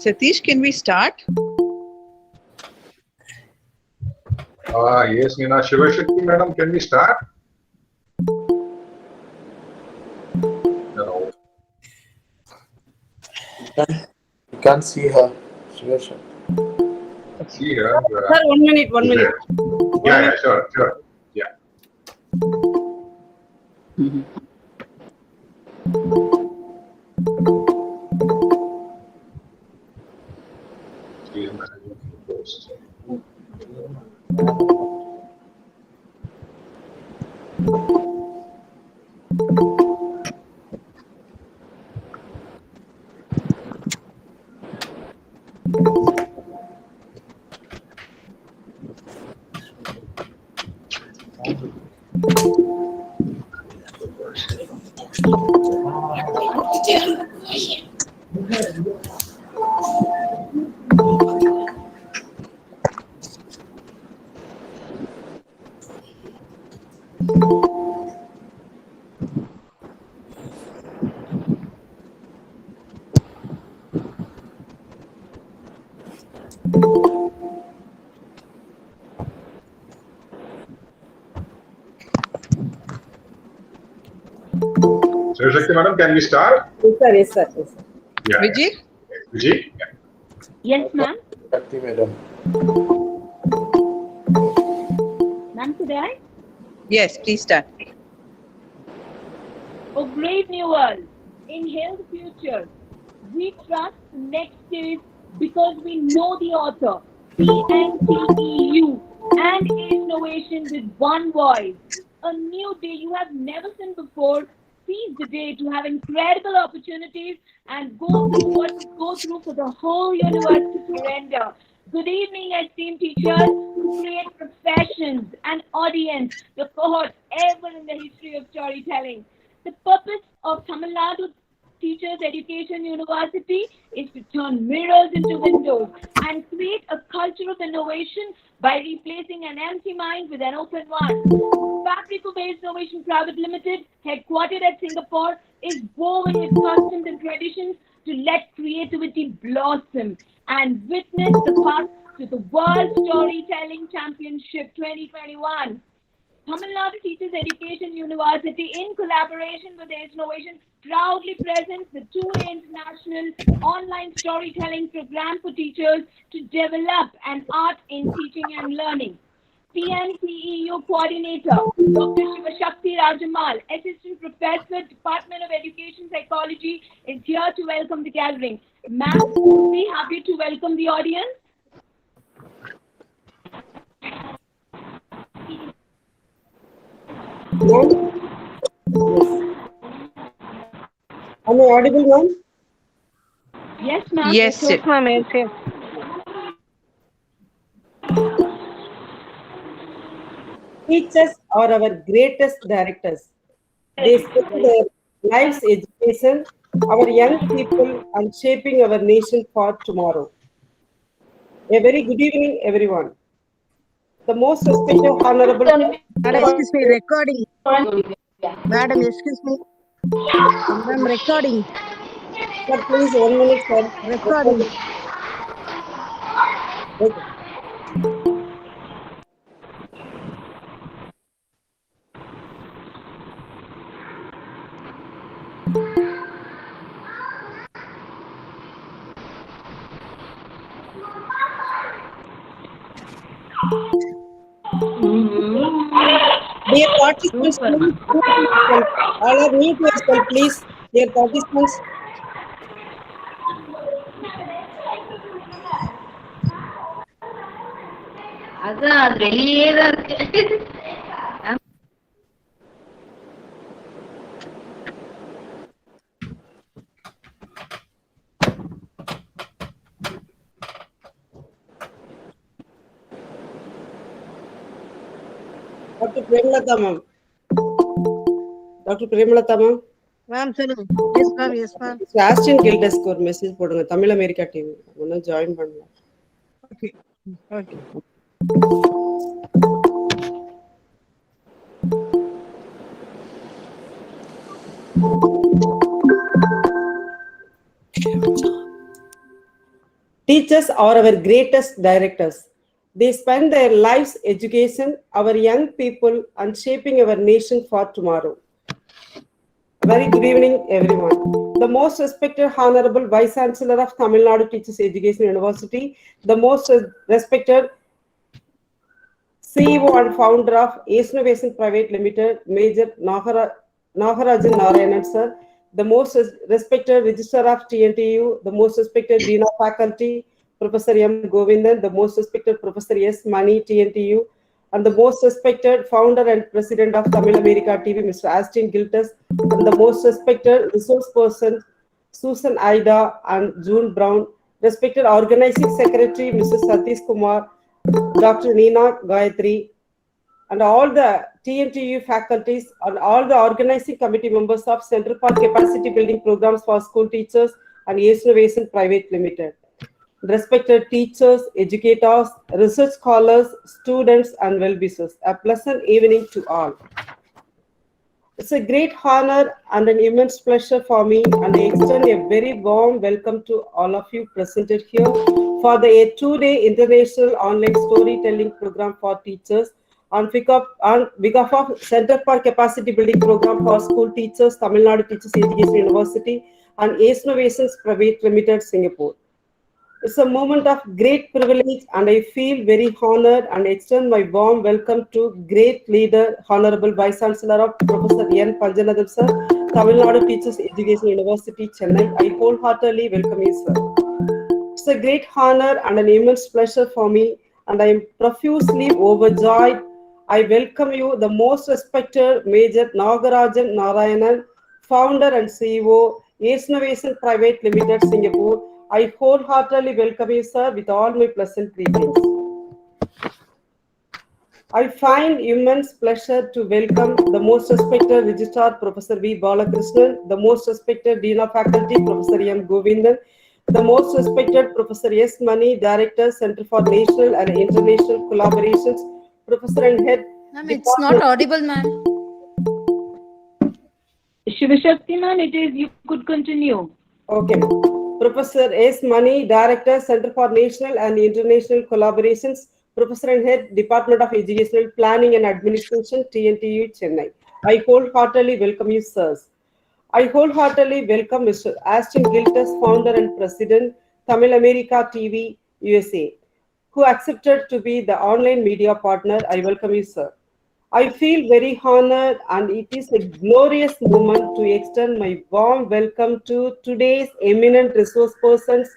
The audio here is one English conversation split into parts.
Satish, can we start? Yes, Nina. Shivashakti madam, can we start? No. You can't see her. See her. Sir, 1 minute, 1 minute. Yeah, sure. Yeah. She is managing the post. Shivashakti madam, can we start? Yes, sir. Yeah. Vijay? Vijay? Yeah. Yes, ma'am. Shakti madam. Ma'am, could I? Yes, please start. A brave new world. Inhale the future. We trust the next days because we know the author. PNTEU and innovation with one voice. A new day you have never seen before. Seize the day to have incredible opportunities and go through what we go through for the whole university to render. Good evening, esteemed teachers who create professions and audience, the cohort ever in the history of storytelling. The purpose of Tamil Nadu Teachers Education University is to turn mirrors into windows and create a culture of innovation by replacing an empty mind with an open one. Fabrico-based Innovation Private Limited, headquartered at Singapore, is woven with customs and traditions to let creativity blossom and witness the path to the World Storytelling Championship 2021. Tamil Nadu Teachers Education University, in collaboration with Ace Innovation, proudly presents the two-day international online storytelling program for teachers to develop an art in teaching and learning. PNTEU Coordinator, Dr. Shivashakti Rajamal, Assistant Professor, Department of Education Psychology, is here to welcome the gathering. Ma'am, be happy to welcome the audience. Am I audible, ma'am? Yes, ma'am. Yes, sir. ma'am. Yes. Teachers are our greatest directors. They spend their lives education our young people and shaping our nation for tomorrow. A very good evening, everyone. The most special honorable. Madam, excuse me, recording. Madam, excuse me. Madam, recording. Sir, please, 1 minute, sir. Recording. Okay. Dear participants, all are mute yourself, please. Dear participants. அதான் வெளியே தான் இருக்கு. Dr. Premalata, ma'am. Dr. Premalata, ma'am. Ma'am, சொல்லுங்க. Yes, ma'am. Yes, ma'am. Ashton Gildesk ஒரு message போடுங்க Tamil America TV ஒன்னும் join பண்ணலாம். Okay. Okay. Teachers are our greatest directors. They spend their lives education our young people and shaping our nation for tomorrow. Very good evening, everyone. The most respected Honorable Vice Chancellor of Tamil Nadu Teachers Education University, the most respected CEO and founder of Ace Innovation Private Limited, Major Nagarajan Narayanan sir, the most respected Registrar of TNTU, the most respected Dean of Faculty, Professor M. Govindan, the most respected Professor S. Mani, TNTU, and the most respected founder and president of Tamil America TV, Mr. Astin Giltus, and the most respected resource person, Susan Ida and June Brown, respected organizing secretary, Mrs. Satish Kumar, Dr. Neena Gayatri, and all the TNTU faculties and all the organizing committee members of Center for Capacity Building Programs for School Teachers and Ace Innovation Private Limited. Respected teachers, educators, research scholars, students, and well-wishers, a pleasant evening to all. It's a great honor and an immense pleasure for me, and I extend a very warm welcome to all of you presented here for the two-day international online storytelling program for teachers on behalf of Center for Capacity Building Program for School Teachers, Tamil Nadu Teachers Education University, and Ace Innovations Private Limited, Singapore. It's a moment of great privilege, and I feel very honored and extend my warm welcome to great leader, Honorable Vice Chancellor of Professor N. Panjanadam sir, Tamil Nadu Teachers Education University, Chennai. I wholeheartedly welcome you, sir. It's a great honor and an immense pleasure for me, and I am profusely overjoyed. I welcome you, the most respected Major Nagarajan Narayanan, founder and CEO, Ace Innovation Private Limited, Singapore. I wholeheartedly welcome you, sir, with all my pleasant greetings. I find immense pleasure to welcome the most respected Registrar, Professor V. Balakrishnan, the most respected Dean of Faculty, Professor M. Govindan, the most respected Professor S. Mani, Director, Center for National and International Collaborations, Professor and Head. Ma'am, it's not audible, ma'am. Shivashakti ma'am, it is, you could continue. Okay. Professor S. Mani, Director, Center for National and International Collaborations, Professor and Head, Department of Educational Planning and Administration, TNTU, Chennai. I wholeheartedly welcome you, sirs. I wholeheartedly welcome Mr. Astin Giltus, Founder and President, Tamil America TV, USA, who accepted to be the online media partner. I welcome you, sir. I feel very honored, and it is a glorious moment to extend my warm welcome to today's eminent resource persons,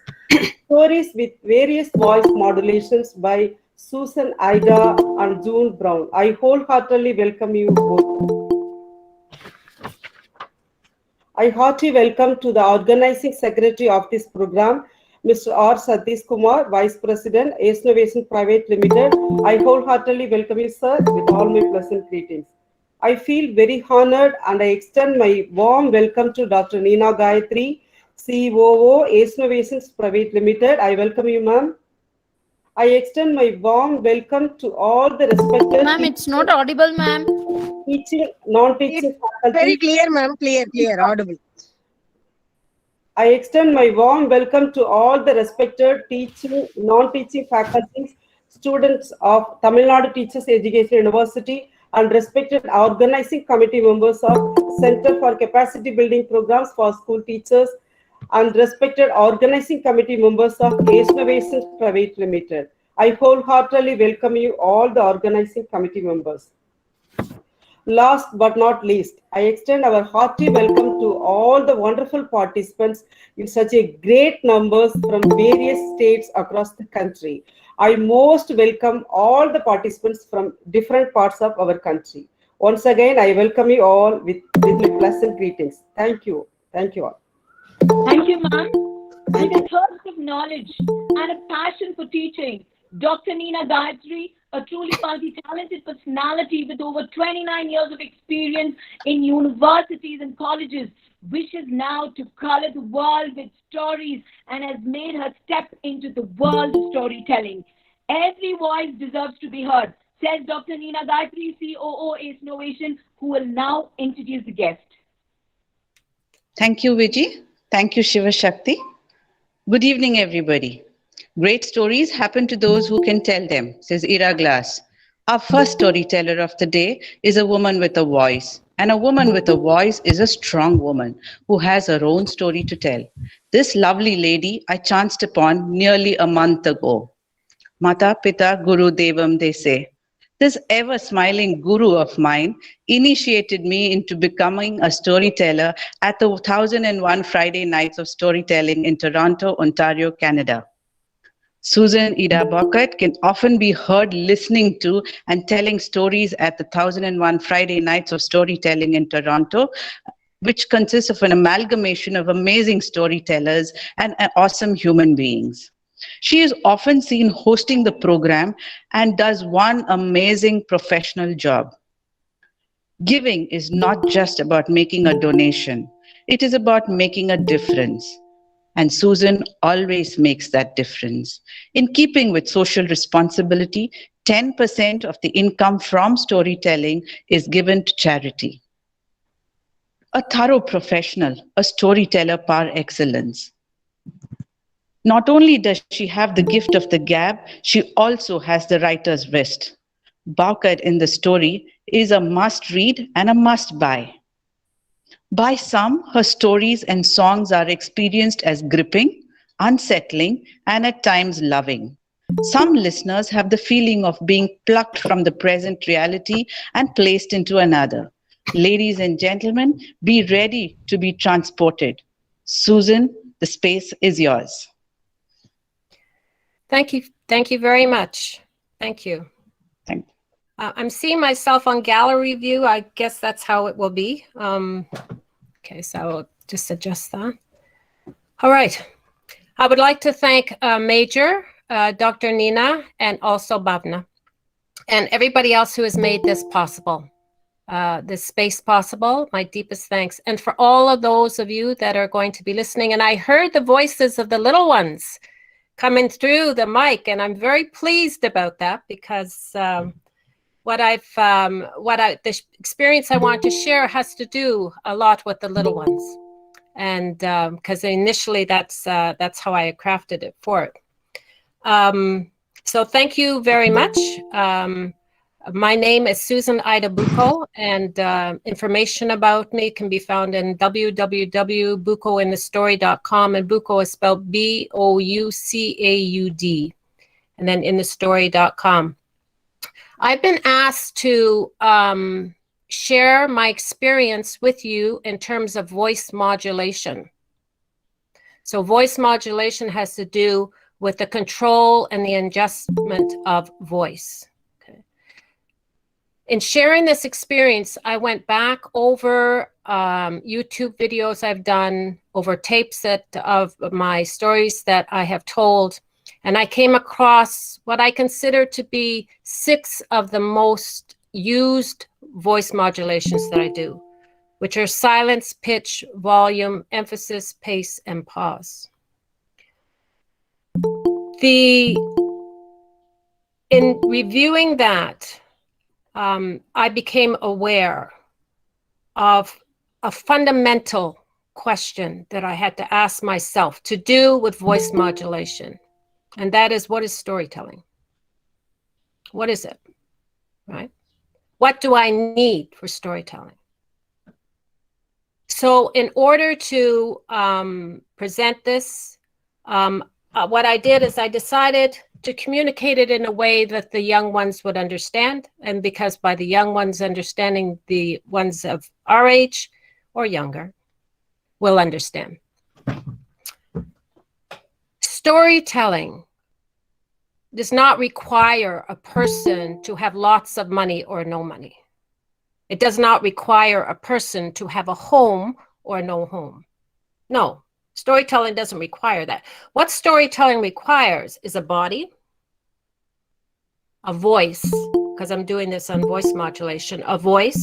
stories with various voice modulations by Susan Ida and June Brown. I wholeheartedly welcome you both. I heartily welcome to the organizing secretary of this program, Mr. R. Satish Kumar, Vice President, Ace Innovation Private Limited. I wholeheartedly welcome you, sir, with all my pleasant greetings. I feel very honored, and I extend my warm welcome to Dr. Neena Gayatri, COO, Ace Innovations Private Limited. I welcome you, ma'am. I extend my warm welcome to all the respected Ma'am, it's not audible, ma'am. teaching, non-teaching faculty. Very clear, ma'am. Clear, audible. I extend my warm welcome to all the respected teaching, non-teaching faculties, students of Tamil Nadu Teachers Education University, and respected organizing committee members of Center for Capacity Building Programs for School Teachers, and respected organizing committee members of Ace Innovations Private Limited. I wholeheartedly welcome you all, the organizing committee members. Last but not least, I extend our hearty welcome to all the wonderful participants in such a great numbers from various states across the country. I most welcome all the participants from different parts of our country. Once again, I welcome you all with pleasant greetings. Thank you. Thank you all. Thank you, ma'am. With a thirst of knowledge and a passion for teaching, Dr. Neena Gayatri, a truly multi-talented personality with over 29 years of experience in universities and colleges, wishes now to color the world with stories and has made her step into the world of storytelling. Every voice deserves to be heard, says Dr. Neena Gayatri, COO, Ace Innovation, who will now introduce the guest. Thank you, Viji. Thank you, Shiva Shakti. Good evening, everybody. Great stories happen to those who can tell them, says Ira Glass. Our first storyteller of the day is a woman with a voice. And a woman with a voice is a strong woman who has her own story to tell. This lovely lady I chanced upon nearly a month ago. Mata Pita Guru Devam, they say. This ever smiling guru of mine initiated me into becoming a storyteller at the 1001 Friday Nights of Storytelling in Toronto, Ontario, Canada. Susan Ida Bucket can often be heard listening to and telling stories at the 1001 Friday Nights of Storytelling in Toronto, which consists of an amalgamation of amazing storytellers and awesome human beings. She is often seen hosting the program and does one amazing professional job. Giving is not just about making a donation. It is about making a difference. And Susan always makes that difference. In keeping with social responsibility, 10% of the income from storytelling is given to charity. A thorough professional, a storyteller par excellence. Not only does she have the gift of the gab, she also has the writer's wrist. Baukat in the story is a must read and a must buy. By some, her stories and songs are experienced as gripping, unsettling, and at times loving. Some listeners have the feeling of being plucked from the present reality and placed into another. Ladies and gentlemen, be ready to be transported. Susan, the space is yours. Thank you. Thank you very much. Thank you. Thank you. I'm seeing myself on gallery view. I guess that's how it will be. Okay, so I'll just adjust that. All right. I would like to thank Major, Dr. Nina, and also Bhavna, and everybody else who has made this possible, this space possible. My deepest thanks. And for all of those of you that are going to be listening. And I heard the voices of the little ones coming through the mic, and I'm very pleased about that because the experience I want to share has to do a lot with the little ones, and because initially that's how I crafted it for it. So thank you very much. My name is Susan Ida Bucco, and information about me can be found in www.buccointhestory.com, and Bucco is spelled Boucaud, and then inthestory.com. I've been asked to share my experience with you in terms of voice modulation. So voice modulation has to do with the control and the adjustment of voice. Okay. In sharing this experience, I went back over YouTube videos I've done, over tapes of my stories that I have told, and I came across what I consider to be 6 of the most used voice modulations that I do, which are silence, pitch, volume, emphasis, pace, and pause. In reviewing that, I became aware of a fundamental question that I had to ask myself to do with voice modulation. And that is, what is storytelling? What is it, right? What do I need for storytelling? So in order to present this, what I did is I decided to communicate it in a way that the young ones would understand. And because by the young ones understanding, the ones of our age or younger will understand. Storytelling does not require a person to have lots of money or no money. It does not require a person to have a home or no home. No, storytelling doesn't require that. What storytelling requires is a body, a voice, because I'm doing this on voice modulation, a voice,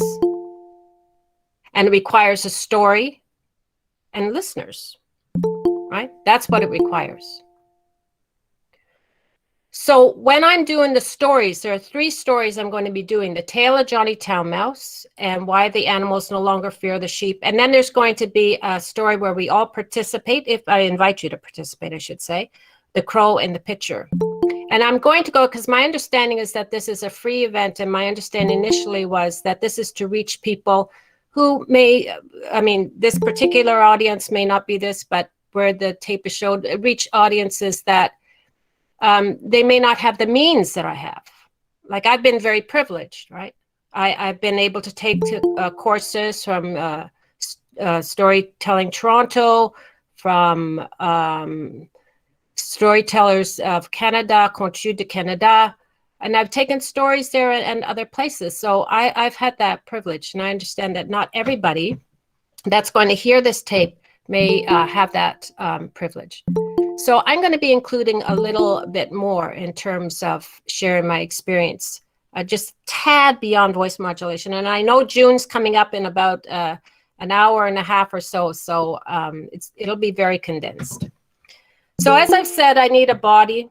and it requires a story and listeners, right? That's what it requires. So when I'm doing the stories, there are 3 stories I'm going to be doing: The Tale of Johnny Town Mouse and Why the Animals No Longer Fear the Sheep. And then there's going to be a story where we all participate, if I invite you to participate, I should say. the crow in the picture. And I'm going to go, because my understanding is that this is a free event, and my understanding initially was that this is to reach people who may, I mean, this particular audience may not be this, but where the tape is showed, reach audiences that they may not have the means that I have. Like, I've been very privileged, right? I've been able to take courses from Storytelling Toronto, from Storytellers of Canada, Contu de Canada, and I've taken stories there and other places. So I've had that privilege, and I understand that not everybody that's going to hear this tape may have that privilege. So I'm going to be including a little bit more in terms of sharing my experience, just tad beyond voice modulation. And I know June's coming up in about an hour and a half or so, so it'll be very condensed. So as I've said, I need a body.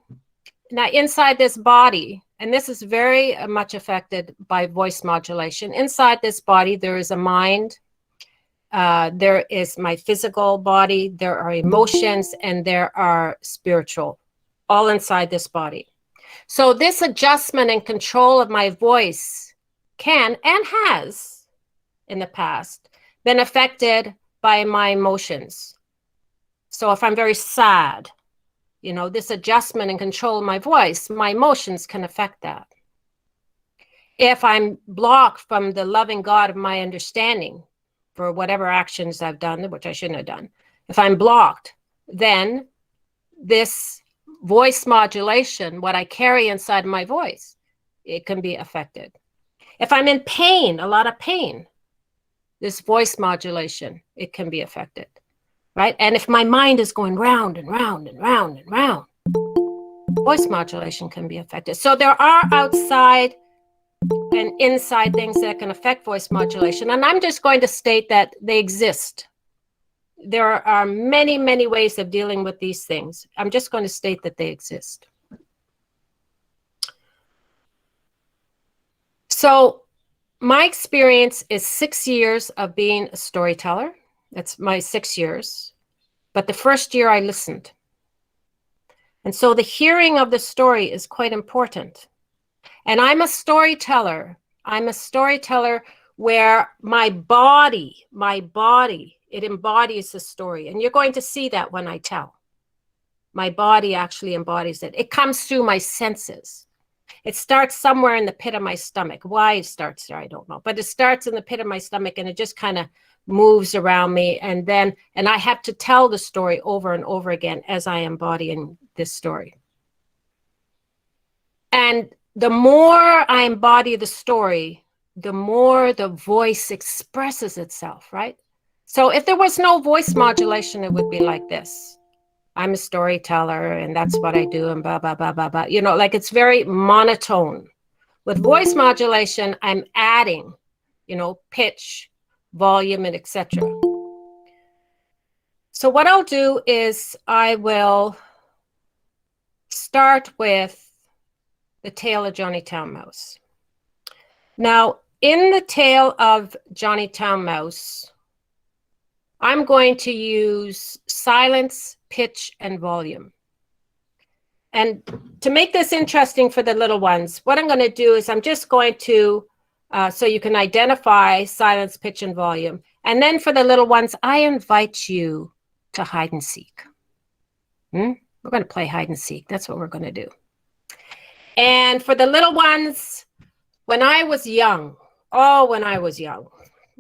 Now inside this body, and this is very much affected by voice modulation, inside this body there is a mind, there is my physical body, there are emotions, and there are spiritual, all inside this body. So this adjustment and control of my voice can and has in the past been affected by my emotions. So if I'm very sad, you know, this adjustment and control of my voice, my emotions can affect that. If I'm blocked from the loving God of my understanding for whatever actions I've done, which I shouldn't have done, if I'm blocked, then this voice modulation, what I carry inside my voice, it can be affected. If I'm in pain, a lot of pain, this voice modulation, it can be affected, right? And if my mind is going round and round and round and round, voice modulation can be affected. So there are outside and inside things that can affect voice modulation. And I'm just going to state that they exist. There are many, many ways of dealing with these things. I'm just going to state that they exist. So my experience is 6 years of being a storyteller. That's my 6 years. But the first year I listened. And so the hearing of the story is quite important. And I'm a storyteller. I'm a storyteller where my body, it embodies the story. And you're going to see that when I tell. My body actually embodies it. It comes through my senses. It starts somewhere in the pit of my stomach. Why it starts there, I don't know. But it starts in the pit of my stomach, and it just kind of moves around me. And I have to tell the story over and over again as I embody in this story. And the more I embody the story, the more the voice expresses itself, right? So if there was no voice modulation, it would be like this. I'm a storyteller, and that's what I do, and blah, blah, blah, blah, blah. You know, like it's very monotone. With voice modulation, I'm adding, you know, pitch, volume, and etc. So what I'll do is I will start with the tale of Johnnytown Mouse. Now, in the tale of Johnnytown Mouse, I'm going to use silence, pitch, and volume. And to make this interesting for the little ones, what I'm going to do is I'm just going to, so you can identify silence, pitch, and volume. And then for the little ones, I invite you to hide and seek. We're going to play hide and seek. That's what we're going to do. And for the little ones, when I was young, when I was young,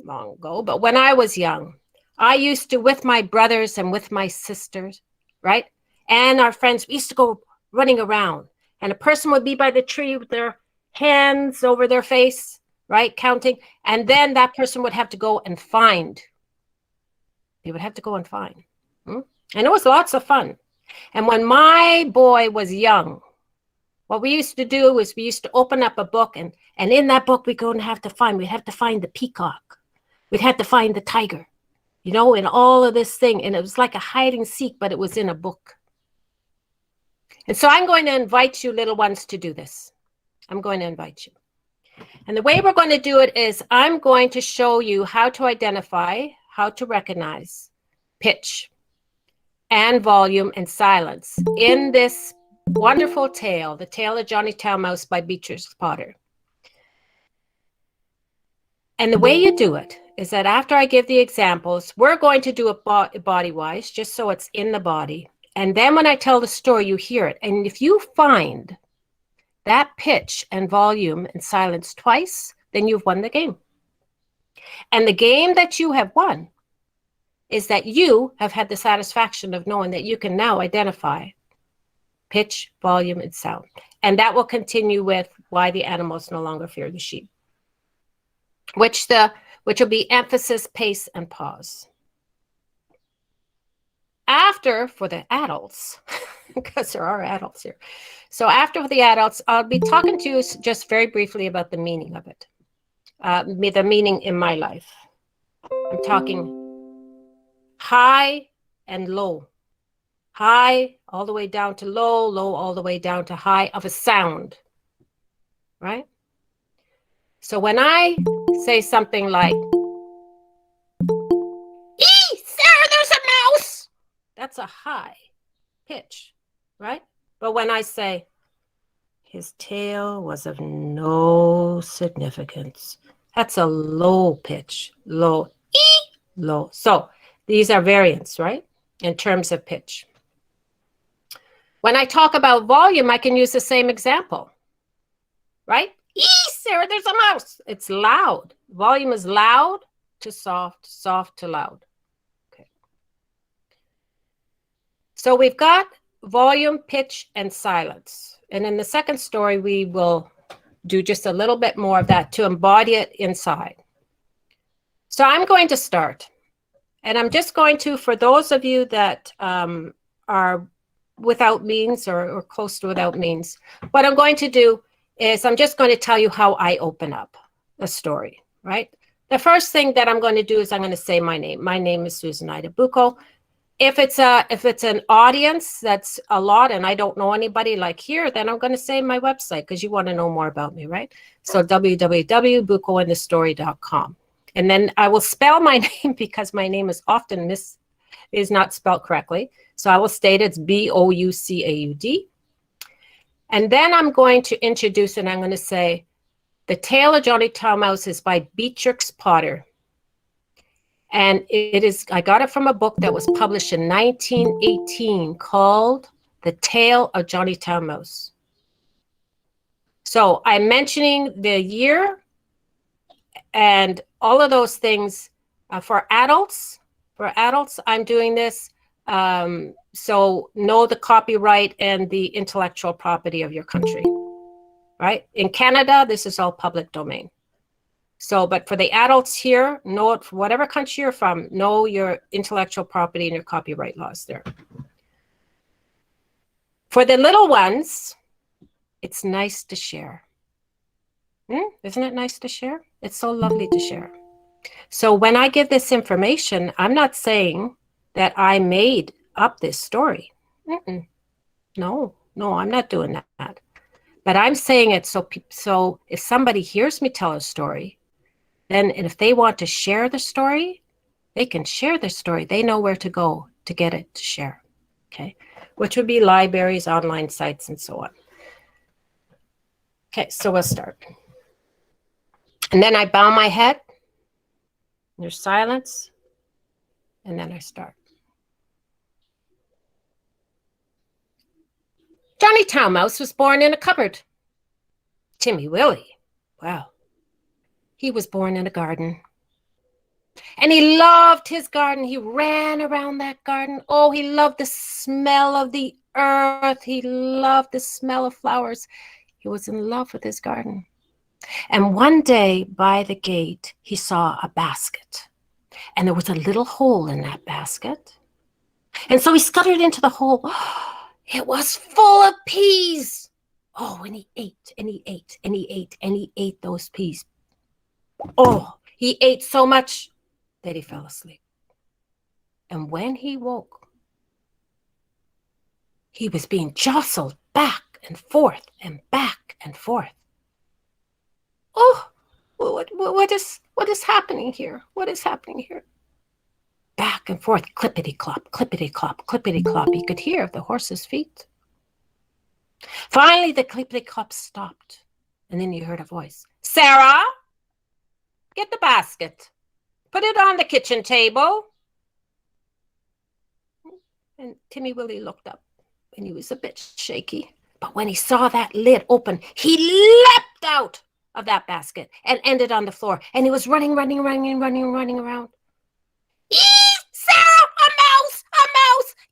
long ago, but when I was young, I used to, with my brothers and with my sisters, right? And our friends, we used to go running around, and a person would be by the tree with their hands over their face, right? Counting. And then that person would have to go and find. They would have to go and find. And it was lots of fun. And when my boy was young, what we used to do is we used to open up a book, and in that book we'd have to find the peacock. We'd have to find the tiger, you know, and all of this thing. And it was like a hide and seek, but it was in a book. And so I'm going to invite you little ones to do this. I'm going to invite you. And the way we're going to do it is I'm going to show you how to identify, how to recognize pitch. and volume and silence in this wonderful tale, The Tale of Johnny Mouse by Beatrice Potter. And the way you do it is that after I give the examples, we're going to do it body-wise, just so it's in the body. And then when I tell the story, you hear it. And if you find that pitch and volume and silence twice, then you've won the game. And the game that you have won is that you have had the satisfaction of knowing that you can now identify pitch, volume, and sound. And that will continue with why the animals no longer fear the sheep, which will be emphasis, pace, and pause. After, for the adults, because there are adults here. So after for the adults, I'll be talking to you just very briefly about the meaning of it, the meaning in my life. I'm talking high and low. High all the way down to low, low all the way down to high of a sound, right? So when I say something like, "Ee, Sarah, there's a mouse," that's a high pitch, right? But when I say, "His tail was of no significance," that's a low pitch, low, ee, low. So these are variants, right? In terms of pitch. When I talk about volume, I can use the same example, right? "Ee, Sarah, there's a mouse." It's loud. Volume is loud to soft, soft to loud. Okay. So we've got volume, pitch, and silence. And in the second story, we will do just a little bit more of that to embody it inside. So I'm going to start. And I'm just going to, for those of you that are without means or close to without means, what I'm going to do is I'm just going to tell you how I open up a story, right? The first thing that I'm going to do is I'm going to say my name. My name is Susan Ida Bucco. If it's an audience that's a lot and I don't know anybody like here, then I'm going to say my website because you want to know more about me, right? So www.buccoandthestory.com. And then I will spell my name because my name is often is not spelled correctly. So I will state it's Boucaud. And then I'm going to introduce and I'm going to say, The Tale of Johnny Mouse is by Beatrix Potter. And I got it from a book that was published in 1918 called The Tale of Johnny Mouse. So I'm mentioning the year and all of those things for adults. For adults, I'm doing this. So know the copyright and the intellectual property of your country, right? In Canada, this is all public domain. So, but for the adults here, know it for whatever country you're from, know your intellectual property and your copyright laws there. For the little ones, it's nice to share. Isn't it nice to share? It's so lovely to share. So when I give this information, I'm not saying that I made up this story. No, I'm not doing that. But I'm saying it so if somebody hears me tell a story, then if they want to share the story, they can share the story. They know where to go to get it to share, okay? Which would be libraries, online sites, and so on. Okay, so we'll start. And then I bow my head. There's silence. And then I start. Johnny Mouse was born in a cupboard. Timmy Willie, wow. He was born in a garden. And he loved his garden. He ran around that garden. Oh, he loved the smell of the earth. He loved the smell of flowers. He was in love with his garden. And one day by the gate, he saw a basket. And there was a little hole in that basket. And so he scuttered into the hole. It was full of peas. Oh, and he ate, and he ate, and he ate, and he ate those peas. Oh, he ate so much that he fell asleep. And when he woke, he was being jostled back and forth and back and forth. Oh, what is happening here? What is happening here? back and forth, clippity-clop, clippity-clop, clippity-clop. He could hear the horse's feet. Finally, the clippity-clop stopped, and then he heard a voice. Sarah, get the basket. Put it on the kitchen table. And Timmy Willie looked up, and he was a bit shaky. But when he saw that lid open, he leapt out of that basket and ended on the floor. And he was running around. Sarah, a mouse,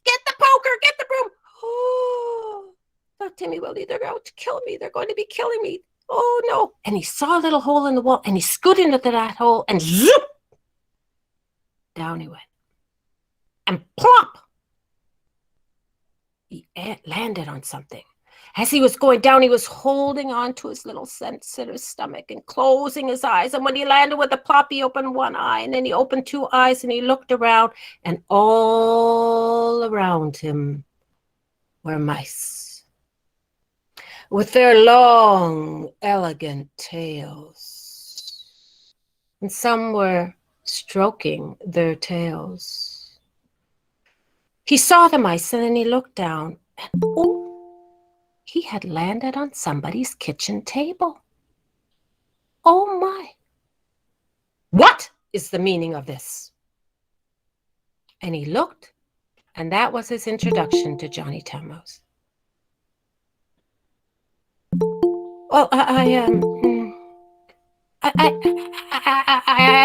get the poker, get the broom. Oh, thought Timmy Willie, they're going to kill me. They're going to be killing me. Oh, no. And he saw a little hole in the wall, and he scooted into that hole, and zoop, down he went. And plop, he landed on something. As he was going down, he was holding on to his little sensitive stomach and closing his eyes. And when he landed with a plop, he opened one eye, and then he opened two eyes, and he looked around, and all around him were mice with their long, elegant tails. And some were stroking their tails. He saw the mice, and then he looked down, and oh, he had landed on somebody's kitchen table. Oh my. What is the meaning of this? And he looked, and that was his introduction to Johnny Tamos. Well, I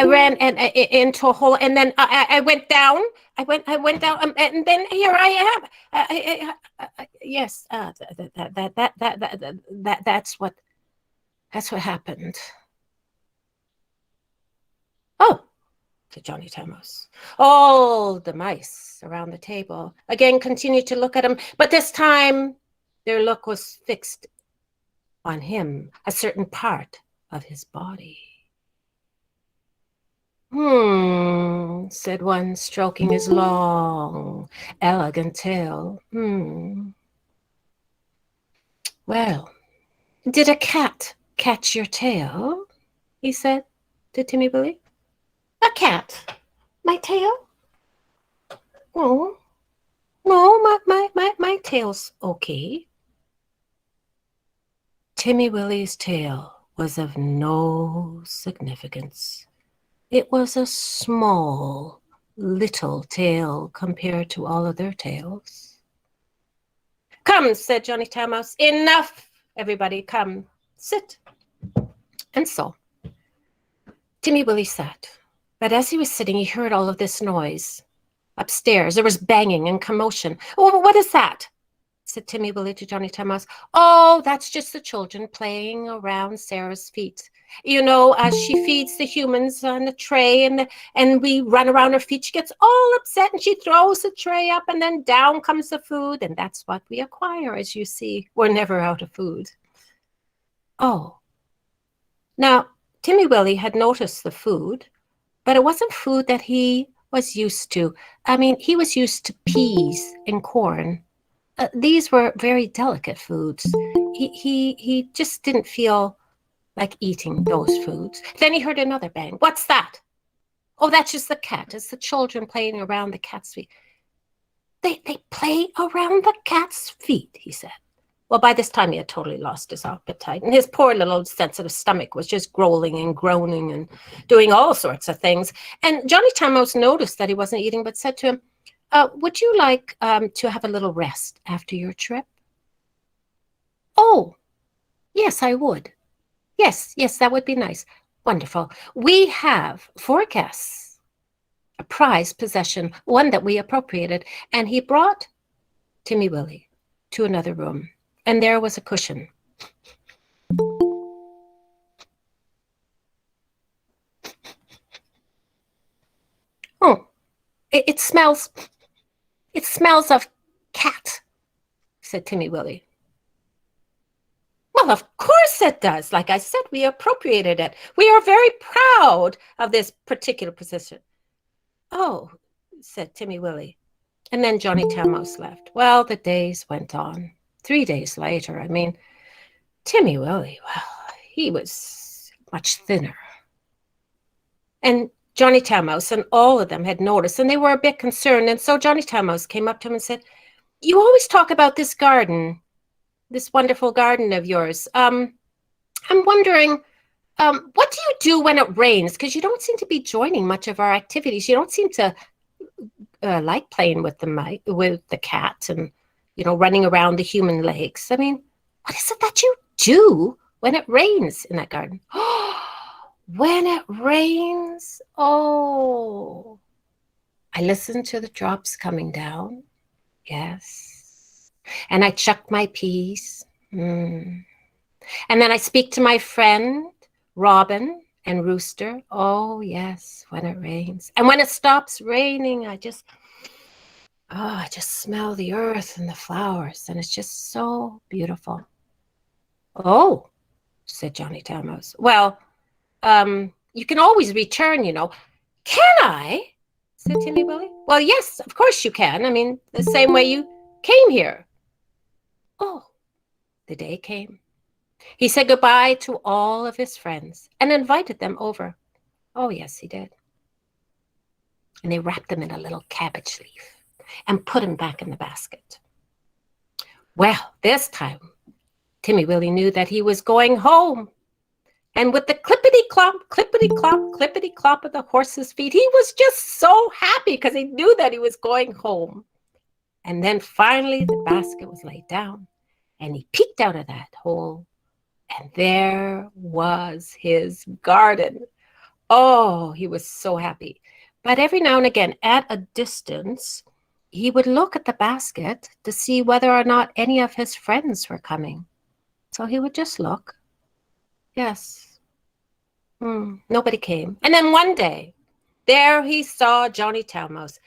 ran into a hole, and then I went down. I went down, and then here I am. Yes, that's what happened. Oh, said Johnny Tamos. All the mice around the table again continued to look at him, but this time their look was fixed on him, a certain part of his body. Said one, stroking his long, elegant tail. Well, did a cat catch your tail? He said to Timmy Willie. A cat? My tail? Oh, no, my tail's okay. Timmy Willie's tail was of no significance. It was a small, little tail compared to all of their tails. Come, said Johnny Tamos. Enough, everybody, come, sit. And so, Timmy Willie sat. But as he was sitting, he heard all of this noise. Upstairs, there was banging and commotion. Oh, what is that? Said Timmy Willie to Johnny Tamos. Oh, that's just the children playing around Sarah's feet. You know, as she feeds the humans on the tray and we run around her feet, she gets all upset and she throws the tray up and then down comes the food. And that's what we acquire, as you see. We're never out of food. Oh. Now, Timmy Willie had noticed the food, but it wasn't food that he was used to. I mean, he was used to peas and corn. These were very delicate foods. He just didn't feel like eating those foods. Then he heard another bang. What's that? Oh, that's just the cat. It's the children playing around the cat's feet. They play around the cat's feet, he said. Well, by this time he had totally lost his appetite, and his poor little sensitive stomach was just growling and groaning and doing all sorts of things. And Johnny Tamos noticed that he wasn't eating, but said to him, would you like to have a little rest after your trip? Oh, yes, I would. Yes, that would be nice. Wonderful. We have 4 guests, a prized possession, one that we appropriated. And he brought Timmy Willie to another room. And there was a cushion. Oh, it smells of cat, said Timmy Willie. Well, of course it does. Like I said, we appropriated it. We are very proud of this particular position. Oh, said Timmy Willie. And then Johnny Tamos left. Well, the days went on. 3 days later, Timmy Willie, well, he was much thinner. And Johnny Tamos and all of them had noticed, and they were a bit concerned. And so Johnny Tamos came up to him and said, "You always talk about this garden, this wonderful garden of yours. I'm wondering, what do you do when it rains? Because you don't seem to be joining much of our activities. You don't seem to like playing with the cat and, you know, running around the human legs. I mean, what is it that you do when it rains in that garden?" When it rains, oh, I listen to the drops coming down. Yes. And I chuck my peas. And then I speak to my friend, Robin and Rooster. Oh, yes, when it rains. And when it stops raining, I just smell the earth and the flowers. And it's just so beautiful. "Oh," said Johnny Tamos. "Well, you can always return, you know." "Can I?" said Timmy Willie. "Well, yes, of course you can. I mean, the same way you came here." Oh, the day came. He said goodbye to all of his friends and invited them over. Oh, yes, he did. And they wrapped him in a little cabbage leaf and put him back in the basket. Well, this time, Timmy Willie knew that he was going home. And with the clippity-clop, clippity-clop, clippity-clop of the horse's feet, he was just so happy because he knew that he was going home. And then finally the basket was laid down and he peeked out of that hole and there was his garden. Oh, he was so happy. But every now and again, at a distance, he would look at the basket to see whether or not any of his friends were coming. So he would just look. Yes. Nobody came. And then one day, there he saw Johnny Tamos.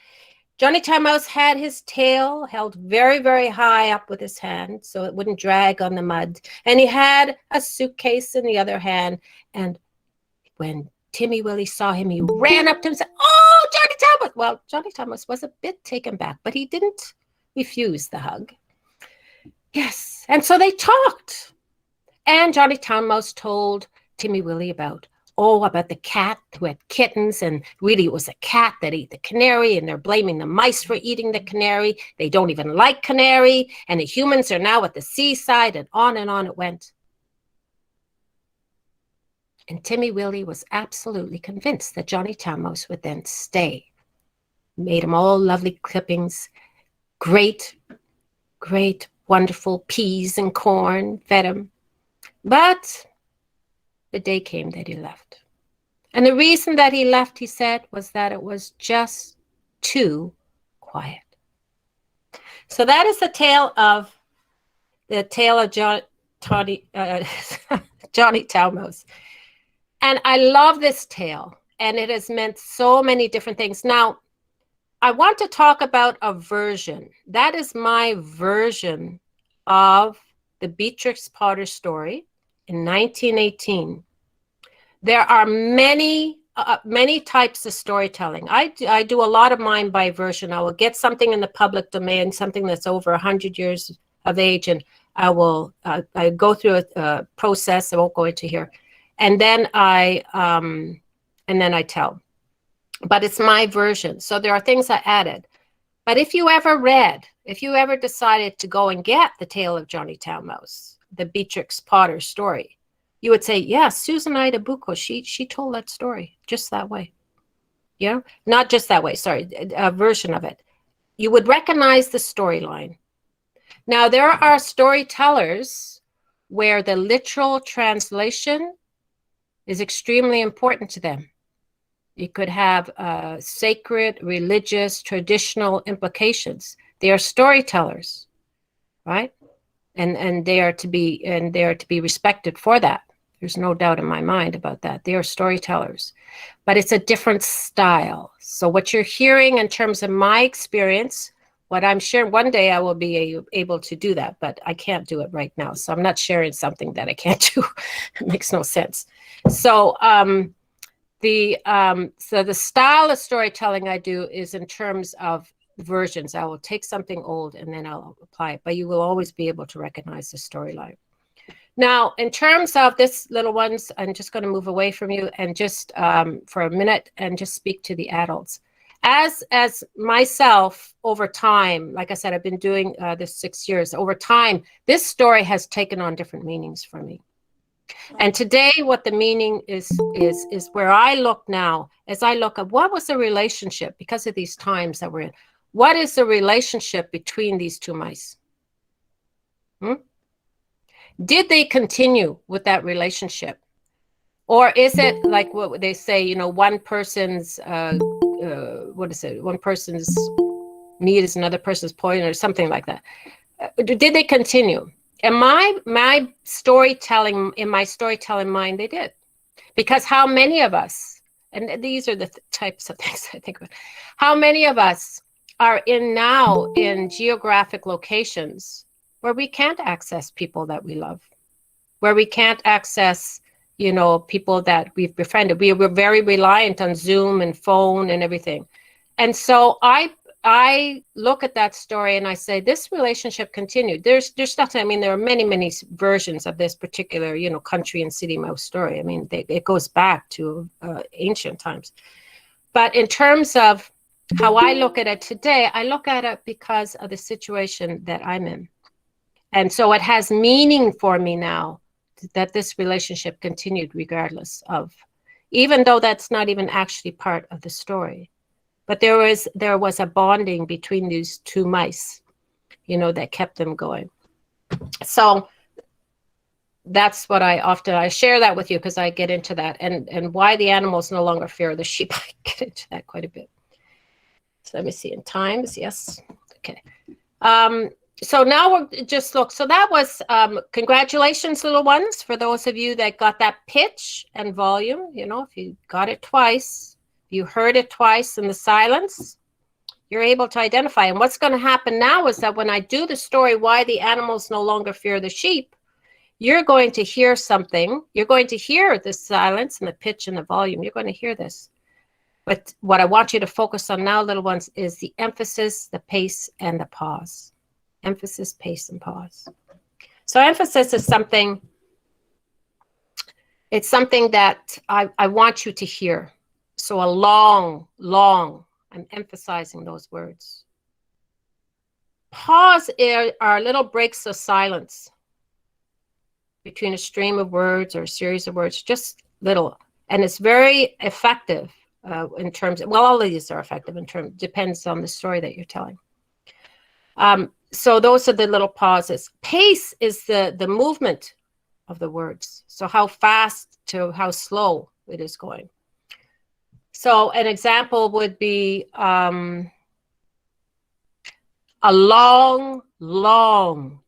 Johnny Tamos had his tail held very, very high up with his hand so it wouldn't drag on the mud. And he had a suitcase in the other hand. And when Timmy Willie saw him, he ran up to him and said, "Oh, Johnny Tamos." Well, Johnny Tamos was a bit taken back, but he didn't refuse the hug. Yes. And so they talked. And Johnny Tamos told Timmy Willie about the cat who had kittens, and really it was a cat that ate the canary, and they're blaming the mice for eating the canary. They don't even like canary, and the humans are now at the seaside, and on it went. And Timmy Willie was absolutely convinced that Johnny Tamos would then stay. Made him all lovely clippings, great, wonderful peas and corn, fed him. But the day came that he left. And the reason that he left, he said, was that it was just too quiet. So that is the tale of Johnny Tamos. And I love this tale, and it has meant so many different things. Now, I want to talk about a version. That is my version of the Beatrix Potter story in 1918. There are many types of storytelling. I do a lot of mine by version. I will get something in the public domain, something that's over 100 years of age, and I go through a process. I won't go into here, and then I tell. But it's my version. So there are things I added. But if you ever decided to go and get the Tale of Johnny Tamos, the Beatrix Potter story, you would say, yeah, Susan Ida Bucco, she told that story just that way. You know, not just that way, sorry, a version of it. You would recognize the storyline. Now, there are storytellers where the literal translation is extremely important to them. It could have sacred, religious, traditional implications. They are storytellers, right? And they are to be respected for that. There's no doubt in my mind about that. They are storytellers, but it's a different style. So what you're hearing in terms of my experience, what I'm sharing, one day I will be able to do that, but I can't do it right now. So I'm not sharing something that I can't do. It makes no sense. So the style of storytelling I do is in terms of versions. I will take something old and then I'll apply it, but you will always be able to recognize the storyline. Now, in terms of this, little ones, I'm just going to move away from you and just for a minute and just speak to the adults. As myself, over time, like I said, I've been doing this 6 years. Over time, this story has taken on different meanings for me. And today, what the meaning is where I look now, as I look at what was the relationship, because of these times that we're in, what is the relationship between these two mice? Did they continue with that relationship? Or is it like what they say, you know, one person's, what is it? One person's meat is another person's poison or something like that. Did they continue? In my storytelling, in my storytelling mind, they did. Because how many of us, and these are the types of things I think about, how many of us are now in geographic locations where we can't access people that we love, where we can't access, you know, people that we've befriended. We were very reliant on Zoom and phone and everything. And so I look at that story and I say, this relationship continued. There's nothing, I mean, there are many, many versions of this particular, you know, country and city mouse story. I mean, it goes back to ancient times. But in terms of how I look at it today, I look at it because of the situation that I'm in. And so it has meaning for me now that this relationship continued regardless of, even though that's not even actually part of the story. But there was a bonding between these two mice, you know, that kept them going. So that's what I share that with you because I get into that and why the animals no longer fear the sheep. I get into that quite a bit. So let me see in times. Yes. Okay. So now we'll just look. So that was congratulations, little ones, for those of you that got that pitch and volume. You know, if you got it twice, you heard it twice in the silence, you're able to identify. And what's going to happen now is that when I do the story, why the animals no longer fear the sheep, you're going to hear something. You're going to hear the silence and the pitch and the volume. You're going to hear this. But what I want you to focus on now, little ones, is the emphasis, the pace, and the pause. Emphasis, pace, and pause. So emphasis is something, it's something that I want you to hear. So a long, I'm emphasizing those words. Pause are little breaks of silence between a stream of words or a series of words, just little. And it's very effective in terms of, well, all of these are effective in terms, depends on the story that you're telling. So those are the little pauses. Pace is the movement of the words. So how fast to how slow it is going. So an example would be a long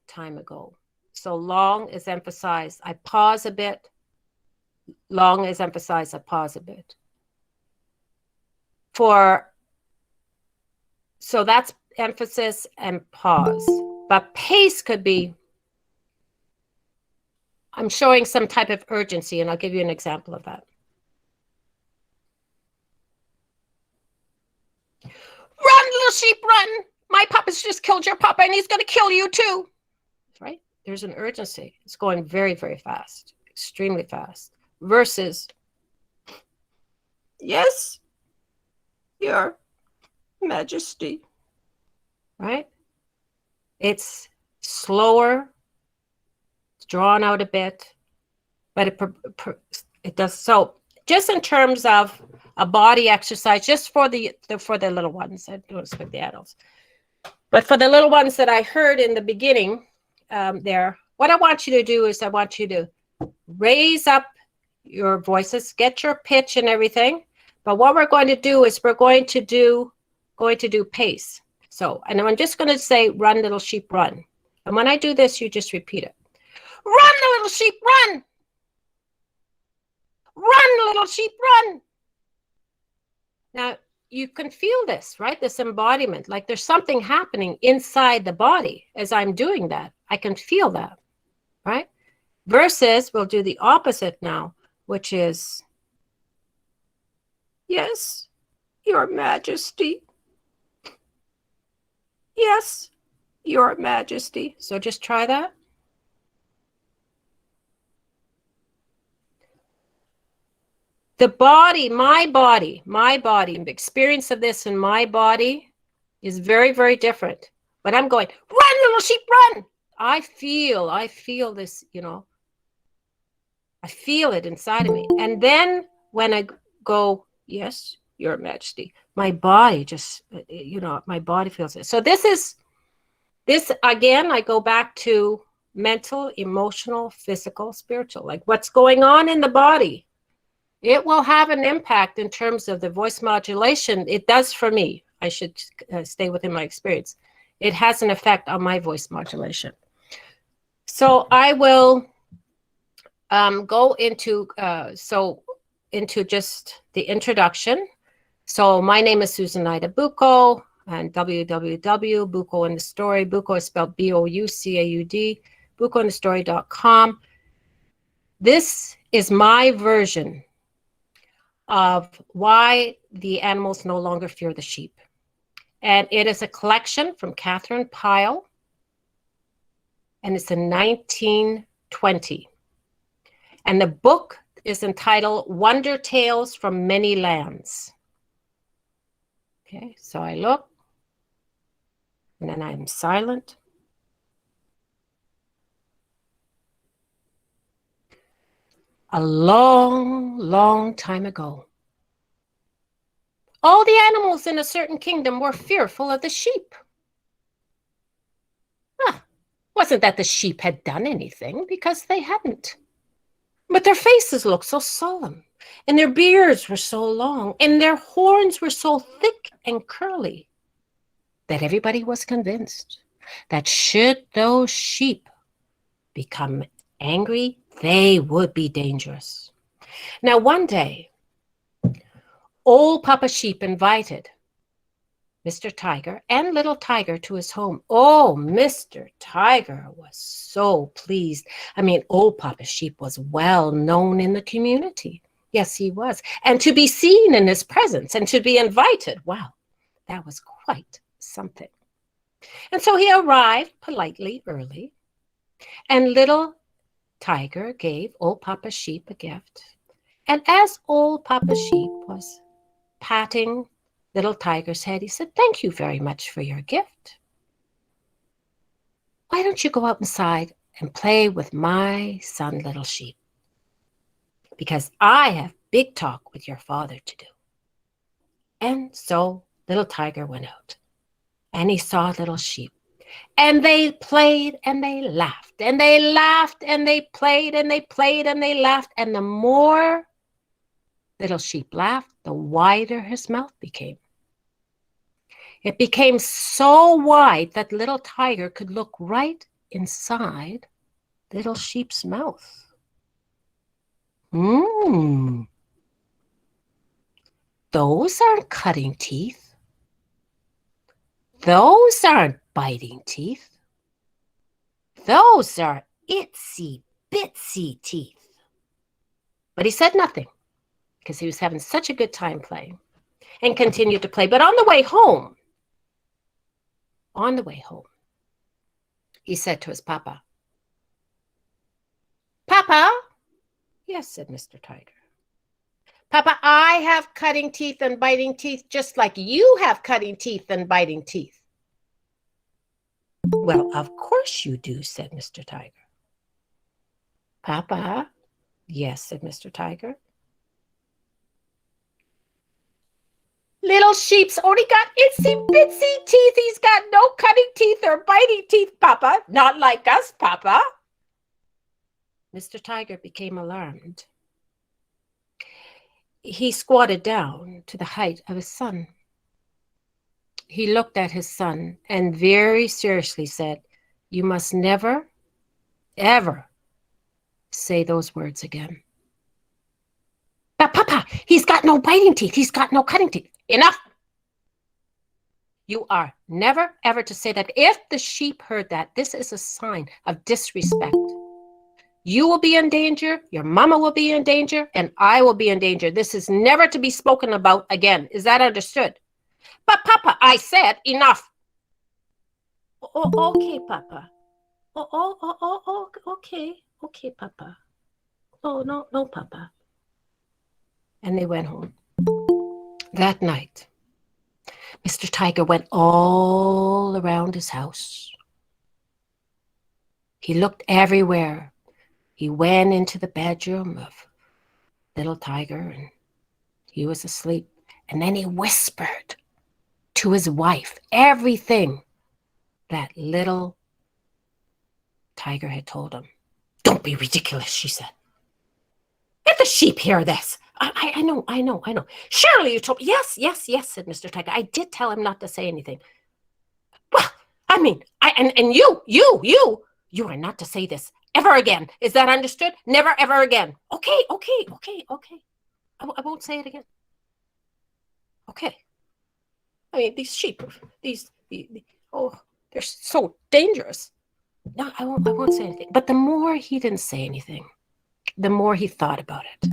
time ago. So long is emphasized. I pause a bit. Long is emphasized. I pause a bit. So that's emphasis and pause. But pace could be, I'm showing some type of urgency, and I'll give you an example of that. Run, little sheep, run. My papa's just killed your papa and he's going to kill you too. Right? There's an urgency. It's going very, very fast, extremely fast. Versus, yes, Your Majesty. Right? It's slower, it's drawn out a bit, but it does so. Just in terms of a body exercise, just for the little ones. I don't expect the adults. But for the little ones that I heard in the beginning there, what I want you to do is I want you to raise up your voices, get your pitch and everything. But what we're going to do is we're going to do pace. So, and I'm just going to say, run, little sheep, run. And when I do this, you just repeat it. Run, little sheep, run. Run, little sheep, run. Now, you can feel this, right? This embodiment, like there's something happening inside the body as I'm doing that. I can feel that, right? Versus, we'll do the opposite now, which is, yes, Your Majesty. Yes, Your Majesty. So just try that. The body, my body, the experience of this in my body is very, very different. But I'm going, run, little sheep, run. I feel this, you know, I feel it inside of me. And then when I go, yes, Your Majesty, my body just, you know, my body feels it. So this again, I go back to mental, emotional, physical, spiritual, like what's going on in the body. It will have an impact in terms of the voice modulation. It does for me. I should stay within my experience. It has an effect on my voice modulation. So I will go into just the introduction. So my name is Susan Ida Bucco, and www, Bucco in the Story. Bucco is spelled B-O-U-C-A-U-D, buccointhestory.com. This is my version of why the animals no longer fear the sheep. And it is a collection from Catherine Pyle, and it's in 1920. And the book is entitled Wonder Tales from Many Lands. Okay, so I look, and then I'm silent. A long, long time ago, all the animals in a certain kingdom were fearful of the sheep. Wasn't that the sheep had done anything, because they hadn't. But their faces looked so solemn, and their beards were so long, and their horns were so thick and curly, that everybody was convinced that should those sheep become angry, they would be dangerous. Now, one day, old Papa Sheep invited Mr. Tiger and Little Tiger to his home. Oh, Mr. Tiger was so pleased. I mean, old Papa Sheep was well known in the community. Yes, he was. And to be seen in his presence and to be invited, wow, that was quite something. And so he arrived politely early, and Little Tiger gave old Papa Sheep a gift. And as old Papa Sheep was patting Little Tiger's head, he said, "Thank you very much for your gift. Why don't you go out inside and play with my son, Little Sheep? Because I have big talk with your father to do." And so Little Tiger went out, and he saw Little Sheep. And they played and they laughed, and they laughed and they played and they played and they laughed. And the more Little Sheep laughed, the wider his mouth became. It became so wide that Little Tiger could look right inside Little Sheep's mouth. Those aren't cutting teeth. Those aren't biting teeth. Those are itsy bitsy teeth. But he said nothing, because he was having such a good time playing, and continued to play. But on the way home, he said to his papa, "Papa." "Yes," said Mr. Tiger. "Papa, I have cutting teeth and biting teeth just like you have cutting teeth and biting teeth." "Well, of course you do," said Mr. Tiger. "Papa." "Yes," said Mr. Tiger. "Little Sheep's only got itsy bitsy teeth. He's got no cutting teeth or biting teeth, Papa. Not like us, Papa." Mr. Tiger became alarmed. He squatted down to the height of his son. He looked at his son and very seriously said, "You must never, ever say those words again." "But Papa, he's got no biting teeth. He's got no cutting teeth." "Enough. You are never, ever to say that. If the sheep heard that, this is a sign of disrespect. You will be in danger, your mama will be in danger, and I will be in danger. This is never to be spoken about again. Is that understood?" "But Papa," I said, "enough." Okay, Papa. Okay, Papa. No, Papa." and they went home. That night, Mr. Tiger went all around his house. He looked everywhere. He went into the bedroom of little Tiger, and he was asleep. And then he whispered to his wife everything that little Tiger had told him. "Don't be ridiculous," she said. "Let the sheep hear this." I know. "Surely you told me." Yes, said Mr. Tiger. "I did tell him not to say anything." "Well, I mean, you are not to say this ever again. Is that understood? Never, ever again." Okay. I won't say it again. Okay. I mean, these sheep, they're so dangerous. No, I won't say anything. But the more he didn't say anything, the more he thought about it.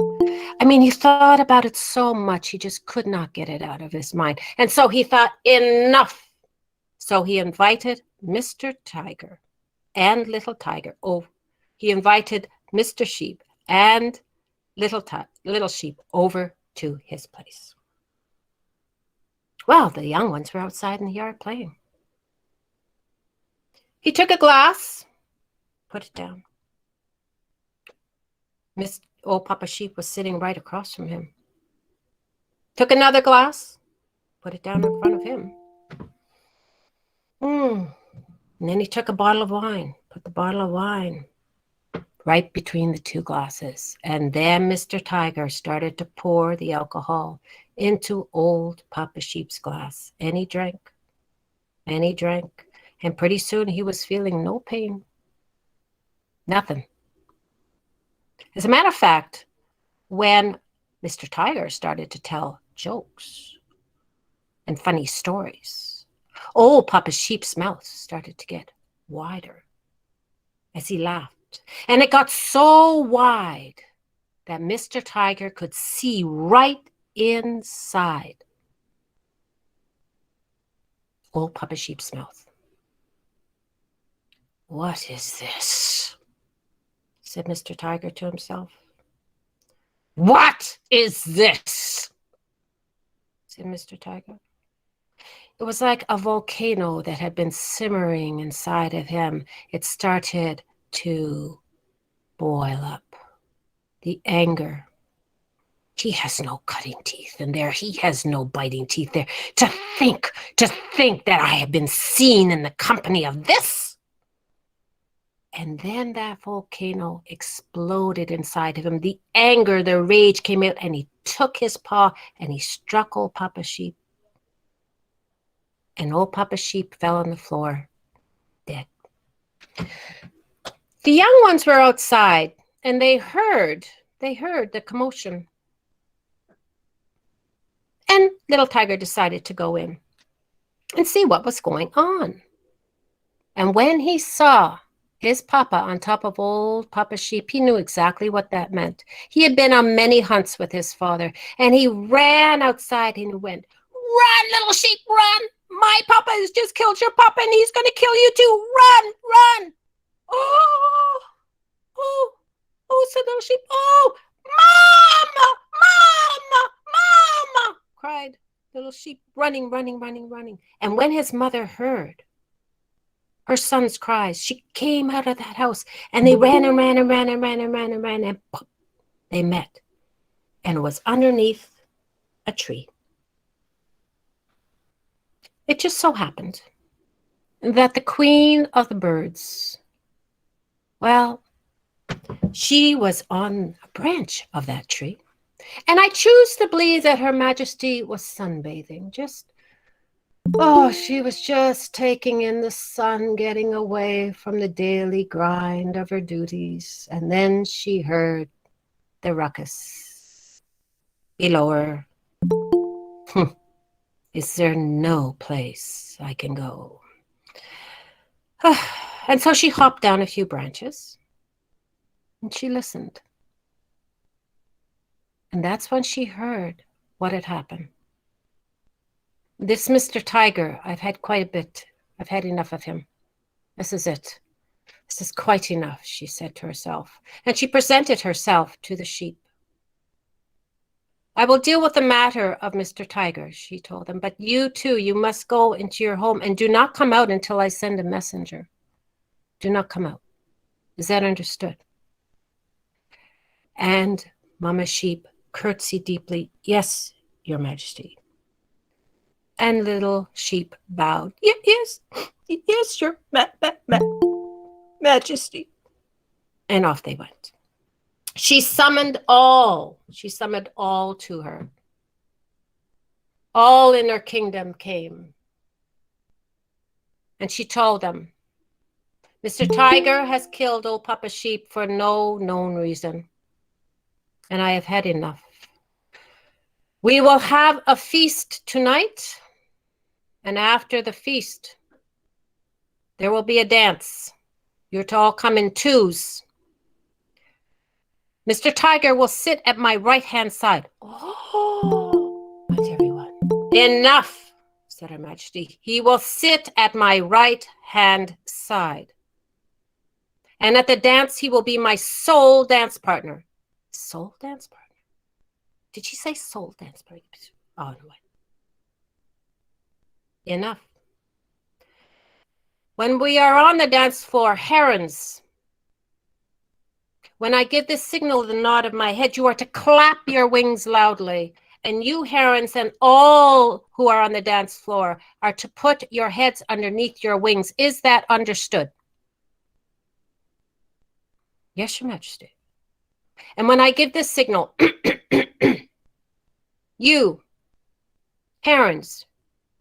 I mean, he thought about it so much, he just could not get it out of his mind. And so he thought, enough. So he invited Mr. Tiger and Little Tiger. Oh, he invited Mr. Sheep and Little Sheep over to his place. Well, the young ones were outside in the yard playing. He took a glass, put it down. Old Papa Sheep was sitting right across from him. Took another glass, put it down in front of him. And then he took a bottle of wine, put the bottle of wine right between the two glasses. And then Mr. Tiger started to pour the alcohol into old Papa Sheep's glass. And he drank, and he drank. And pretty soon he was feeling no pain. Nothing. As a matter of fact, when Mr. Tiger started to tell jokes and funny stories, old Papa Sheep's mouth started to get wider as he laughed. And it got so wide that Mr. Tiger could see right inside old Papa Sheep's mouth. "What is this?" said Mr. Tiger to himself. "What is this?" said Mr. Tiger. It was like a volcano that had been simmering inside of him. It started to boil up. The anger. He has no cutting teeth in there. He has no biting teeth there. To think that I have been seen in the company of this. And then that volcano exploded inside of him. The anger, the rage came out, and he took his paw and he struck old Papa Sheep. And old Papa Sheep fell on the floor, dead. The young ones were outside, and they heard the commotion. And Little Tiger decided to go in and see what was going on. And when he saw his papa on top of old Papa Sheep, he knew exactly what that meant. He had been on many hunts with his father, and he ran outside and he went, "Run, Little Sheep, run! My papa has just killed your papa, and he's going to kill you too. Run, run!" Oh, said Little Sheep. "Oh, Mama, cried Little Sheep, running. And when his mother heard her son's cries, she came out of that house, and they ran, and pop, they met, and it was underneath a tree. It just so happened that the queen of the birds, well, she was on a branch of that tree, and I choose to believe that Her Majesty was sunbathing, she was just taking in the sun, getting away from the daily grind of her duties. And then she heard the ruckus below her. Is there no place I can go? And so she hopped down a few branches and she listened. And that's when she heard what had happened. This Mr. Tiger, I've had quite a bit. I've had enough of him. This is it. This is quite enough, she said to herself. And she presented herself to the sheep. I will deal with the matter of Mr. Tiger, she told them, but you too, you must go into your home and do not come out until I send a messenger. Do not come out. Is that understood? And Mama Sheep curtsied deeply. Yes, Your Majesty. And Little Sheep bowed. Yes, yes, Your Majesty. And off they went. She summoned all to her. All in her kingdom came. And she told them, Mr. Tiger has killed old Papa Sheep for no known reason. And I have had enough. We will have a feast tonight. And after the feast, there will be a dance. You're to all come in twos. Mr. Tiger will sit at my right-hand side. Oh, went everyone. Enough, said Her Majesty. He will sit at my right-hand side. And at the dance, he will be my soul dance partner. Soul dance partner? Did she say soul dance partner? Oh, no. Enough. When we are on the dance floor, herons, when I give this signal, the nod of my head, you are to clap your wings loudly. And you herons and all who are on the dance floor are to put your heads underneath your wings. Is that understood? Yes, Your Majesty. And when I give this signal, you, herons,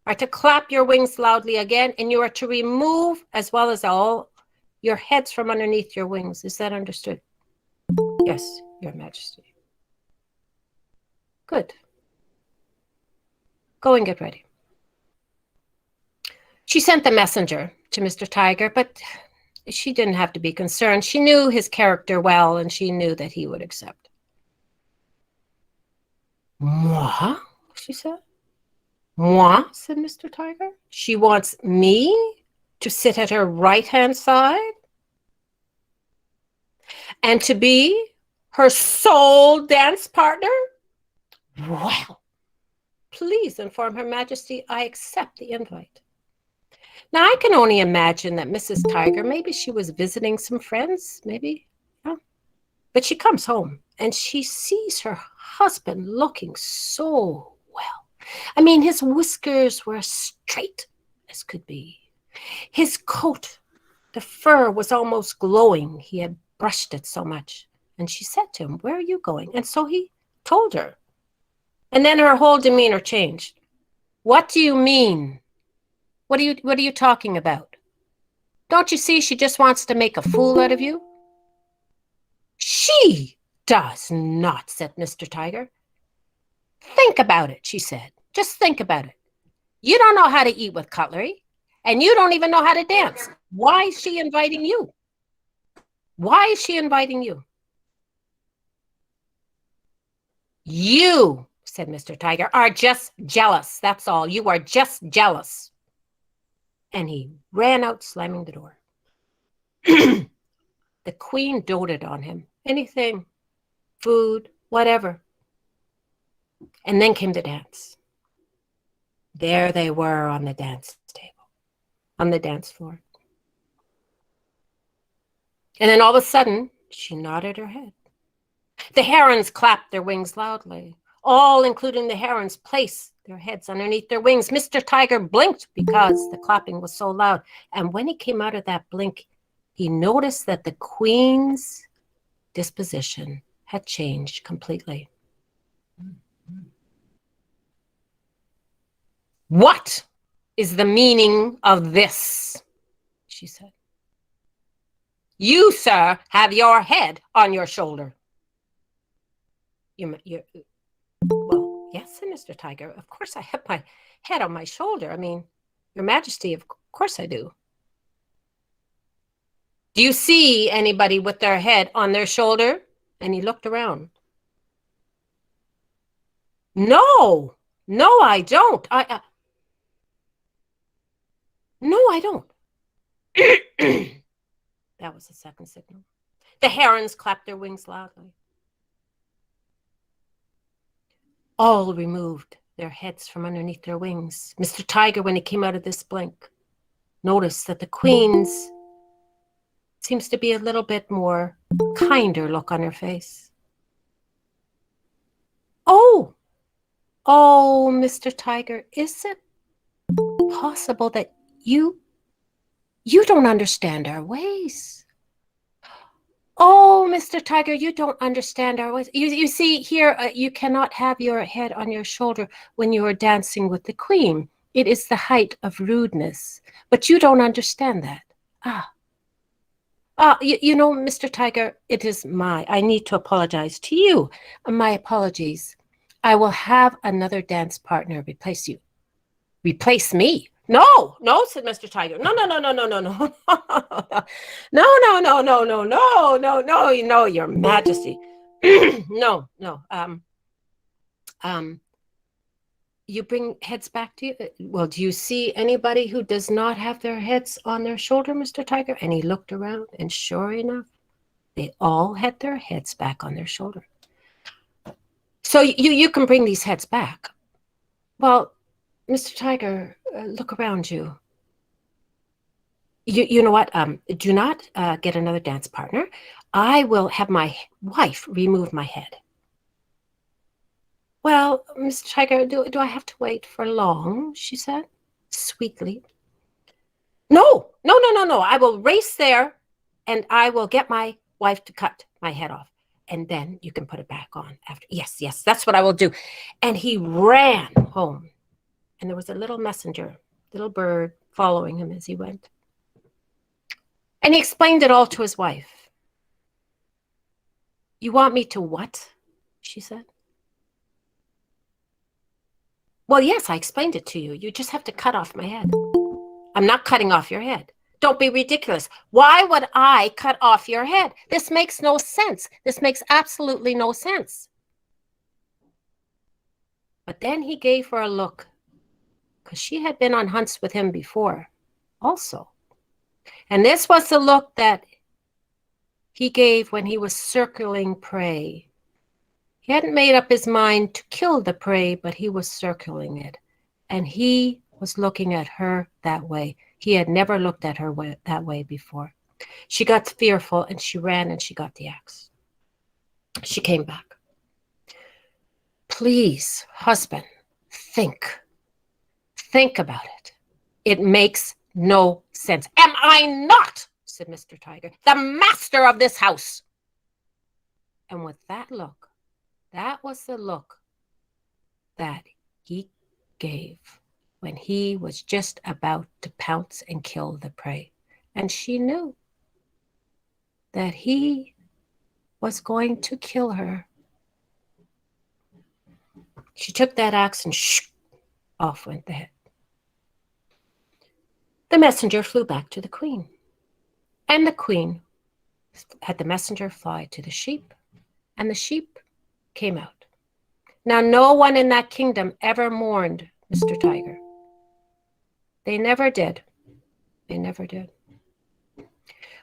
are to clap your wings loudly again, and you are to remove, as well as all, your heads from underneath your wings. Is that understood? Yes, Your Majesty. Good. Go and get ready. She sent the messenger to Mr. Tiger, but she didn't have to be concerned. She knew his character well, and she knew that he would accept. Moi? She said. Moi? Said Mr. Tiger. She wants me to sit at her right-hand side and to be her sole dance partner? Well, please inform Her Majesty I accept the invite. Now, I can only imagine that Mrs. Tiger, maybe she was visiting some friends, maybe, yeah. But she comes home and she sees her husband looking so well. I mean, his whiskers were as straight as could be. His coat, the fur was almost glowing. He had brushed it so much. And she said to him, where are you going? And so he told her. And then her whole demeanor changed. What do you mean? What are you talking about? Don't you see she just wants to make a fool out of you? She does not, said Mr. Tiger. Think about it, she said. Just think about it. You don't know how to eat with cutlery, and you don't even know how to dance. Why is she inviting you? Why is she inviting you? You, said Mr. Tiger, are just jealous. That's all. You are just jealous. And he ran out, slamming the door. The queen doted on him. Anything, food, whatever. And then came the dance. There they were on the dance table, on the dance floor. And then all of a sudden, she nodded her head. The herons clapped their wings loudly. All, including the herons, placed their heads underneath their wings. Mr. Tiger blinked because the clapping was so loud. And when he came out of that blink, he noticed that the queen's disposition had changed completely. What is the meaning of this? She said. You, sir, have your head on your shoulder. Well, yes, said Mr. Tiger. Of course I have my head on my shoulder. I mean, Your Majesty, of course I do. Do you see anybody with their head on their shoulder? And he looked around. No, I don't. No, I don't. That was the second signal. The herons clapped their wings loudly. all removed their heads from underneath their wings. Mr. Tiger, when he came out of this blink, noticed that the queen's seems to be a little bit more kinder look on her face. Oh, Mr. Tiger, is it possible that you don't understand our ways? Oh, Mr. Tiger, you don't understand our ways. You see here, you cannot have your head on your shoulder when you are dancing with the queen. It is the height of rudeness, but you don't understand that. You know, Mr. Tiger, I need to apologize to you. My apologies. I will have another dance partner replace you. Replace me? No, said Mr. Tiger. No, Your Majesty. No. You bring heads back to you? Well, do you see anybody who does not have their heads on their shoulder, Mr. Tiger? And he looked around, and sure enough, they all had their heads back on their shoulder. So you can bring these heads back. Well, Mr. Tiger, look around you. You know what? Do not get another dance partner. I will have my wife remove my head. Well, Mr. Tiger, do I have to wait for long? She said, sweetly. No. I will race there, and I will get my wife to cut my head off, and then you can put it back on after. Yes, that's what I will do. And he ran home, and there was a little messenger, little bird, following him as he went. And he explained it all to his wife. You want me to what? She said. Well, yes, I explained it to you. You just have to cut off my head. I'm not cutting off your head. Don't be ridiculous. Why would I cut off your head? This makes no sense. This makes absolutely no sense. But then he gave her a look, because she had been on hunts with him before also. And this was the look that he gave when he was circling prey. He hadn't made up his mind to kill the prey, but he was circling it. And he was looking at her that way. He had never looked at her that way before. She got fearful, and she ran, and she got the axe. She came back. Please, husband, think about it. It makes no sense. Am I not, said Mr. Tiger, the master of this house? And with that look, that was the look that he gave when he was just about to pounce and kill the prey. And she knew that he was going to kill her. She took that axe and off went the head. The messenger flew back to the queen, and the queen had the messenger fly to the sheep, and the sheep came out. Now, no one in that kingdom ever mourned Mr. Tiger. They never did. They never did.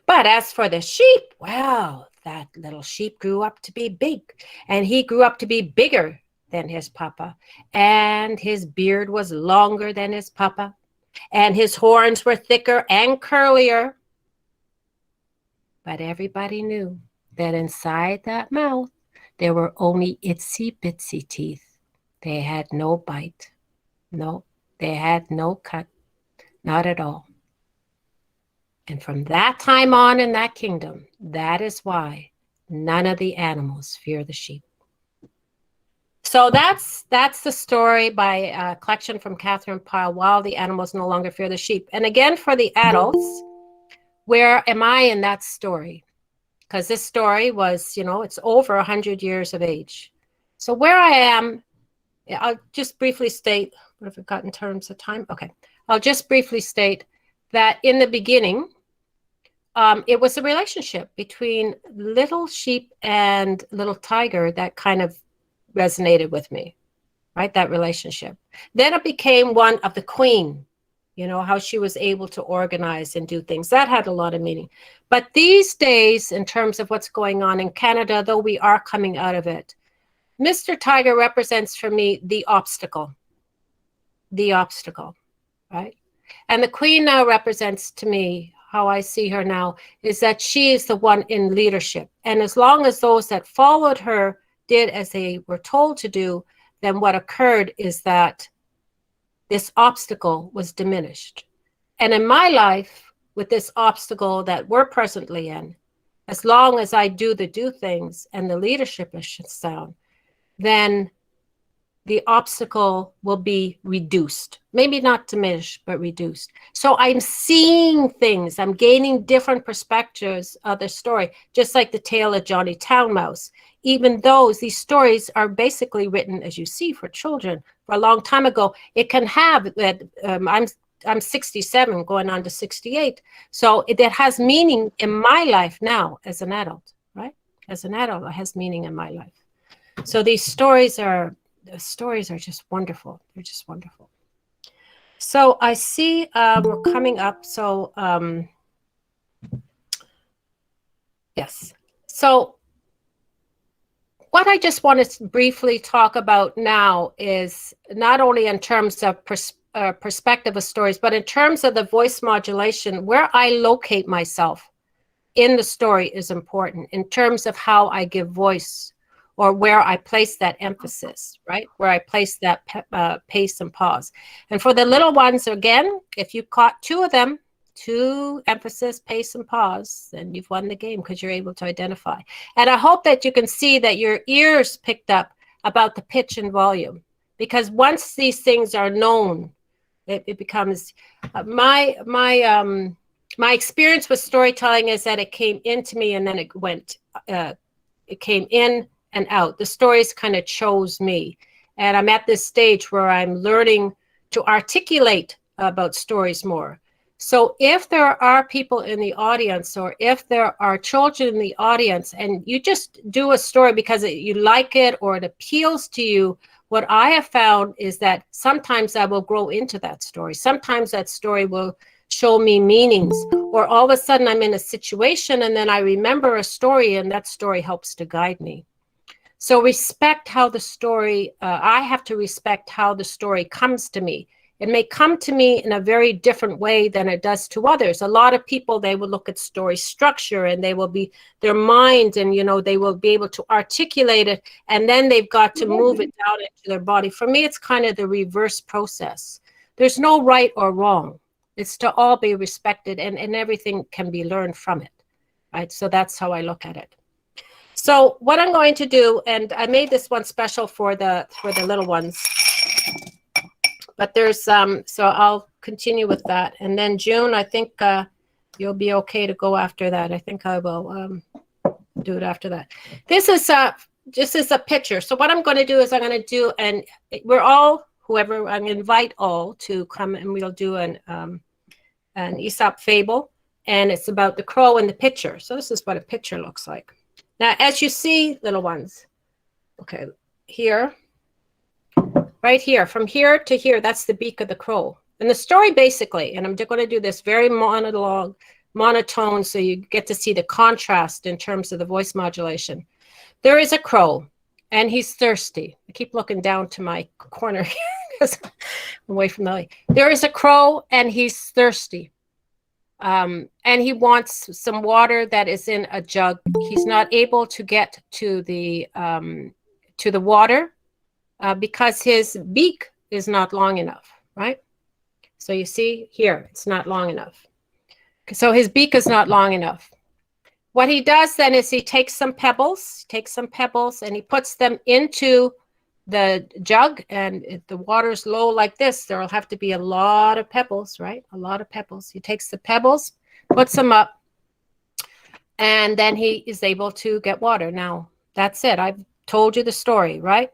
But as for the sheep, well, that little sheep grew up to be big, and he grew up to be bigger than his papa, and his beard was longer than his papa, and his horns were thicker and curlier. But everybody knew that inside that mouth, there were only itsy bitsy teeth. They had no bite. No, they had no cut. Not at all. And from that time on in that kingdom, that is why none of the animals fear the sheep. So that's the story by a collection from Catherine Pyle, While the Animals No Longer Fear the Sheep. And again, for the adults, where am I in that story? Because this story was, it's over 100 years of age. So where I am, I'll just briefly state, what have I got in terms of time? Okay, I'll just briefly state that in the beginning, it was a relationship between little sheep and little tiger that kind of resonated with me, right? That relationship. Then it became one of the queen, how she was able to organize and do things. That had a lot of meaning. But these days, in terms of what's going on in Canada, though we are coming out of it, Mr. Tiger represents for me the obstacle, right? And the Queen now represents to me, how I see her now, is that she is the one in leadership. And as long as those that followed her did as they were told to do, then what occurred is that this obstacle was diminished. And in my life, with this obstacle that we're presently in, as long as I do things and the leadership is sound, then the obstacle will be reduced. Maybe not diminished, but reduced. So I'm seeing things. I'm gaining different perspectives of the story, just like the tale of Johnny Townmouse. Even though these stories are basically written, as you see, for children for a long time ago, it can have that. I'm 67, going on to 68. So it has meaning in my life now as an adult, right? As an adult, it has meaning in my life. So these stories are just wonderful. They're just wonderful. So I see we're coming up. So yes. So what I just want to briefly talk about now is not only in terms of perspective of stories, but in terms of the voice modulation, where I locate myself in the story is important in terms of how I give voice, or where I place that emphasis, right? Where I place that pace and pause. And for the little ones, again, if you caught two of them, two emphasis, pace, and pause, then you've won the game because you're able to identify. And I hope that you can see that your ears picked up about the pitch and volume, because once these things are known, it becomes my experience with storytelling is that it came into me and then it went, it came in and out. The stories kind of chose me. And I'm at this stage where I'm learning to articulate about stories more. So if there are people in the audience, or if there are children in the audience, and you just do a story because you like it or it appeals to you, what I have found is that sometimes I will grow into that story. Sometimes that story will show me meanings, or all of a sudden I'm in a situation and then I remember a story and that story helps to guide me. So respect how the story, I have to respect how the story comes to me. It may come to me in a very different way than it does to others. A lot of people, they will look at story structure and they will be, their mind, and they will be able to articulate it, and then they've got to move it down into their body. For me, it's kind of the reverse process. There's no right or wrong. It's to all be respected, and everything can be learned from it, right? So that's how I look at it. So what I'm going to do, and I made this one special for the little ones, but there's so I'll continue with that. And then June, I think you'll be okay to go after that. I think I will do it after that. This is a picture. So what I'm going to do is I'm going to do, and we're all, whoever, I'm going to invite all to come, and we'll do an Aesop fable, and it's about the crow and the pitcher. So this is what a pitcher looks like. Now, as you see, little ones, okay, here, right here, from here to here, that's the beak of the crow. And the story basically, and I'm going to do this very monotone, so you get to see the contrast in terms of the voice modulation. There is a crow, and he's thirsty. I keep looking down to my corner here because I'm away from the light. There is a crow, and he's thirsty. And he wants some water that is in a jug. He's not able to get to the water because his beak is not long enough, right? So you see here, it's not long enough. So his beak is not long enough. What he does then is he takes some pebbles, and he puts them into the jug, and if the water's low like this, there'll have to be a lot of pebbles, right? A lot of pebbles. He takes the pebbles, puts them up, and then he is able to get water. Now, that's it. I've told you the story, right?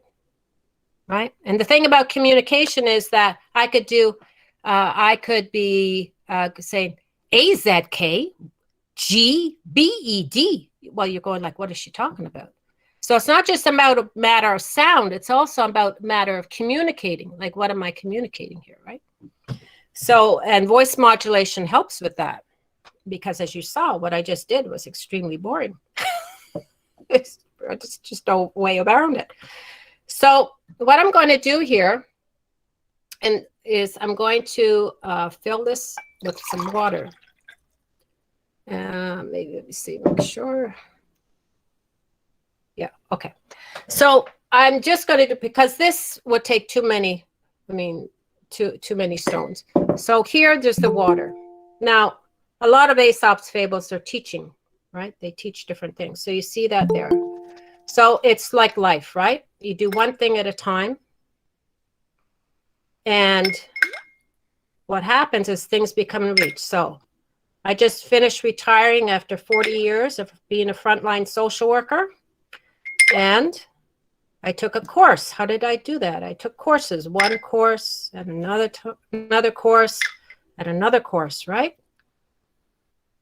Right? And the thing about communication is that I could do, I could be saying AZK GBED. Well, you're going like, what is she talking about? So it's not just about a matter of sound, it's also about a matter of communicating. Like, what am I communicating here, right? So, and voice modulation helps with that, because as you saw, what I just did was extremely boring. It's just no way around it. So what I'm going to do here is I'm going to fill this with some water. Maybe let me see, make sure. Yeah, okay. So I'm just going to do, because this would take too many, too many stones. So here, there's the water. Now, a lot of Aesop's fables are teaching, right? They teach different things. So you see that there. So it's like life, right? You do one thing at a time. And what happens is things become in reach. So I just finished retiring after 40 years of being a frontline social worker. And I took a course. How did I do that? I took courses, one course and another course and another course, right?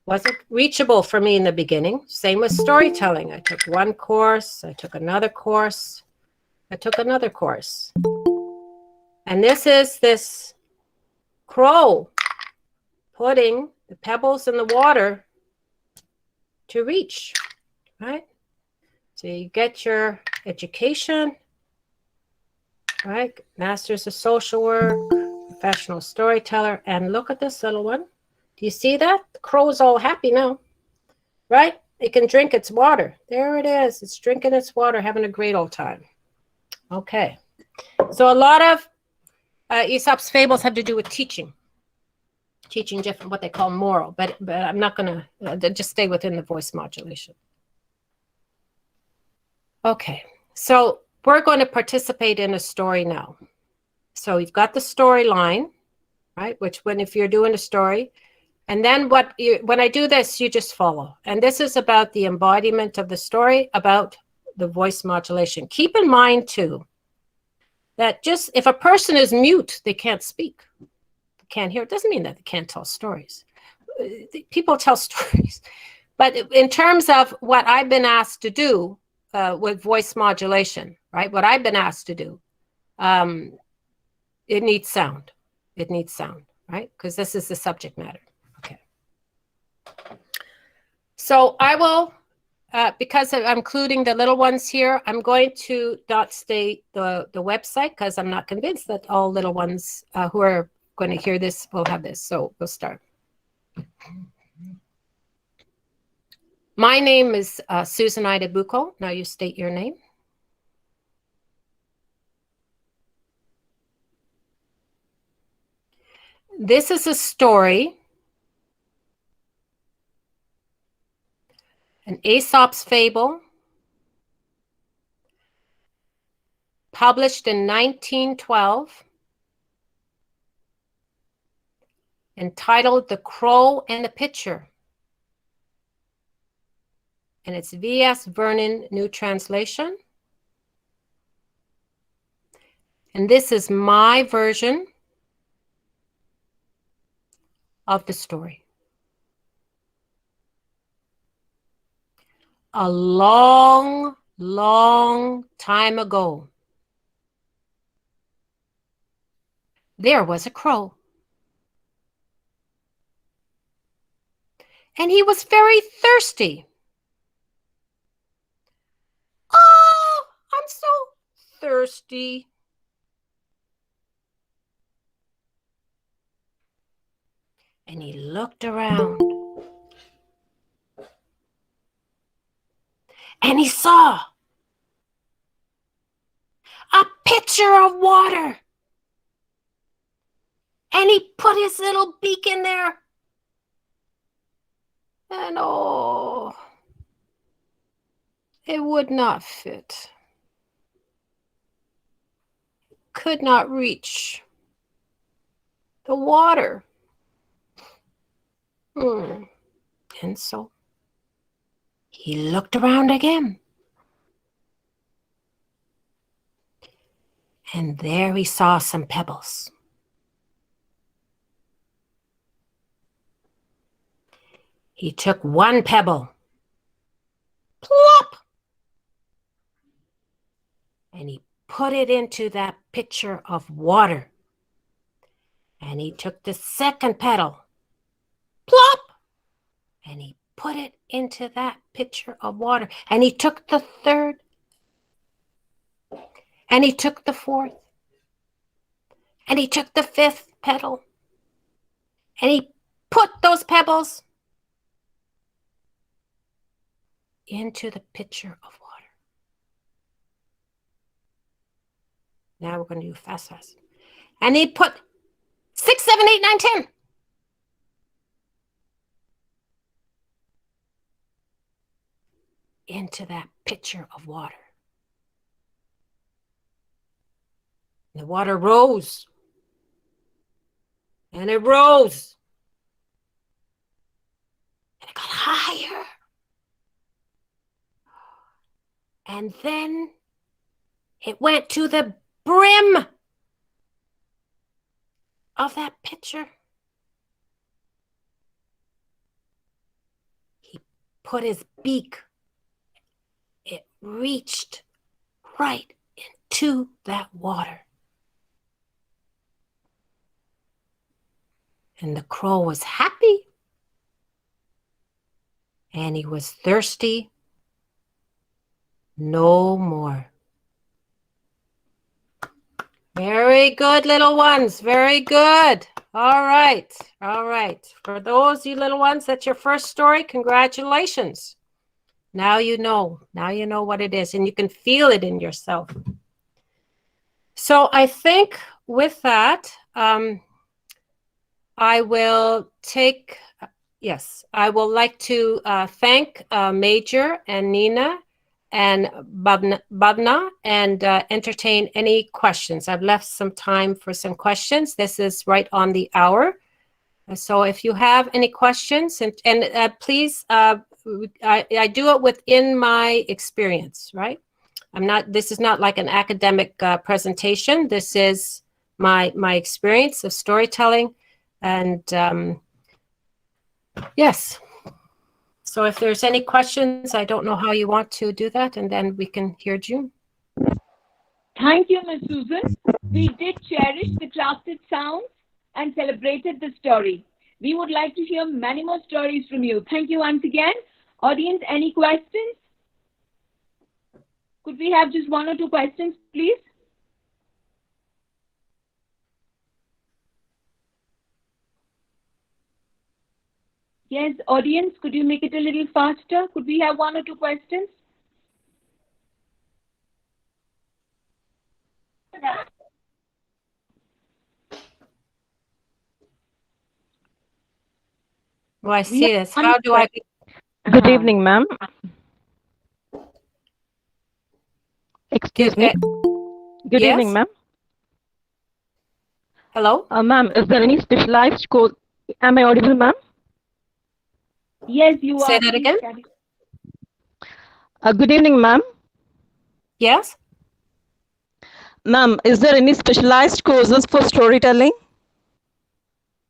Wasn't reachable for me in the beginning. Same with storytelling. I took one course, I took another course, I took another course. And this is this crow putting the pebbles in the water to reach, right? So you get your education, right? Masters of social work, professional storyteller, and look at this little one. Do you see that? The crow's all happy now, right? It can drink its water. There it is. It's drinking its water, having a great old time. Okay. So a lot of Aesop's fables have to do with teaching different, what they call moral, but I'm not going to just stay within the voice modulation. Okay. So we're going to participate in a story now. So you've got the storyline, right? Which if you're doing a story, and then when I do this, you just follow. And this is about the embodiment of the story, about the voice modulation. Keep in mind too, that just if a person is mute, they can't speak, they can't hear. It doesn't mean that they can't tell stories. People tell stories. But in terms of what I've been asked to do with voice modulation, right? What I've been asked to do, it needs sound. It needs sound, right? Because this is the subject matter. Okay. So I will, because I'm including the little ones here, I'm going to not state the website because I'm not convinced that all little ones who are going to hear this will have this. So we'll start. My name is Susan Ida Bucco. Now you state your name. This is a story, an Aesop's fable, published in 1912, entitled The Crow and the Pitcher. And it's V.S. Vernon New Translation. And this is my version of the story. A long, long time ago, there was a crow. And he was very thirsty. Oh, I'm so thirsty. And he looked around. And he saw a pitcher of water. And he put his little beak in there. And oh, it would not fit. Could not reach the water. And so he looked around again. And there he saw some pebbles. He took one pebble. Plop! And he put it into that pitcher of water. And he took the second pebble. Plop! And he put it into that pitcher of water. And he took the third. And he took the fourth. And he took the fifth petal. And he put those pebbles into the pitcher of water. Now we're going to do fast, fast. And he put 6, 7, 8, 9, 10. Into that pitcher of water. The water rose. And it rose. And it got higher. And then it went to the brim of that pitcher. He put his beak. It reached right into that water. And the crow was happy. And he was thirsty no more. Very good, little ones. Very good. All right. All right. For those you little ones, that's your first story. Congratulations. Now you know. Now you know what it is, and you can feel it in yourself. So I think with that, I will take, yes, I will like to thank Major and Nina and Bhavna and entertain any questions. I've left some time for some questions. This is right on the hour. So if you have any questions, and please, I do it within my experience, right? This is not like an academic presentation. This is my experience of storytelling. And yes. So if there's any questions, I don't know how you want to do that, and then we can hear June. Thank you, Ms. Susan. We did cherish the crafted sounds and celebrated the story. We would like to hear many more stories from you. Thank you once again. Audience, any questions? Could we have just 1 or 2 questions, please? Yes, audience, could you make it a little faster? Could we have 1 or 2 questions? Oh, I see this. How do I? Good evening, ma'am. Excuse me. Good yes? evening, ma'am. Hello? Ma'am, is there any specialized course? Am I audible, ma'am? Yes, you are. Say that again? Good evening, ma'am. Yes? Ma'am, is there any specialized courses for storytelling?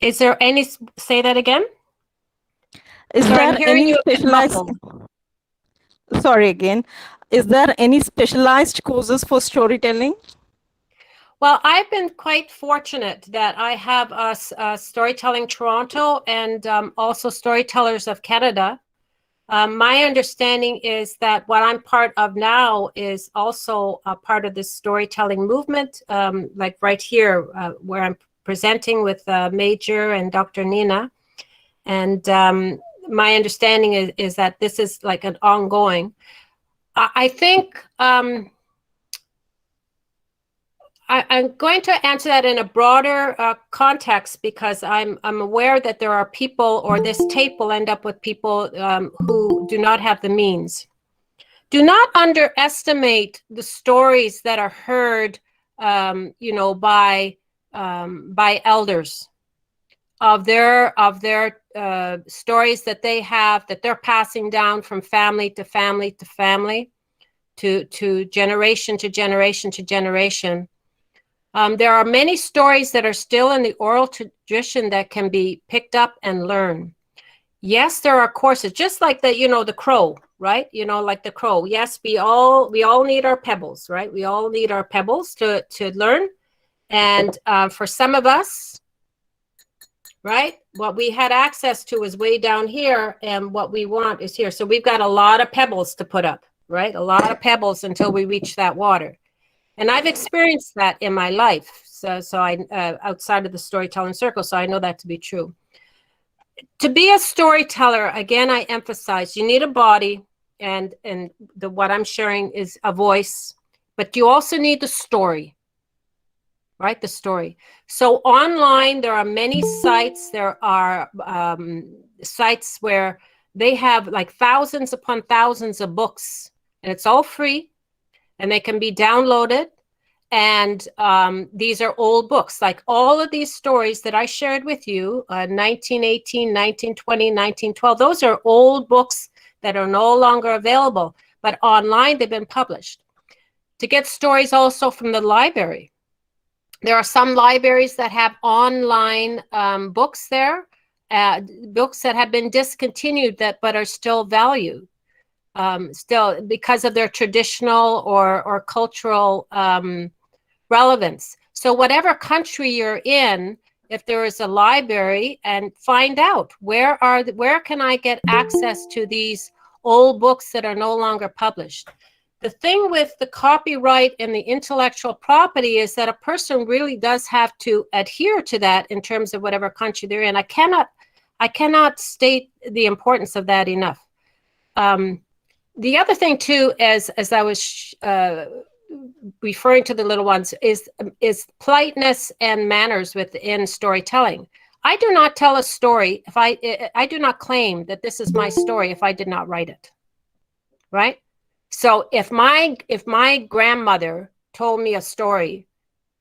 Is there any, say that again? Is Sorry, I'm there hearing any you a bit specialized? muffled. Sorry again. Is there any specialized courses for storytelling? Well, I've been quite fortunate that I have Storytelling Toronto and also Storytellers of Canada. My understanding is that what I'm part of now is also a part of this storytelling movement, like right here, where I'm presenting with Major and Dr. Nina. And my understanding is that this is like an ongoing. I think I'm going to answer that in a broader context, because I'm aware that there are people, or this tape will end up with people who do not have the means. Do not underestimate the stories that are heard, you know, by elders, of their stories that they have, that they're passing down from family to family to family, to generation to generation to generation. There are many stories that are still in the oral tradition that can be picked up and learned. Yes, there are courses, just like the, you know, the crow, right? You know, like the crow. Yes, we all need our pebbles, right? We all need our pebbles to learn. And for some of us, right, what we had access to is way down here, and what we want is here. So we've got a lot of pebbles to put up, right? A lot of pebbles until we reach that water. And I've experienced that in my life. So I outside of the storytelling circle, so I know that to be true. To be a storyteller, again, I emphasize you need a body, and what I'm sharing is a voice, but you also need the story, right? The story. So online, there are many sites. There are sites where they have like thousands upon thousands of books, and it's all free, and they can be downloaded. And these are old books, like all of these stories that I shared with you, 1918, 1920, 1912. Those are old books that are no longer available, but online they've been published. To get stories also from the library. There are some libraries that have online books there, books that have been discontinued but are still valued. Still because of their traditional or cultural relevance. So whatever country you're in, if there is a library, and find out where can I get access to these old books that are no longer published. The thing with the copyright and the intellectual property is that a person really does have to adhere to that in terms of whatever country they're in. I cannot state the importance of that enough. The other thing too, as I was referring to the little ones, is politeness and manners within storytelling. I do not tell a story if I do not claim that this is my story if I did not write it, right? So if my grandmother told me a story,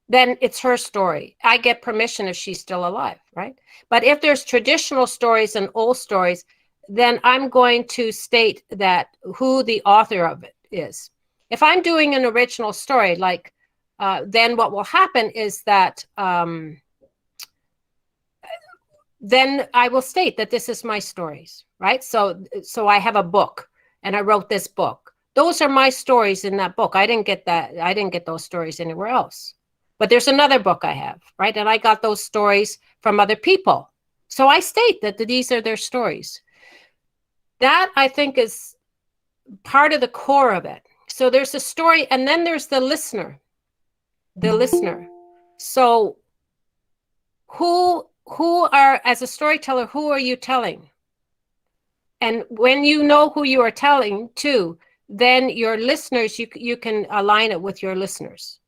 then it's her story. I get permission if she's still alive, right? But if there's traditional stories and old stories, then I'm going to state that who the author of it is. If I'm doing an original story, like then what will happen is that then I will state that this is my stories, right? So I have a book and I wrote this book. Those are my stories in that book. I didn't get those stories anywhere else. But there's another book I have, right? And I got those stories from other people. So I state that these are their stories. That, I think, is part of the core of it. So there's a story, and then there's the listener. The listener. So who are, as a storyteller, who are you telling? And when you know who you are telling to, then your listeners, you can align it with your listeners,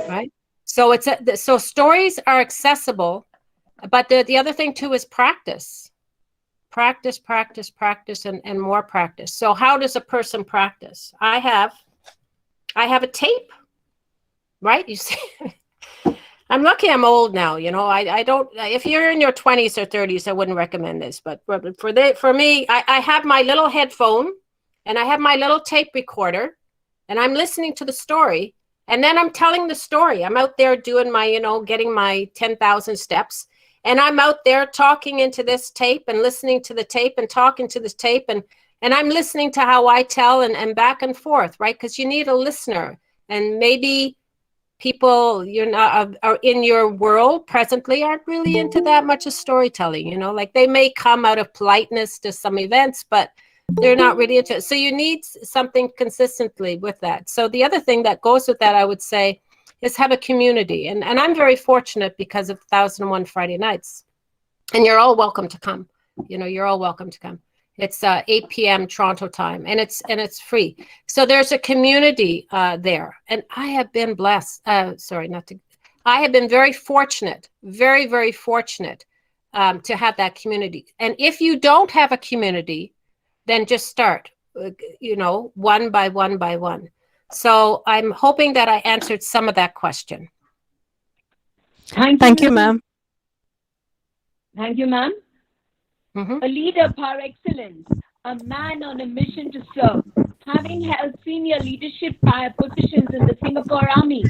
right? So so stories are accessible, but the other thing too is practice. Practice, practice, practice, and more practice. So how does a person practice? I have a tape, right? You see, I'm lucky I'm old now. You know, I don't, if you're in your 20s or 30s, I wouldn't recommend this. But for me, I have my little headphone and I have my little tape recorder and I'm listening to the story. And then I'm telling the story. I'm out there doing my, getting my 10,000 steps. And I'm out there talking into this tape and listening to the tape and talking to this tape. And I'm listening to how I tell and back and forth, right? Because you need a listener. And maybe people are in your world presently aren't really into that much of storytelling, like they may come out of politeness to some events, but they're not really into it. So you need something consistently with that. So the other thing that goes with that, I would say, is have a community. And I'm very fortunate because of 1001 Friday Nights. And you're all welcome to come. You're all welcome to come. It's 8 p.m. Toronto time, and it's free. So there's a community there. And I have been blessed. I have been very fortunate, very, very fortunate to have that community. And if you don't have a community, then just start, one by one by one. So I'm hoping that I answered some of that question. Thank you, ma'am. Thank you, ma'am. Mm-hmm. A leader par excellence, a man on a mission to serve, having held senior leadership positions in the Singapore Army,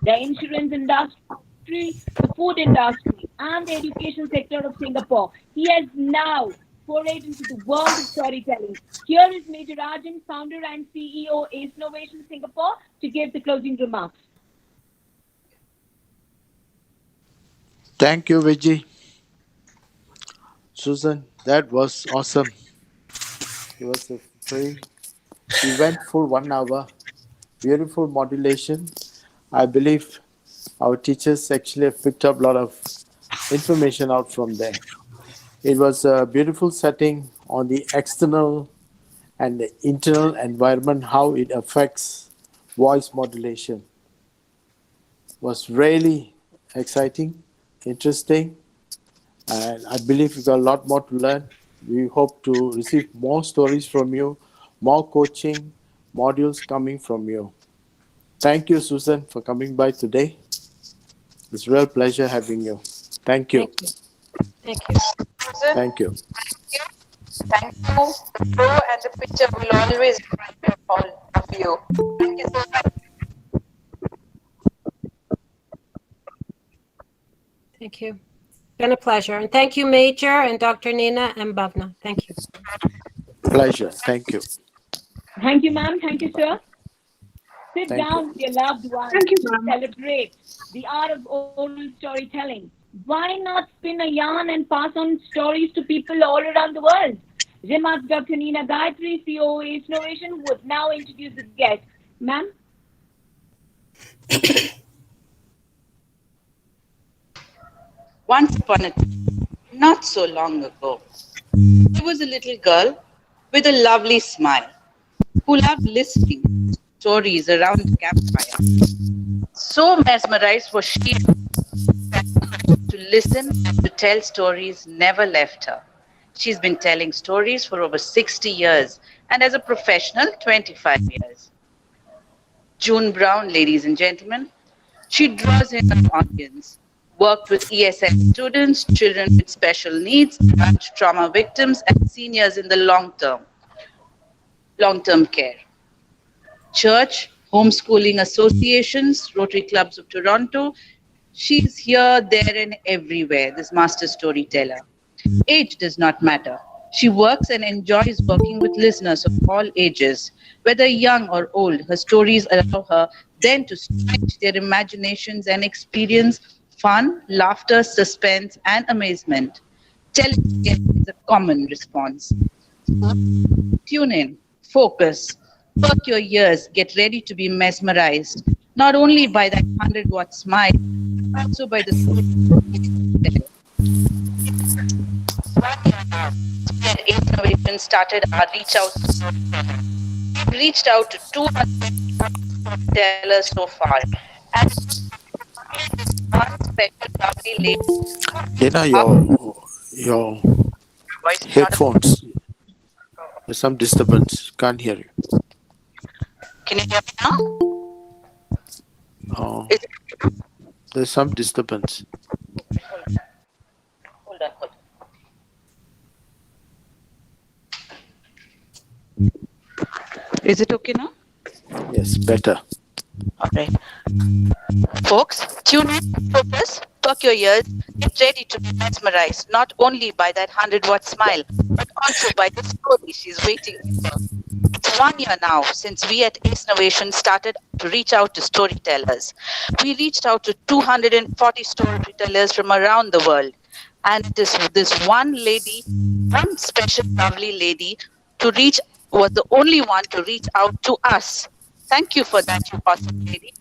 the insurance industry, the food industry, and the education sector of Singapore. He has now forayed into the world of storytelling. Here is Major Rajan, founder and CEO, Ace Innovation Singapore, to give the closing remarks. Thank you, Vijay. Susan, that was awesome. It was a very eventful 1 hour, beautiful modulation. I believe our teachers actually have picked up a lot of information out from there. It was a beautiful setting on the external and the internal environment, how it affects voice modulation. Was really exciting, interesting, and I believe you got a lot more to learn. We hope to receive more stories from you, more coaching modules coming from you. Thank you, Susan, for coming by today. It's a real pleasure having you. Thank you. Thank you. Thank you. Thank you. Thank you. The pro and the picture will always remember all of you. Thank you so much. Thank you. Been a pleasure. And thank you, Major and Dr. Nina and Bhavna. Thank you. Pleasure. Thank you. Thank you, ma'am. Thank you, sir. Sit Thank down with your loved ones to celebrate the art of oral storytelling. Why not spin a yarn and pass on stories to people all around the world? Remarks Dr. Nina Gayatri, COO Innovation, would now introduce the guest. Ma'am? Once upon a time, not so long ago, there was a little girl with a lovely smile who loved listening to stories around the campfire. So mesmerized was she to listen and to tell stories never left her. She's been telling stories for over 60 years and as a professional, 25 years. June Brown, ladies and gentlemen, she draws in an audience, worked with ESL students, children with special needs, and trauma victims, and seniors in the long-term care. Church, homeschooling associations, Rotary Clubs of Toronto. She's here, there, and everywhere, this master storyteller. Age does not matter. She works and enjoys working with listeners of all ages. Whether young or old, her stories allow her then to stretch their imaginations and experience fun, laughter, suspense, and amazement. Tell it again is a common response. Tune in, focus, perk your ears, get ready to be mesmerized, not only by that 100-watt smile, but also by the when Innovation started our reach out. We've reached out to 200 tellers so far. And one special lovely lady. Dina, your headphones. There's some disturbance. Can't hear you. Can you hear me now? Oh, there's some disturbance. Hold on. Is it okay now? Yes, better. All right. Folks, tune in, focus, perk your ears, get ready to be mesmerized, not only by that 100-watt smile, but also by the story she's waiting for. It's 1 year now since we at Ace Innovation started to reach out to storytellers. We reached out to 240 storytellers from around the world. And it is this one lady, one special lovely lady, was the only one to reach out to us. Thank you for that, you awesome lady.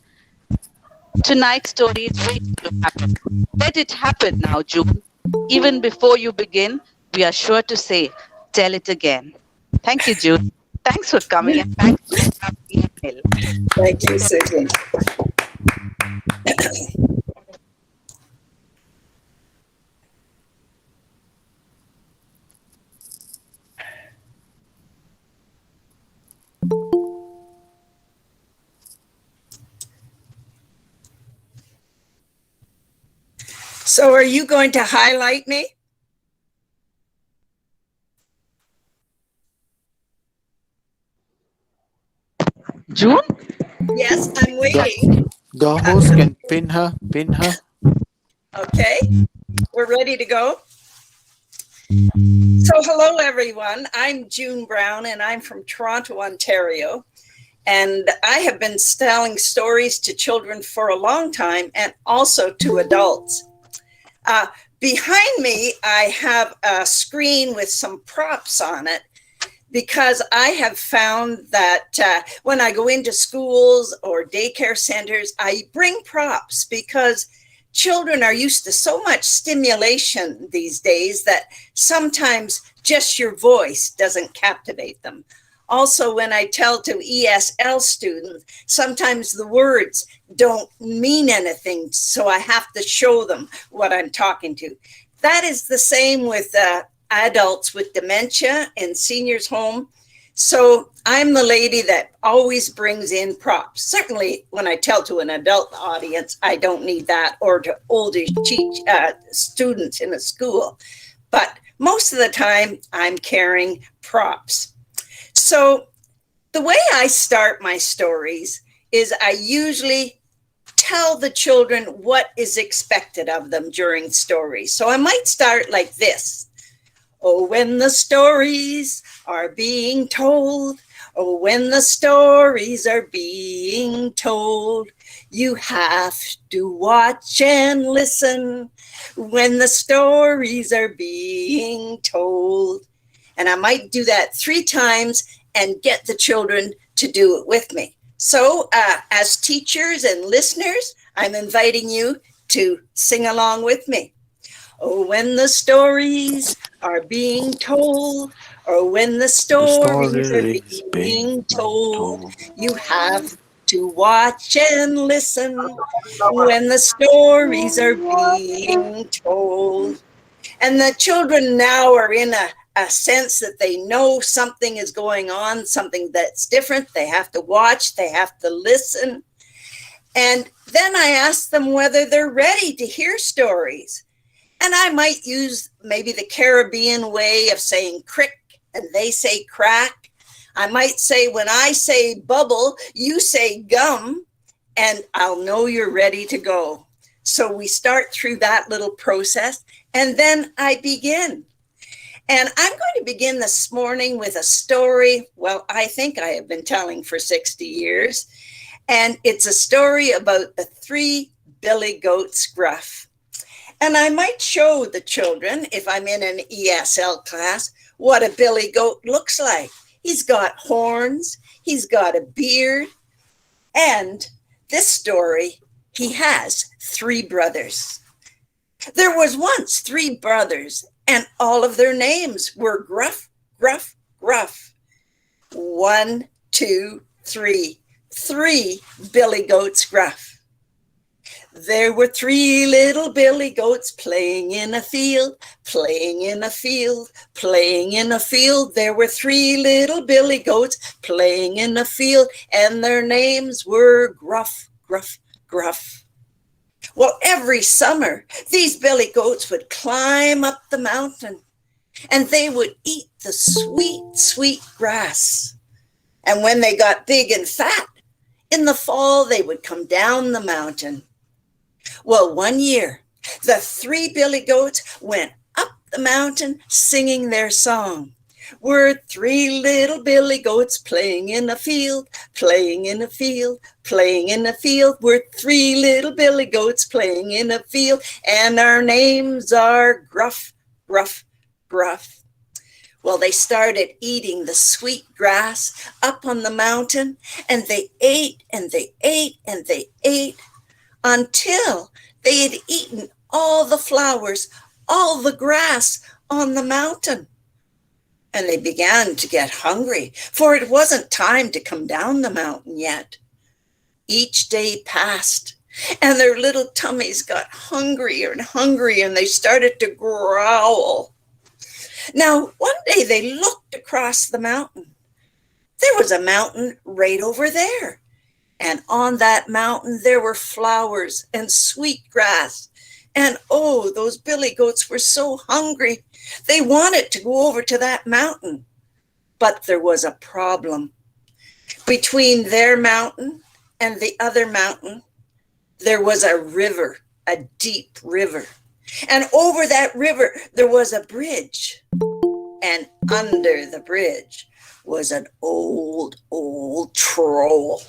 Tonight's story is waiting to happen. Let it happen now, June. Even before you begin, we are sure to say, tell it again. Thank you, June. Thanks for coming and thanks for the email. Thank you, Susan. So are you going to highlight me? June? Yes, I'm waiting. The host can pin her. Okay, we're ready to go. So hello, everyone. I'm June Brown, and I'm from Toronto, Ontario. And I have been telling stories to children for a long time and also to adults. Behind me, I have a screen with some props on it. because I have found that when I go into schools or daycare centers, I bring props because children are used to so much stimulation these days that sometimes just your voice doesn't captivate them. Also, when I tell to ESL students, sometimes the words don't mean anything, so I have to show them what I'm talking to. That is the same with adults with dementia and seniors home. So I'm the lady that always brings in props. Certainly when I tell to an adult audience, I don't need that, or to older students in a school. But most of the time I'm carrying props. So the way I start my stories is I usually tell the children what is expected of them during stories. So I might start like this. Oh, when the stories are being told, oh, when the stories are being told, you have to watch and listen when the stories are being told. And I might do that 3 times and get the children to do it with me. So as teachers and listeners, I'm inviting you to sing along with me. Oh, when the stories are being told, or when the stories are being told, you have to watch and listen when the stories are being told. And the children now are in a sense that they know something is going on, something that's different. They have to watch, they have to listen. And then I ask them whether they're ready to hear stories. And I might use maybe the Caribbean way of saying crick and they say crack. I might say, when I say bubble, you say gum, and I'll know you're ready to go. So we start through that little process, and then I begin. And I'm going to begin this morning with a story, well, I think I have been telling for 60 years. And it's a story about the 3 billy goats gruff. And I might show the children, if I'm in an ESL class, what a billy goat looks like. He's got horns, he's got a beard, and this story, he has 3 brothers. There was once 3 brothers, and all of their names were gruff, gruff, gruff. 1, 2, 3. 3 billy goats gruff. There were 3 little billy goats playing in a field, playing in a field, playing in a field. There were 3 little billy goats playing in a field, and their names were Gruff, Gruff, Gruff. Well, every summer, these billy goats would climb up the mountain, and they would eat the sweet, sweet grass. And when they got big and fat, in the fall, they would come down the mountain. Well, one year, the 3 billy goats went up the mountain singing their song. We're 3 little billy goats playing in a field, playing in a field, playing in a field. We're 3 little billy goats playing in a field, and our names are Gruff, Gruff, Gruff. Well, they started eating the sweet grass up on the mountain, and they ate and they ate and they ate until they had eaten all the flowers, all the grass on the mountain. And they began to get hungry, for it wasn't time to come down the mountain yet. Each day passed, and their little tummies got hungrier and hungrier, and they started to growl. Now, one day they looked across the mountain. There was a mountain right over there. And on that mountain, there were flowers and sweet grass. And oh, those billy goats were so hungry. They wanted to go over to that mountain. But there was a problem. Between their mountain and the other mountain, there was a river, a deep river. And over that river, there was a bridge. And under the bridge was an old, old troll.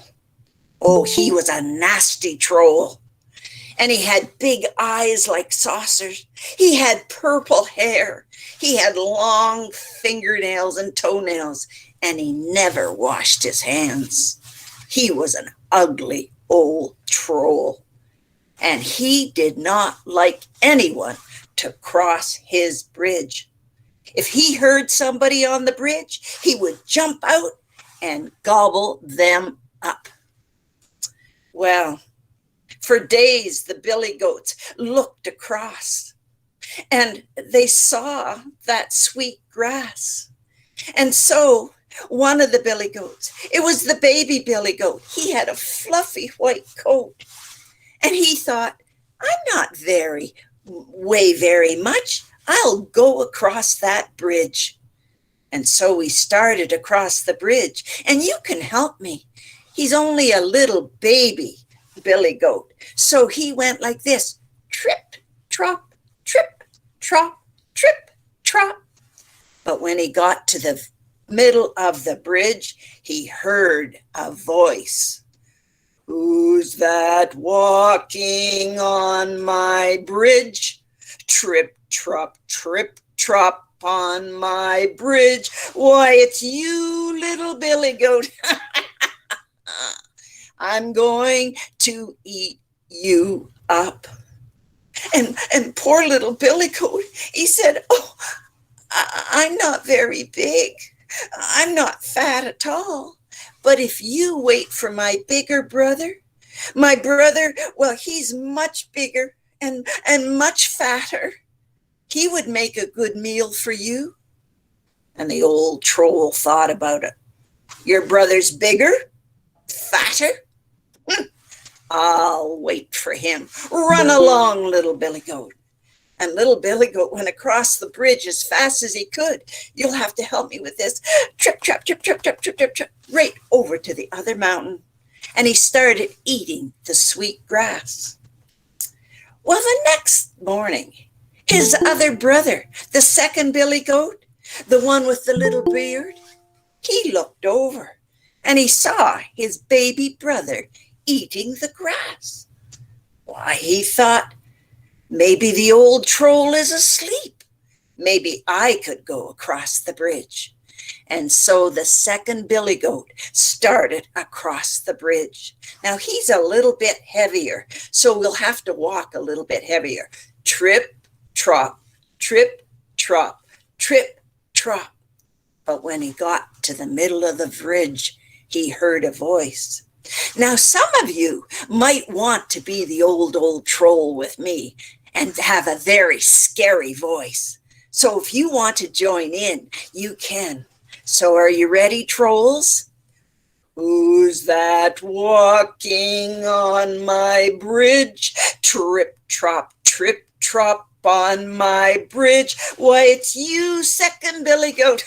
Oh, he was a nasty troll. And he had big eyes like saucers. He had purple hair. He had long fingernails and toenails, and he never washed his hands. He was an ugly old troll, and he did not like anyone to cross his bridge. If he heard somebody on the bridge, he would jump out and gobble them up. Well, for days, the billy goats looked across, and they saw that sweet grass. And so one of the billy goats, it was the baby billy goat. He had a fluffy white coat, and he thought, I'm not very much. I'll go across that bridge. And so he started across the bridge, and you can help me. He's only a little baby billy goat. So he went like this, trip, trop, trip, trop, trip, trop. But when he got to the middle of the bridge, he heard a voice. Who's that walking on my bridge? Trip, trop, trip, trop on my bridge. Why, it's you, little billy goat. I'm going to eat you up. And poor little billy goat, he said, oh, I'm not very big. I'm not fat at all. But if you wait for my bigger brother, well, he's much bigger and much fatter. He would make a good meal for you. And the old troll thought about it. Your brother's bigger, fatter? I'll wait for him. Run along, little billy goat. And little billy goat went across the bridge as fast as he could. You'll have to help me with this. Trip, trap, trip, trip, trip, trip, trip, trip, right over to the other mountain. And he started eating the sweet grass. Well, the next morning, his other brother, the second billy goat, the one with the little beard, he looked over and he saw his baby brother eating the grass. Why, he thought, maybe the old troll is asleep. Maybe I could go across the bridge. And so the second billy goat started across the bridge. Now he's a little bit heavier, so we'll have to walk a little bit heavier. Trip, trop, trip, trop, trip, trop. But when he got to the middle of the bridge, he heard a voice. Now, some of you might want to be the old troll with me and have a very scary voice. So if you want to join in, you can. So are you ready, trolls? Who's that walking on my bridge? Trip, trop, on my bridge. Why, it's you, second billy goat.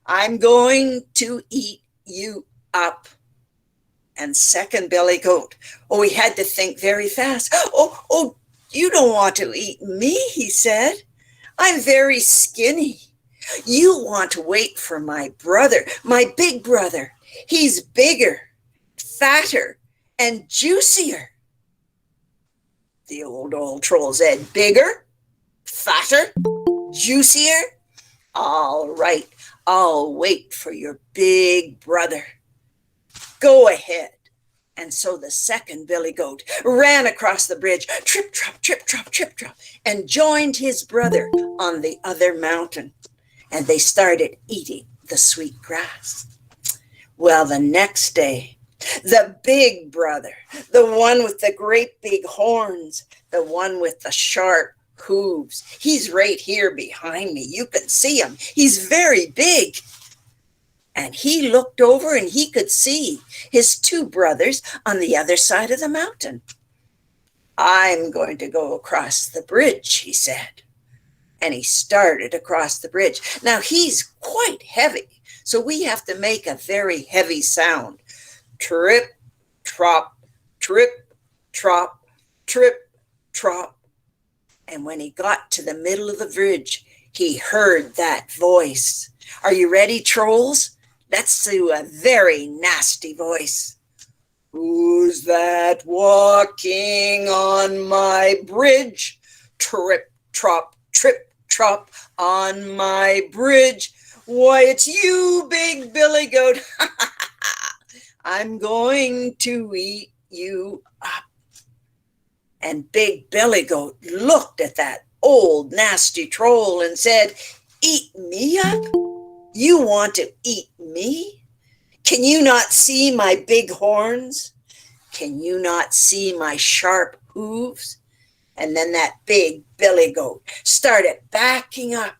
I'm going to eat you up. And second billy goat, he had to think very fast. Oh, you don't want to eat me, he said. I'm very skinny. You want to wait for my brother, my big brother. He's bigger, fatter, and juicier. The old troll said, bigger, fatter, juicier? All right, I'll wait for your big brother. Go ahead. And so the second billy goat ran across the bridge, trip, trop, and joined his brother on the other mountain. And they started eating the sweet grass. Well, the next day, the big brother, the one with the great big horns, the one with the sharp hooves, he's right here behind me. You can see him. He's very big. And he looked over and he could see his two brothers on the other side of the mountain. I'm going to go across the bridge, he said. And he started across the bridge. Now he's quite heavy, so we have to make a very heavy sound. Trip, trop, trip, trop, trip, trop. And when he got to the middle of the bridge, he heard that voice. Are you ready, trolls? Let's do a very nasty voice. Who's that walking on my bridge? Trip, trop, on my bridge. Why, it's you, Big Billy Goat. I'm going to eat you up. And Big Billy Goat looked at that old nasty troll and said, eat me up? You want to eat me? Can you not see my big horns? Can you not see my sharp hooves? And then that big Billy Goat started backing up.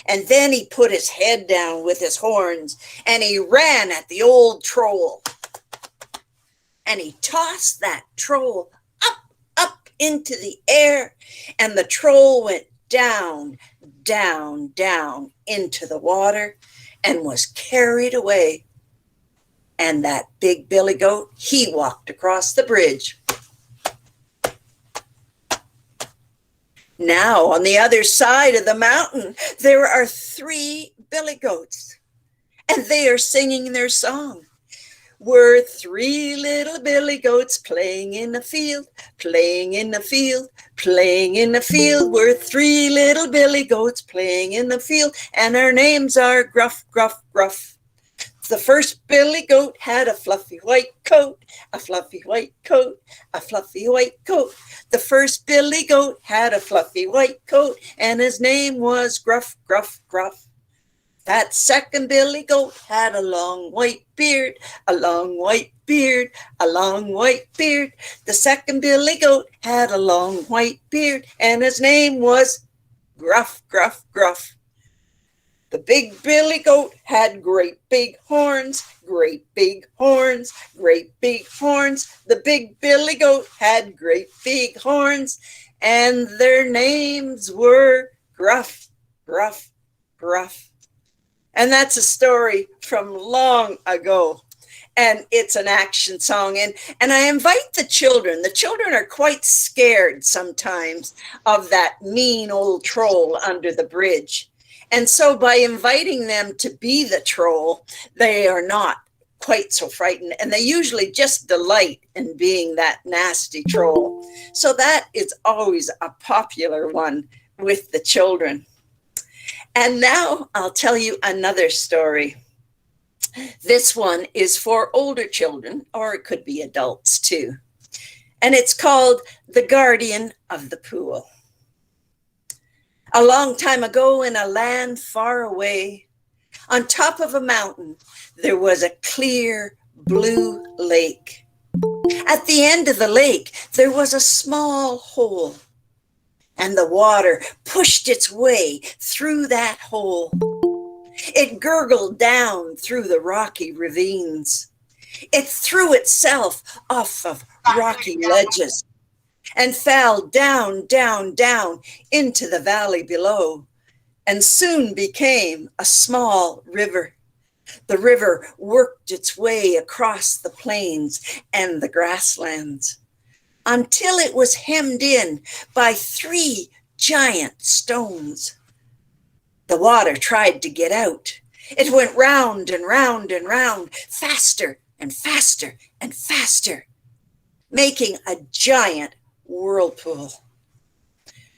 And then he put his head down with his horns and he ran at the old troll. And he tossed that troll up into the air. And the troll went down into the water and was carried away. And that big Billy Goat, he walked across the bridge. Now, on the other side of the mountain, there are 3 Billy Goats, and they are singing their song. We're 3 little Billy Goats playing in the field, playing in the field, playing in the field. We're 3 little Billy Goats playing in the field, and our names are Gruff, Gruff, Gruff. The first Billy Goat had a fluffy white coat, a fluffy white coat, a fluffy white coat. The first Billy Goat had a fluffy white coat, and his name was Gruff, Gruff, Gruff. That second Billy Goat had a long white beard, a long white beard, a long white beard. The second Billy Goat had a long white beard, and his name was Gruff, Gruff, Gruff. The big Billy Goat had great big horns, great big horns, great big horns. The big Billy Goat had great big horns, and their names were Gruff, Gruff, Gruff. And that's a story from long ago. And it's an action song. And I invite the children. The children are quite scared sometimes of that mean old troll under the bridge. And so by inviting them to be the troll, they are not quite so frightened. And they usually just delight in being that nasty troll. So that is always a popular one with the children. And now I'll tell you another story. This one is for older children, or it could be adults too. And it's called The Guardian of the Pool. A long time ago in a land far away, on top of a mountain, there was a clear blue lake. At the end of the lake, there was a small hole, and the water pushed its way through that hole. It gurgled down through the rocky ravines. It threw itself off of rocky ledges and fell down, down, down into the valley below, and soon became a small river. The river worked its way across the plains and the grasslands until it was hemmed in by 3 giant stones. The water tried to get out. It went round and round and round, faster and faster and faster, making a giant whirlpool.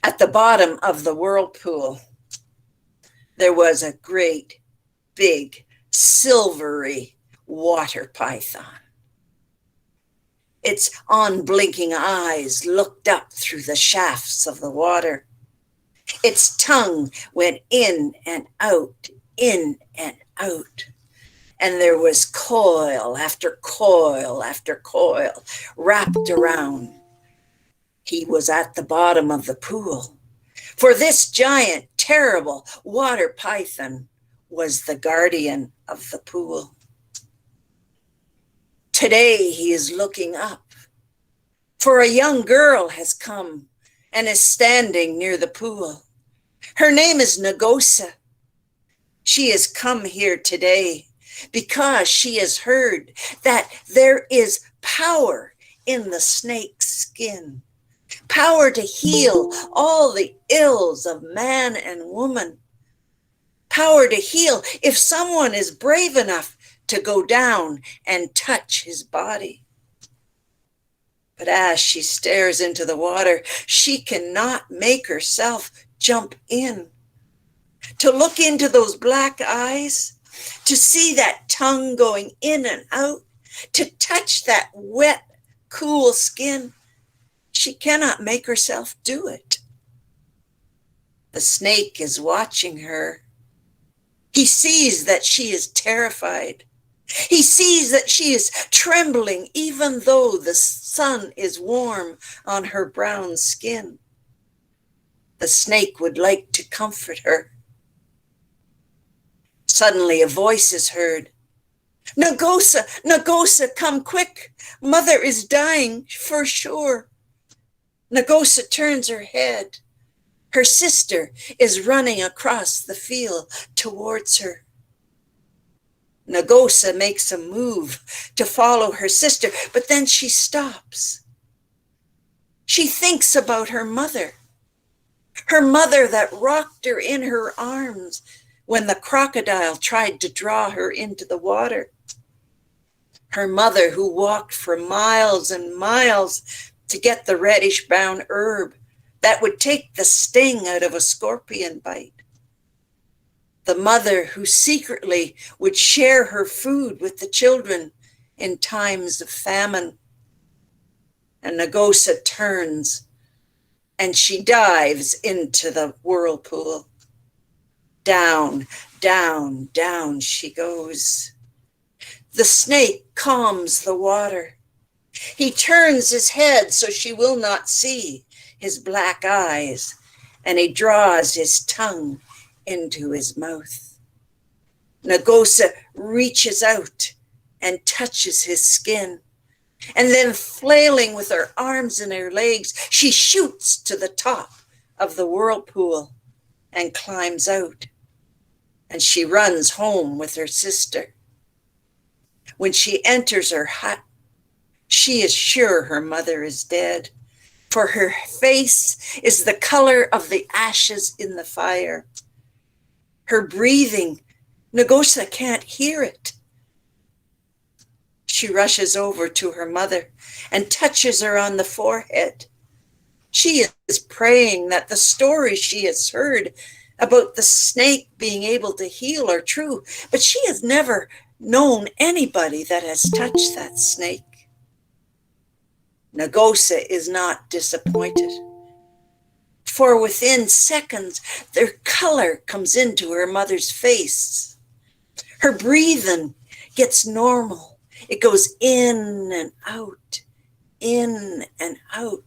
At the bottom of the whirlpool, there was a great, big, silvery water python. Its unblinking eyes looked up through the shafts of the water. Its tongue went in and out, in and out. And there was coil after coil after coil wrapped around. He was at the bottom of the pool, for this giant, terrible water python was the guardian of the pool. Today he is looking up, for a young girl has come and is standing near the pool. Her name is Nagosa. She has come here today because she has heard that there is power in the snake's skin, power to heal all the ills of man and woman, power to heal if someone is brave enough to go down and touch his body. But as she stares into the water, she cannot make herself jump in. To look into those black eyes, to see that tongue going in and out, to touch that wet, cool skin, she cannot make herself do it. The snake is watching her. He sees that she is terrified. He sees that she is trembling even though the sun is warm on her brown skin. The snake would like to comfort her. Suddenly a voice is heard. Nagosa, Nagosa, come quick. Mother is dying for sure. Nagosa turns her head. Her sister is running across the field towards her. Nagosa makes a move to follow her sister, but then she stops. She thinks about her mother that rocked her in her arms when the crocodile tried to draw her into the water. Her mother who walked for miles and miles to get the reddish brown herb that would take the sting out of a scorpion bite. The mother who secretly would share her food with the children in times of famine. And Nagosa turns and she dives into the whirlpool. Down, down, down she goes. The snake calms the water. He turns his head so she will not see his black eyes, and he draws his tongue into his mouth. Nagosa reaches out and touches his skin, and then flailing with her arms and her legs, she shoots to the top of the whirlpool and climbs out, and she runs home with her sister. When she enters her hut, she is sure her mother is dead, for her face is the color of the ashes in the fire. Her breathing, Nagosa can't hear it. She rushes over to her mother and touches her on the forehead. She is praying that the stories she has heard about the snake being able to heal are true, but she has never known anybody that has touched that snake. Nagosa is not disappointed, for within seconds, their color comes into her mother's face. Her breathing gets normal. It goes in and out, in and out.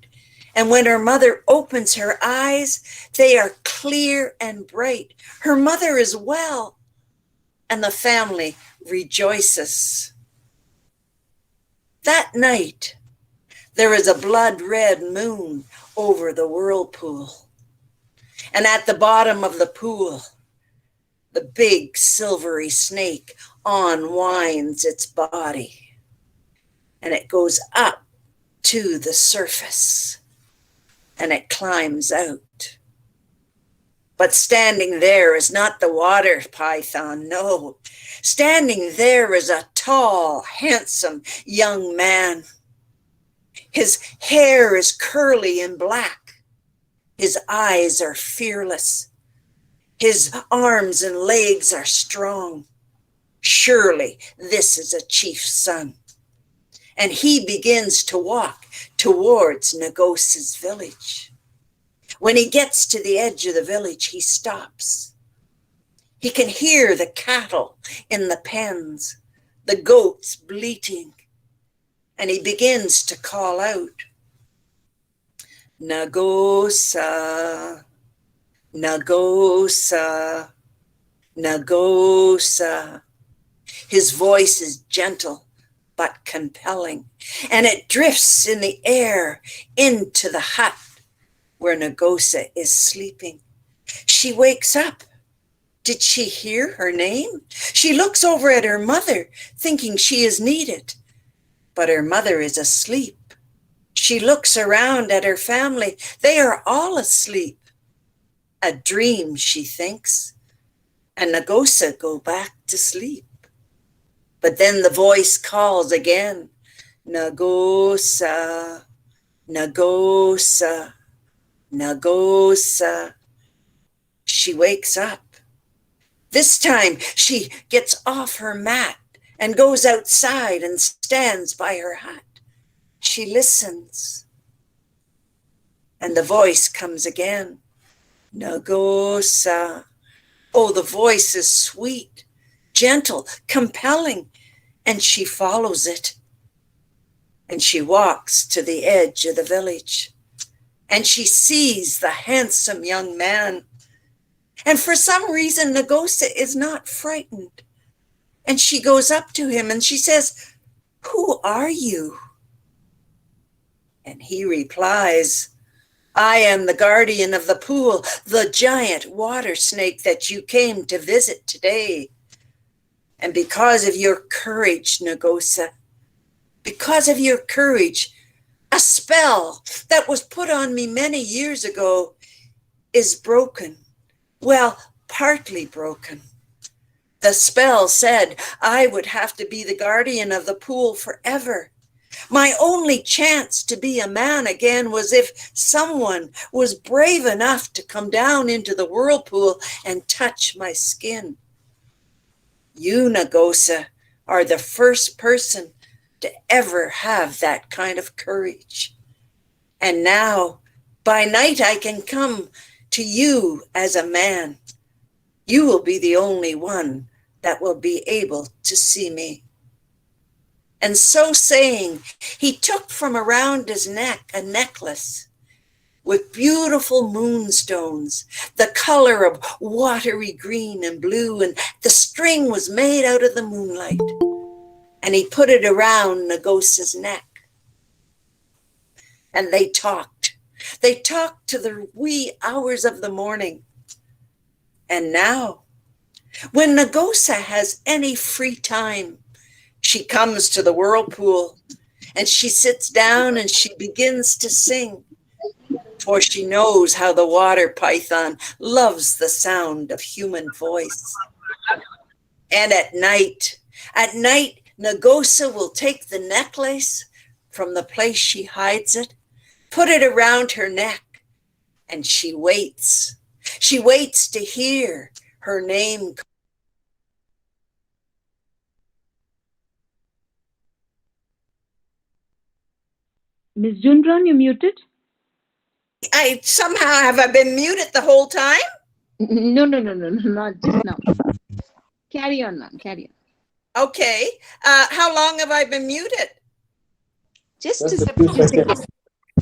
And when her mother opens her eyes, they are clear and bright. Her mother is well, and the family rejoices. That night, there is a blood-red moon over the whirlpool. And at the bottom of the pool, the big silvery snake unwinds its body, and it goes up to the surface, and it climbs out. But standing there is not the water python, no. Standing there is a tall, handsome young man. His hair is curly and black. His eyes are fearless. His arms and legs are strong. Surely this is a chief's son. And he begins to walk towards Nagosa's village. When he gets to the edge of the village, he stops. He can hear the cattle in the pens, the goats bleating, and he begins to call out, Nagosa, Nagosa, Nagosa. His voice is gentle but compelling, and it drifts in the air into the hut where Nagosa is sleeping. She wakes up. Did she hear her name? She looks over at her mother, thinking she is needed, but her mother is asleep. She looks around at her family. They are all asleep. A dream, she thinks, and Nagosa go back to sleep. But then the voice calls again, Nagosa, Nagosa, Nagosa. She wakes up. This time she gets off her mat and goes outside and stands by her hut. She listens. And the voice comes again, Nagosa. Oh, the voice is sweet, gentle, compelling, and she follows it. And she walks to the edge of the village, and she sees the handsome young man. And for some reason, Nagosa is not frightened. And she goes up to him and she says, "Who are you?" And he replies, "I am the guardian of the pool, the giant water snake that you came to visit today. And because of your courage, Nagosa, because of your courage, a spell that was put on me many years ago is broken. Well, partly broken. The spell said I would have to be the guardian of the pool forever. My only chance to be a man again was if someone was brave enough to come down into the whirlpool and touch my skin. You, Nagosa, are the first person to ever have that kind of courage. And now, by night, I can come to you as a man. You will be the only one that will be able to see me." And so saying, he took from around his neck a necklace with beautiful moonstones, the color of watery green and blue, and the string was made out of the moonlight. And he put it around Nagosa's neck. And they talked. They talked to the wee hours of the morning. And now, when Nagosa has any free time, she comes to the whirlpool and she sits down and she begins to sing, for she knows how the water python loves the sound of human voice. And at night, Nagosa will take the necklace from the place she hides it, put it around her neck, and she waits. She waits to hear her name. Miss Jundron, you muted? Have I been muted the whole time? No, not just now. Carry on, ma'am, carry on. Okay. How long have I been muted? Just Just a a few seconds.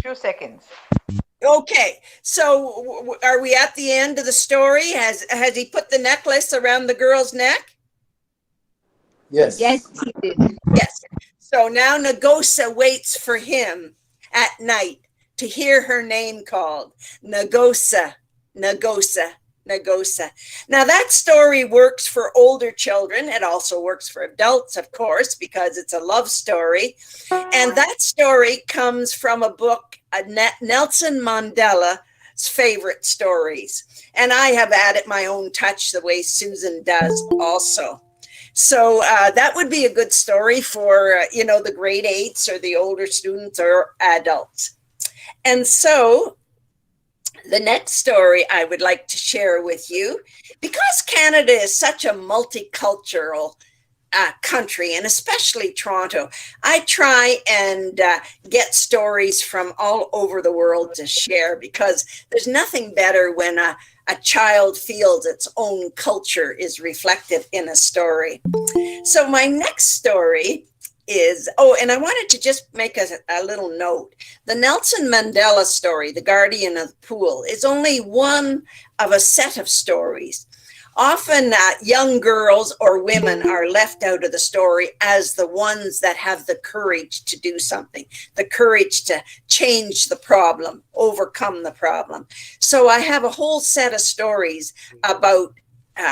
few seconds. Okay. So are we at the end of the story? Has he put the necklace around the girl's neck? Yes. Yes, he did. Yes. So now Nagosa waits for him at night to hear her name called. Nagosa, Nagosa, Nagosa. Now that story works for older children. It also works for adults, of course, because it's a love story. And that story comes from a book, Nelson Mandela's favorite stories. And I have added my own touch the way Susan does also. So that would be a good story for, the grade 8s or the older students or adults. And so the next story I would like to share with you, because Canada is such a multicultural country, and especially Toronto, I try and get stories from all over the world to share, because there's nothing better when a child feels its own culture is reflected in a story. So my next story is, and I wanted to just make a little note. The Nelson Mandela story, The Guardian of the Pool, is only one of a set of stories. Often young girls or women are left out of the story as the ones that have the courage to do something, the courage to change the problem, overcome the problem. So I have a whole set of stories about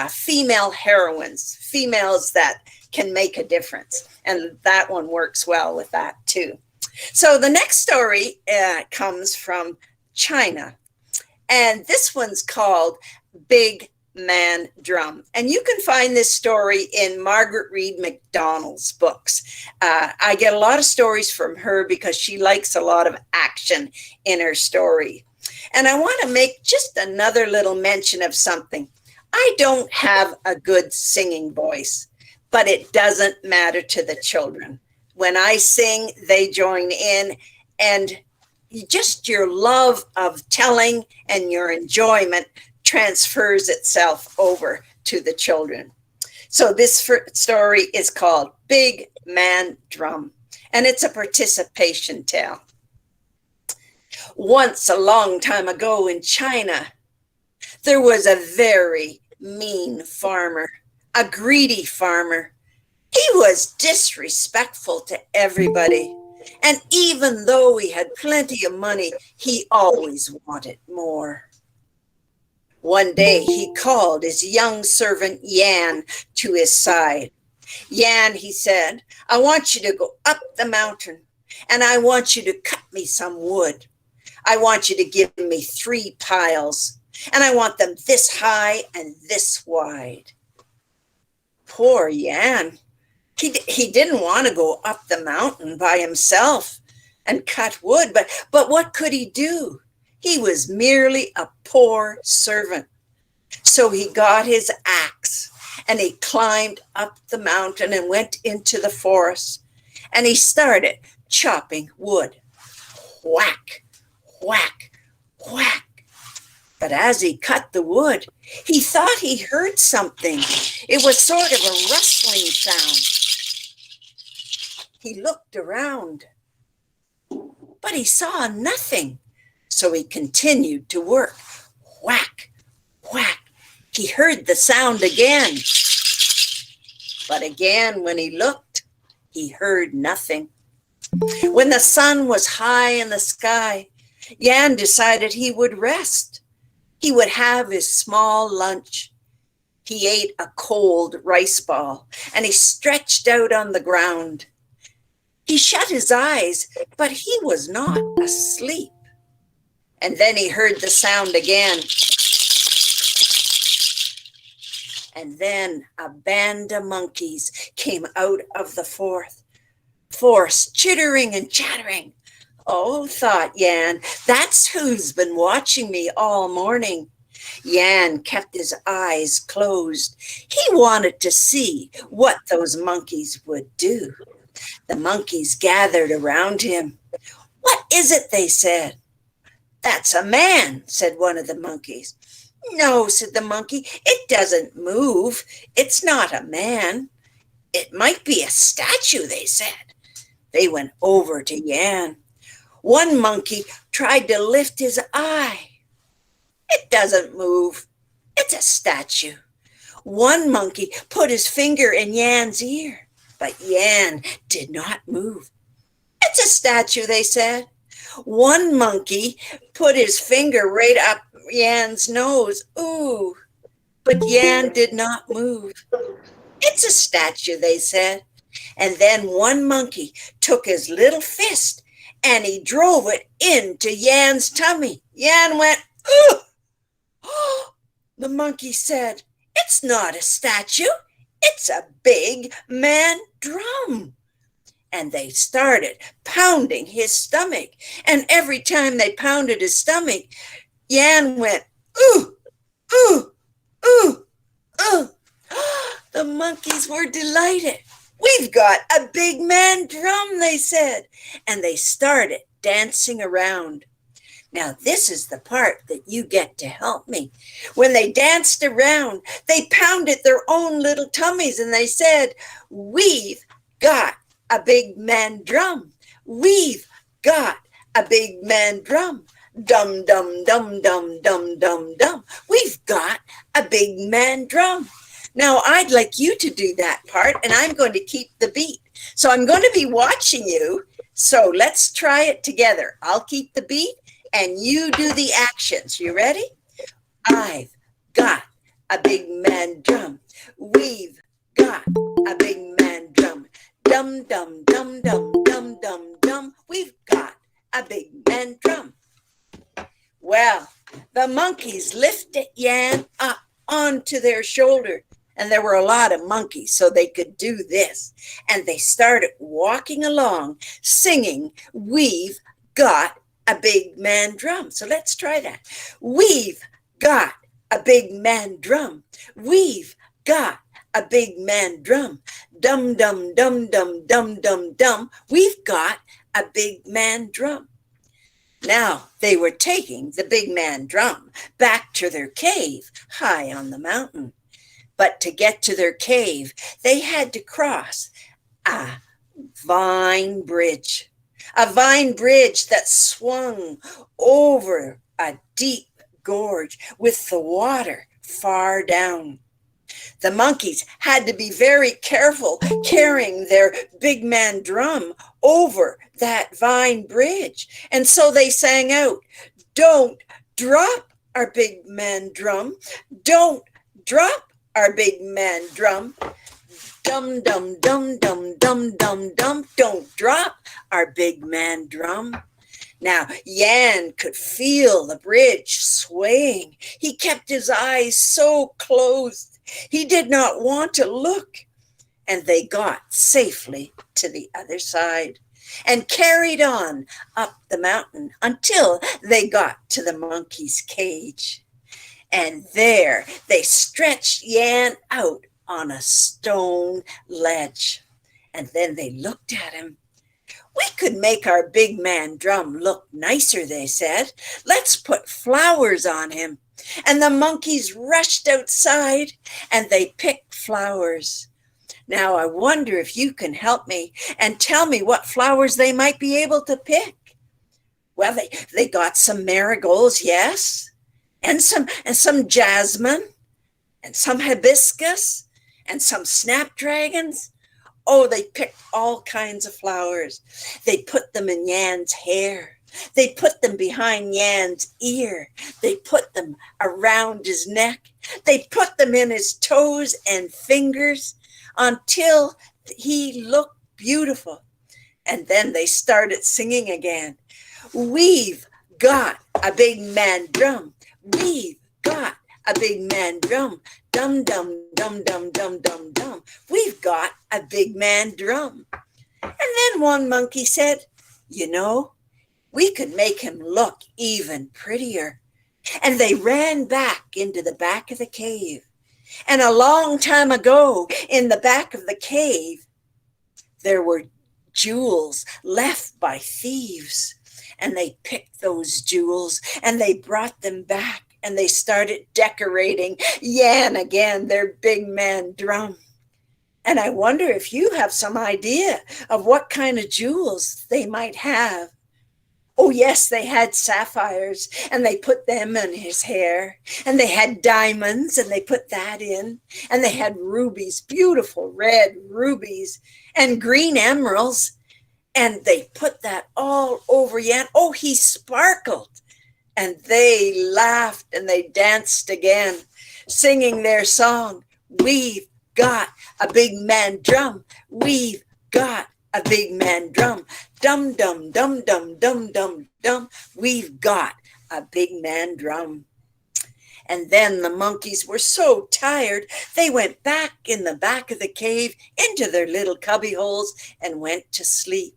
female heroines, females that can make a difference. And that one works well with that too. So the next story comes from China. And this one's called Big Man Drum. And you can find this story in Margaret Reed MacDonald's books. I get a lot of stories from her because she likes a lot of action in her story. And I want to make just another little mention of something. I don't have a good singing voice, but it doesn't matter to the children. When I sing, they join in, and just your love of telling and your enjoyment transfers itself over to the children. So this story is called Big Man Drum, and it's a participation tale. Once, a long time ago in China, there was a very mean farmer, a greedy farmer. He was disrespectful to everybody. And even though he had plenty of money, he always wanted more. One day he called his young servant Yan to his side. Yan, he said, I want you to go up the mountain and I want you to cut me some wood. I want you to give me 3 piles and I want them this high and this wide. Poor Yan. He didn't want to go up the mountain by himself and cut wood, but what could he do? He was merely a poor servant. So he got his axe and he climbed up the mountain and went into the forest and he started chopping wood. Whack, whack, whack. But as he cut the wood, he thought he heard something. It was sort of a rustling sound. He looked around, but he saw nothing. So he continued to work. Whack, whack. He heard the sound again. But again, when he looked, he heard nothing. When the sun was high in the sky, Yan decided he would rest. He would have his small lunch. He ate a cold rice ball and he stretched out on the ground. He shut his eyes, but he was not asleep. And then he heard the sound again. And then a band of monkeys came out of the forest, chittering and chattering. Oh, thought Yan, that's who's been watching me all morning. Yan kept his eyes closed. He wanted to see what those monkeys would do. The monkeys gathered around him. What is it? They said. That's a man, said one of the monkeys. No, said the monkey, it doesn't move. It's not a man. It might be a statue, they said. They went over to Yan. One monkey tried to lift his eye. It doesn't move. It's a statue. One monkey put his finger in Yan's ear, but Yan did not move. It's a statue, they said. One monkey put his finger right up Yan's nose. Ooh, but Yan did not move. It's a statue, they said. And then one monkey took his little fist and he drove it into Yan's tummy. Yan went, ooh. The monkey said, it's not a statue. It's a big man drum. And they started pounding his stomach. And every time they pounded his stomach, Yan went, ooh, ooh, ooh, ooh. The monkeys were delighted. We've got a big man drum, they said. And they started dancing around. Now, this is the part that you get to help me. When they danced around, they pounded their own little tummies and they said, we've got a big man drum. We've got a big man drum. Dum, dum, dum, dum, dum, dum, dum. We've got a big man drum. Now, I'd like you to do that part, and I'm going to keep the beat. So I'm going to be watching you. So let's try it together. I'll keep the beat, and you do the actions. You ready? I've got a big man drum. We've got a big man drum. Dum, dum, dum, dum, dum, dum, dum. We've got a big man drum. Well, the monkeys lifted Yan up onto to their shoulder. And there were a lot of monkeys, so they could do this. And they started walking along, singing, "We've got a big man drum." So let's try that. We've got a big man drum. We've got a big man drum. Dum, dum, dum, dum, dum, dum, dum. We've got a big man drum. Now they were taking the big man drum back to their cave high on the mountain. But to get to their cave, they had to cross a vine bridge that swung over a deep gorge with the water far down. The monkeys had to be very careful carrying their big man drum over that vine bridge. And so they sang out, "Don't drop our big man drum. Don't drop our big man drum. Dum, dum, dum, dum, dum, dum, dum. Don't drop our big man drum." Now, Jan could feel the bridge swaying. He kept his eyes so closed. He did not want to look. And they got safely to the other side and carried on up the mountain until they got to the monkey's cage. And there they stretched Jan out on a stone ledge. And then they looked at him. "We could make our big man drum look nicer," they said. "Let's put flowers on him." And the monkeys rushed outside and they picked flowers. Now I wonder if you can help me and tell me what flowers they might be able to pick. Well, they got some marigolds, yes, and some jasmine, and some hibiscus, and some snapdragons. Oh, they picked all kinds of flowers. They put them in Jan's hair. They put them behind Jan's ear. They put them around his neck. They put them in his toes and fingers until he looked beautiful. And then they started singing again. "We've got a big man drum. We've got a big man drum. Dum, dum, dum, dum, dum, dum, dum. We've got a big man drum." And then one monkey said, "You know, we could make him look even prettier." And they ran back into the back of the cave. And a long time ago, in the back of the cave, there were jewels left by thieves. And they picked those jewels and they brought them back. And they started decorating Jan again, their big man drum. And I wonder if you have some idea of what kind of jewels they might have. Oh, yes, they had sapphires, and they put them in his hair. And they had diamonds, and they put that in. And they had rubies, beautiful red rubies, and green emeralds. And they put that all over Jan. Oh, he sparkled. And they laughed and they danced again, singing their song, "We've got a big man drum. We've got a big man drum. Dum, dum, dum, dum, dum, dum, dum. We've got a big man drum." And then the monkeys were so tired, they went back in the back of the cave into their little cubby holes and went to sleep.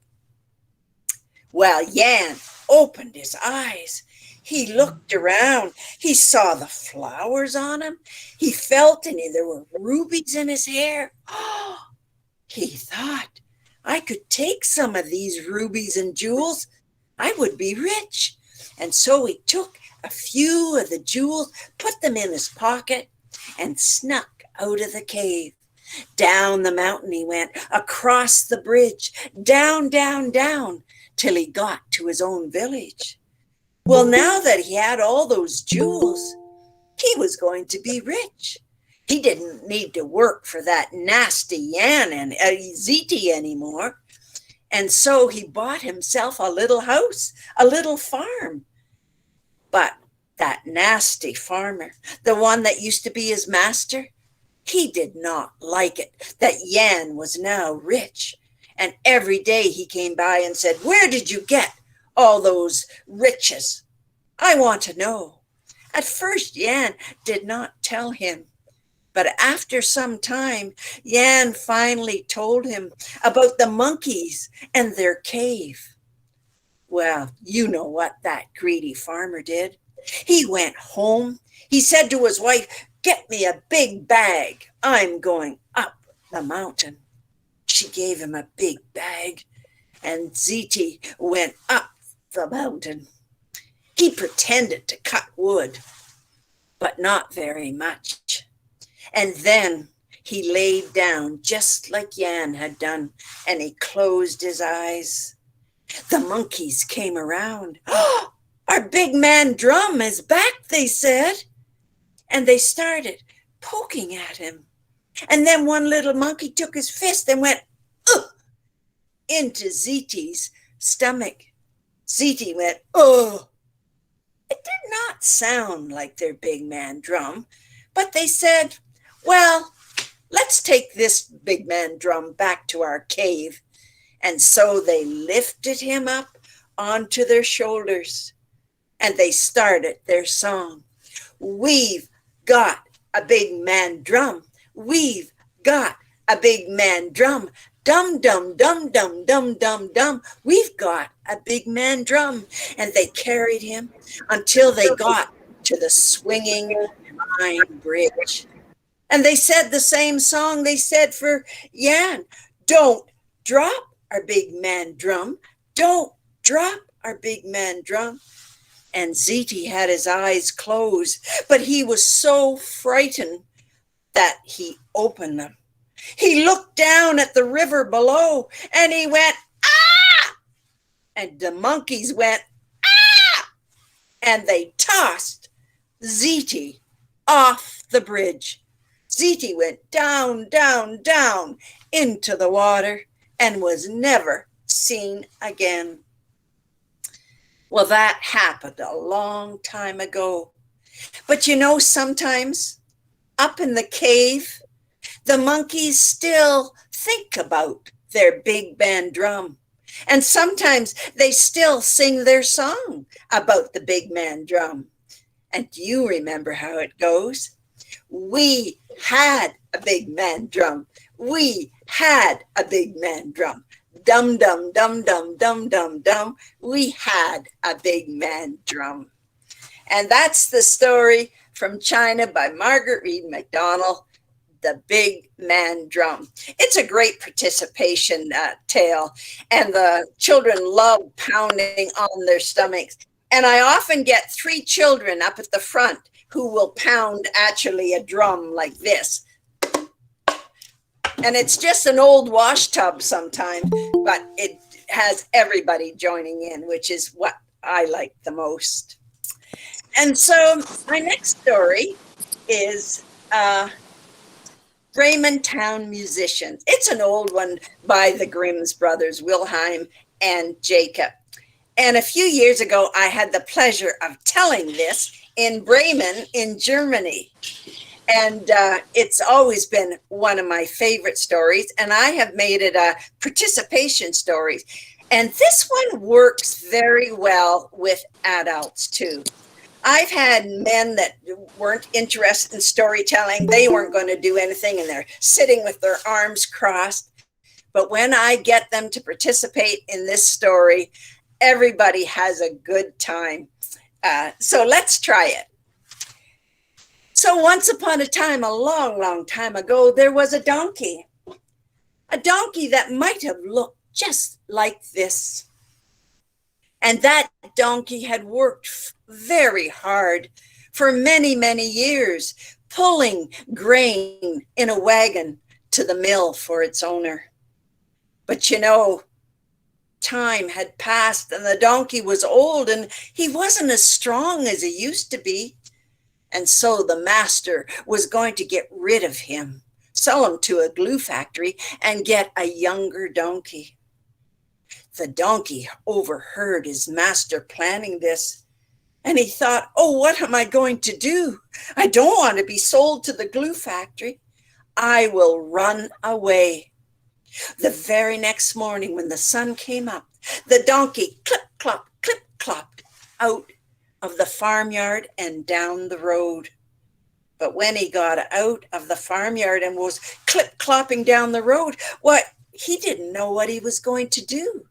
Well, Jan opened his eyes. He looked around. He saw the flowers on him. He felt there were rubies in his hair. Oh, he thought, "I could take some of these rubies and jewels. I would be rich." And so he took a few of the jewels, put them in his pocket, and snuck out of the cave. Down the mountain he went, across the bridge, down, down, down, till he got to his own village. Well, now that he had all those jewels, he was going to be rich. He didn't need to work for that nasty Jan and Ziti anymore. And so he bought himself a little house, a little farm. But that nasty farmer, the one that used to be his master, he did not like it that Jan was now rich. And every day he came by and said, "Where did you get all those riches? I want to know." At first, Jan did not tell him. But after some time, Jan finally told him about the monkeys and their cave. Well, you know what that greedy farmer did. He went home. He said to his wife, "Get me a big bag. I'm going up the mountain." She gave him a big bag, and Ziti went up the mountain. He pretended to cut wood, but not very much. And then he laid down just like Jan had done, and he closed his eyes. The monkeys came around. "Oh, our big man Drum is back," they said. And they started poking at him. And then one little monkey took his fist and went, "Ugh," into Ziti's stomach. Ziti went, "Oh." It did not sound like their big man Drum, but they said, "Well, let's take this big man Drum back to our cave." And so they lifted him up onto their shoulders and they started their song. "We've got a big man Drum. We've got a big man Drum. Dum, dum, dum, dum, dum, dum, dum. We've got a big man Drum." And they carried him until they got to the swinging pine bridge. And they said the same song they said for Jan. "Don't drop our big man Drum. Don't drop our big man Drum." And Ziti had his eyes closed, but he was so frightened that he opened them. He looked down at the river below and he went, "Ah!" And the monkeys went, "Ah!" And they tossed Ziti off the bridge. Ziti went down, down, down into the water and was never seen again. Well, that happened a long time ago. But you know, sometimes up in the cave, the monkeys still think about their big man Drum. And sometimes they still sing their song about the big man Drum. And do you remember how it goes? "We had a big man Drum. We had a big man Drum. Dum, dum, dum, dum, dum, dum, dum. We had a big man Drum." And that's the story from China by Margaret Reed MacDonald, The Big Man Drum. It's a great participation tale, and the children love pounding on their stomachs. And I often get 3 children up at the front who will pound actually a drum like this. And it's just an old wash tub sometimes, but it has everybody joining in, which is what I like the most. And so my next story is Raymond Town Musicians. It's an old one by the Grimm's brothers, Wilhelm and Jacob. And a few years ago, I had the pleasure of telling this in Bremen in Germany. And it's always been one of my favorite stories. And I have made it a participation story. And this one works very well with adults too. I've had men that weren't interested in storytelling. They weren't going to do anything and they're sitting with their arms crossed. But when I get them to participate in this story, everybody has a good time. So let's try it. So once upon a time, a long, long time ago, there was a donkey that might have looked just like this. And that donkey had worked very hard for many, many years, pulling grain in a wagon to the mill for its owner. But you know, time had passed and the donkey was old and he wasn't as strong as he used to be. And so the master was going to get rid of him, sell him to a glue factory and get a younger donkey. The donkey overheard his master planning this and he thought, "Oh, what am I going to do? I don't want to be sold to the glue factory. I will run away." The very next morning when the sun came up, the donkey clip-clop, clip-clopped out of the farmyard and down the road. But when he got out of the farmyard and was clip-clopping down the road, what, he didn't know what he was going to do.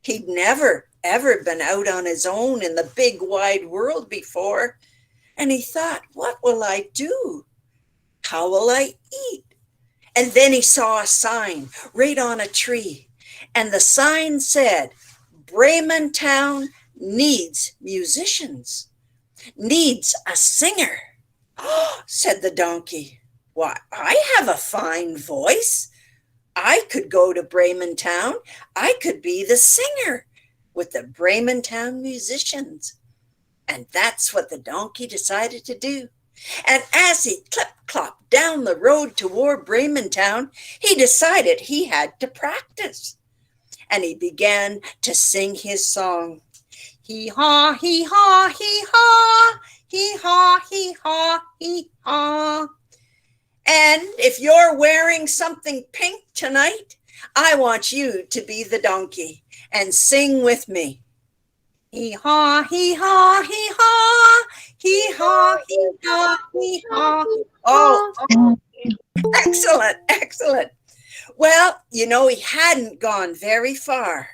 He'd never, ever been out on his own in the big wide world before. And he thought, what will I do? How will I eat? And then he saw a sign right on a tree. And the sign said, Raymond Town needs musicians, needs a singer. Oh, said the donkey. Why, I have a fine voice. I could go to Raymond Town. I could be the singer with the Raymond Town musicians. And that's what the donkey decided to do. And as he clip-clopped down the road toward Raymond Town, he decided he had to practice. And he began to sing his song. Hee-haw, hee-haw, hee-haw, hee-haw, hee-haw, hee-haw. And if you're wearing something pink tonight, I want you to be the donkey and sing with me. Hee-haw, hee-haw, hee-haw, hee-haw, hee-haw, hee-haw. Oh, excellent, excellent. Well, you know, he hadn't gone very far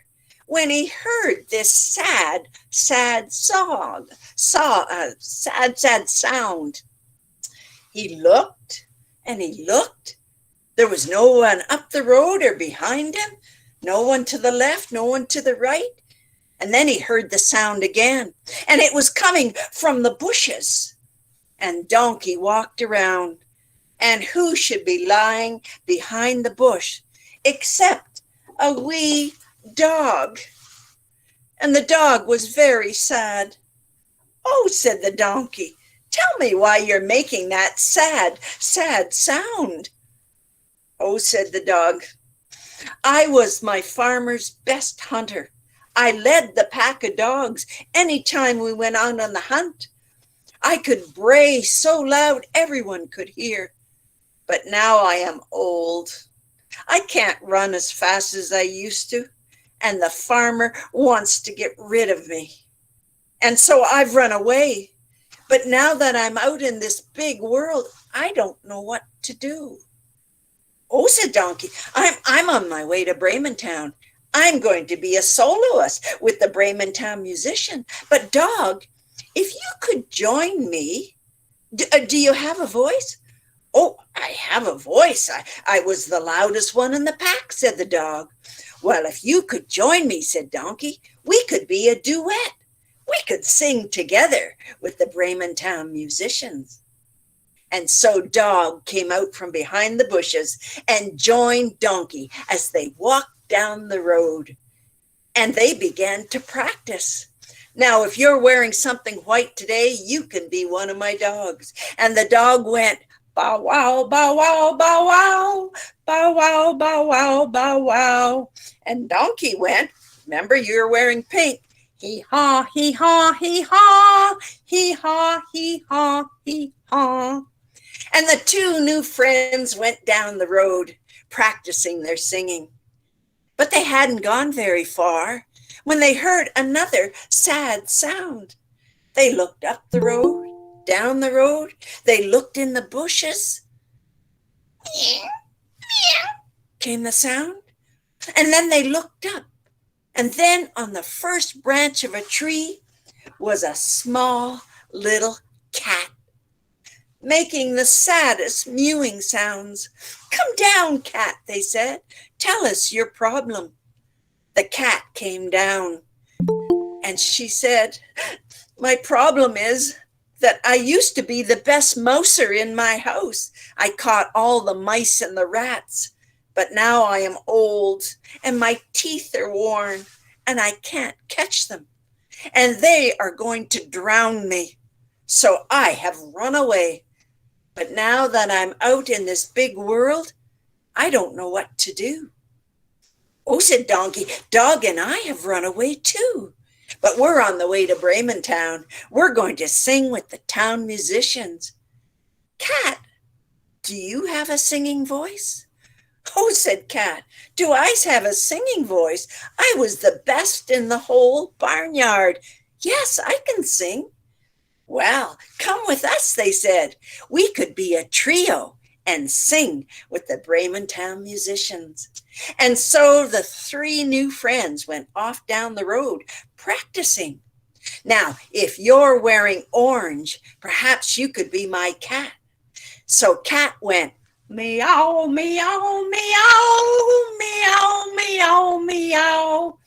when he heard this sad sound. He looked and he looked. There was no one up the road or behind him, no one to the left, no one to the right. And then he heard the sound again, and it was coming from the bushes. And Donkey walked around, and who should be lying behind the bush except a wee dog? And the dog was very sad. Oh, said the donkey, tell me why you're making that sad sound. Oh, said the dog, I was my farmer's best hunter. I led the pack of dogs anytime we went out on the hunt. I could bray so loud everyone could hear. But now I am old. I can't run as fast as I used to, and the farmer wants to get rid of me. And so I've run away. But now that I'm out in this big world, I don't know what to do. Oh, said Donkey, I'm on my way to Raymond Town. I'm going to be a soloist with the Raymond Town musician. But dog, if you could join me, do you have a voice? Oh, I have a voice. I was the loudest one in the pack, said the dog. Well, if you could join me, said Donkey, we could be a duet. We could sing together with the Raymond Town musicians. And so Dog came out from behind the bushes and joined Donkey as they walked down the road. And they began to practice. Now, if you're wearing something white today, you can be one of my dogs. And the dog went, bow wow, bow wow, bow wow, bow wow, bow wow, bow wow. And Donkey went, remember you're wearing pink, hee haw, hee haw, hee haw, hee haw, hee haw, hee haw. And the two new friends went down the road practicing their singing. But they hadn't gone very far when they heard another sad sound. They looked up the road, down the road. They looked in the bushes. Meow, meow, came the sound. And then they looked up. And then on the first branch of a tree was a small little cat, making the saddest mewing sounds. Come down, cat, they said. Tell us your problem. The cat came down and she said, my problem is that I used to be the best mouser in my house. I caught all the mice and the rats, but now I am old and my teeth are worn and I can't catch them. And they are going to drown me. So I have run away. But now that I'm out in this big world, I don't know what to do. Oh, said Donkey, Dog and I have run away too. But we're on the way to Raymond Town. We're going to sing with the town musicians. Cat, do you have a singing voice? Oh, said Cat, do I have a singing voice? I was the best in the whole barnyard. Yes, I can sing. Well, come with us, they said. We could be a trio and sing with the Bremen Town musicians. And so the three new friends went off down the road practicing. Now, if you're wearing orange, perhaps you could be my cat. So Cat went, meow, meow, meow, meow, meow, meow.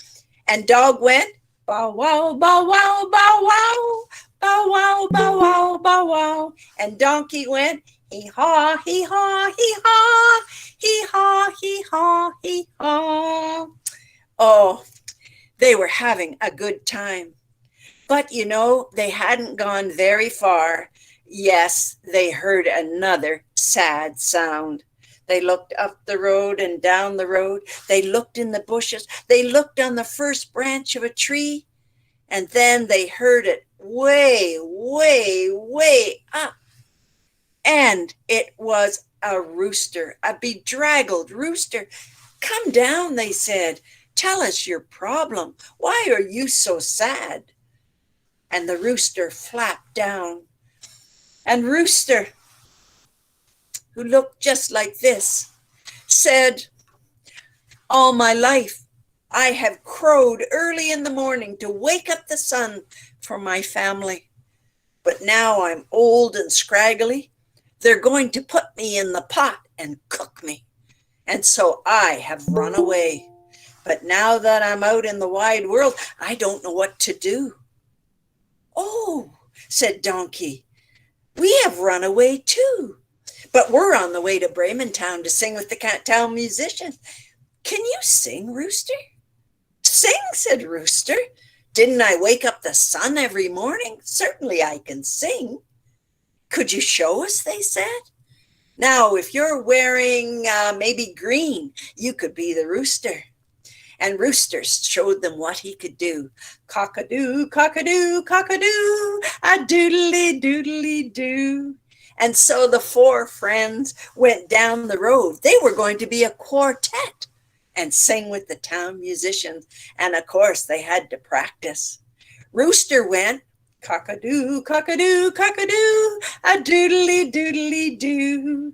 And Dog went, bow, wow, bow, wow, bow, wow, bow, wow, bow, wow, bow, wow. And Donkey went, hee haw, hee haw, hee haw, hee haw, hee haw, hee haw. Oh, they were having a good time. But you know, they hadn't gone very far. Yes, they heard another sad sound. They looked up the road and down the road. They looked in the bushes. They looked on the first branch of a tree. And then they heard it way, way, way up. And it was a rooster, a bedraggled rooster. Come down, they said. Tell us your problem. Why are you so sad? And the rooster flapped down. And Rooster, who looked just like this, said, all my life I have crowed early in the morning to wake up the sun for my family. But now I'm old and scraggly. They're going to put me in the pot and cook me. And so I have run away. But now that I'm out in the wide world, I don't know what to do. Oh, said Donkey, we have run away too, but we're on the way to Bremen Town to sing with the Cat Town musicians. Can you sing, Rooster? Sing, said Rooster. Didn't I wake up the sun every morning? Certainly I can sing. Could you show us, they said. Now, if you're wearing maybe green, you could be the rooster. And Rooster showed them what he could do. Cock-a-doo, cock-a-doo, cock-a-doo, a doodly doodly doo. And so the four friends went down the road. They were going to be a quartet and sing with the town musicians. And of course, they had to practice. Rooster went, cock-a-doo, cock-a-doo, cock-a-doo, a doodly doodly doo.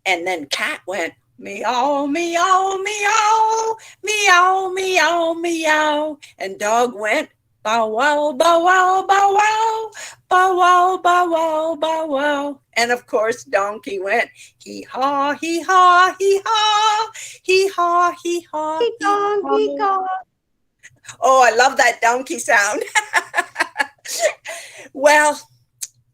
And then Cat went, meow, meow, meow, meow, meow, meow. And Dog went, bow, wow, bow, wow, bow, wow, bow, wow, bow, wow, bow, wow. And of course, Donkey went, hee haw, hee haw, hee haw, hee haw, hee haw, hee haw. Oh, I love that donkey sound. Well,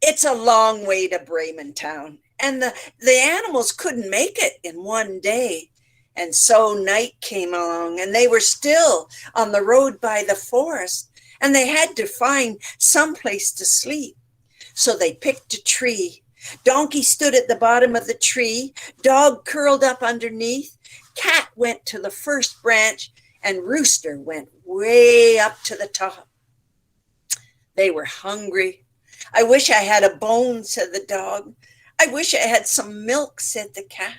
it's a long way to Bremen Town. And the animals couldn't make it in one day. And so night came along and they were still on the road by the forest and they had to find some place to sleep. So they picked a tree. Donkey stood at the bottom of the tree. Dog curled up underneath. Cat went to the first branch and Rooster went way up to the top. They were hungry. I wish I had a bone, said the dog. I wish I had some milk, said the cat.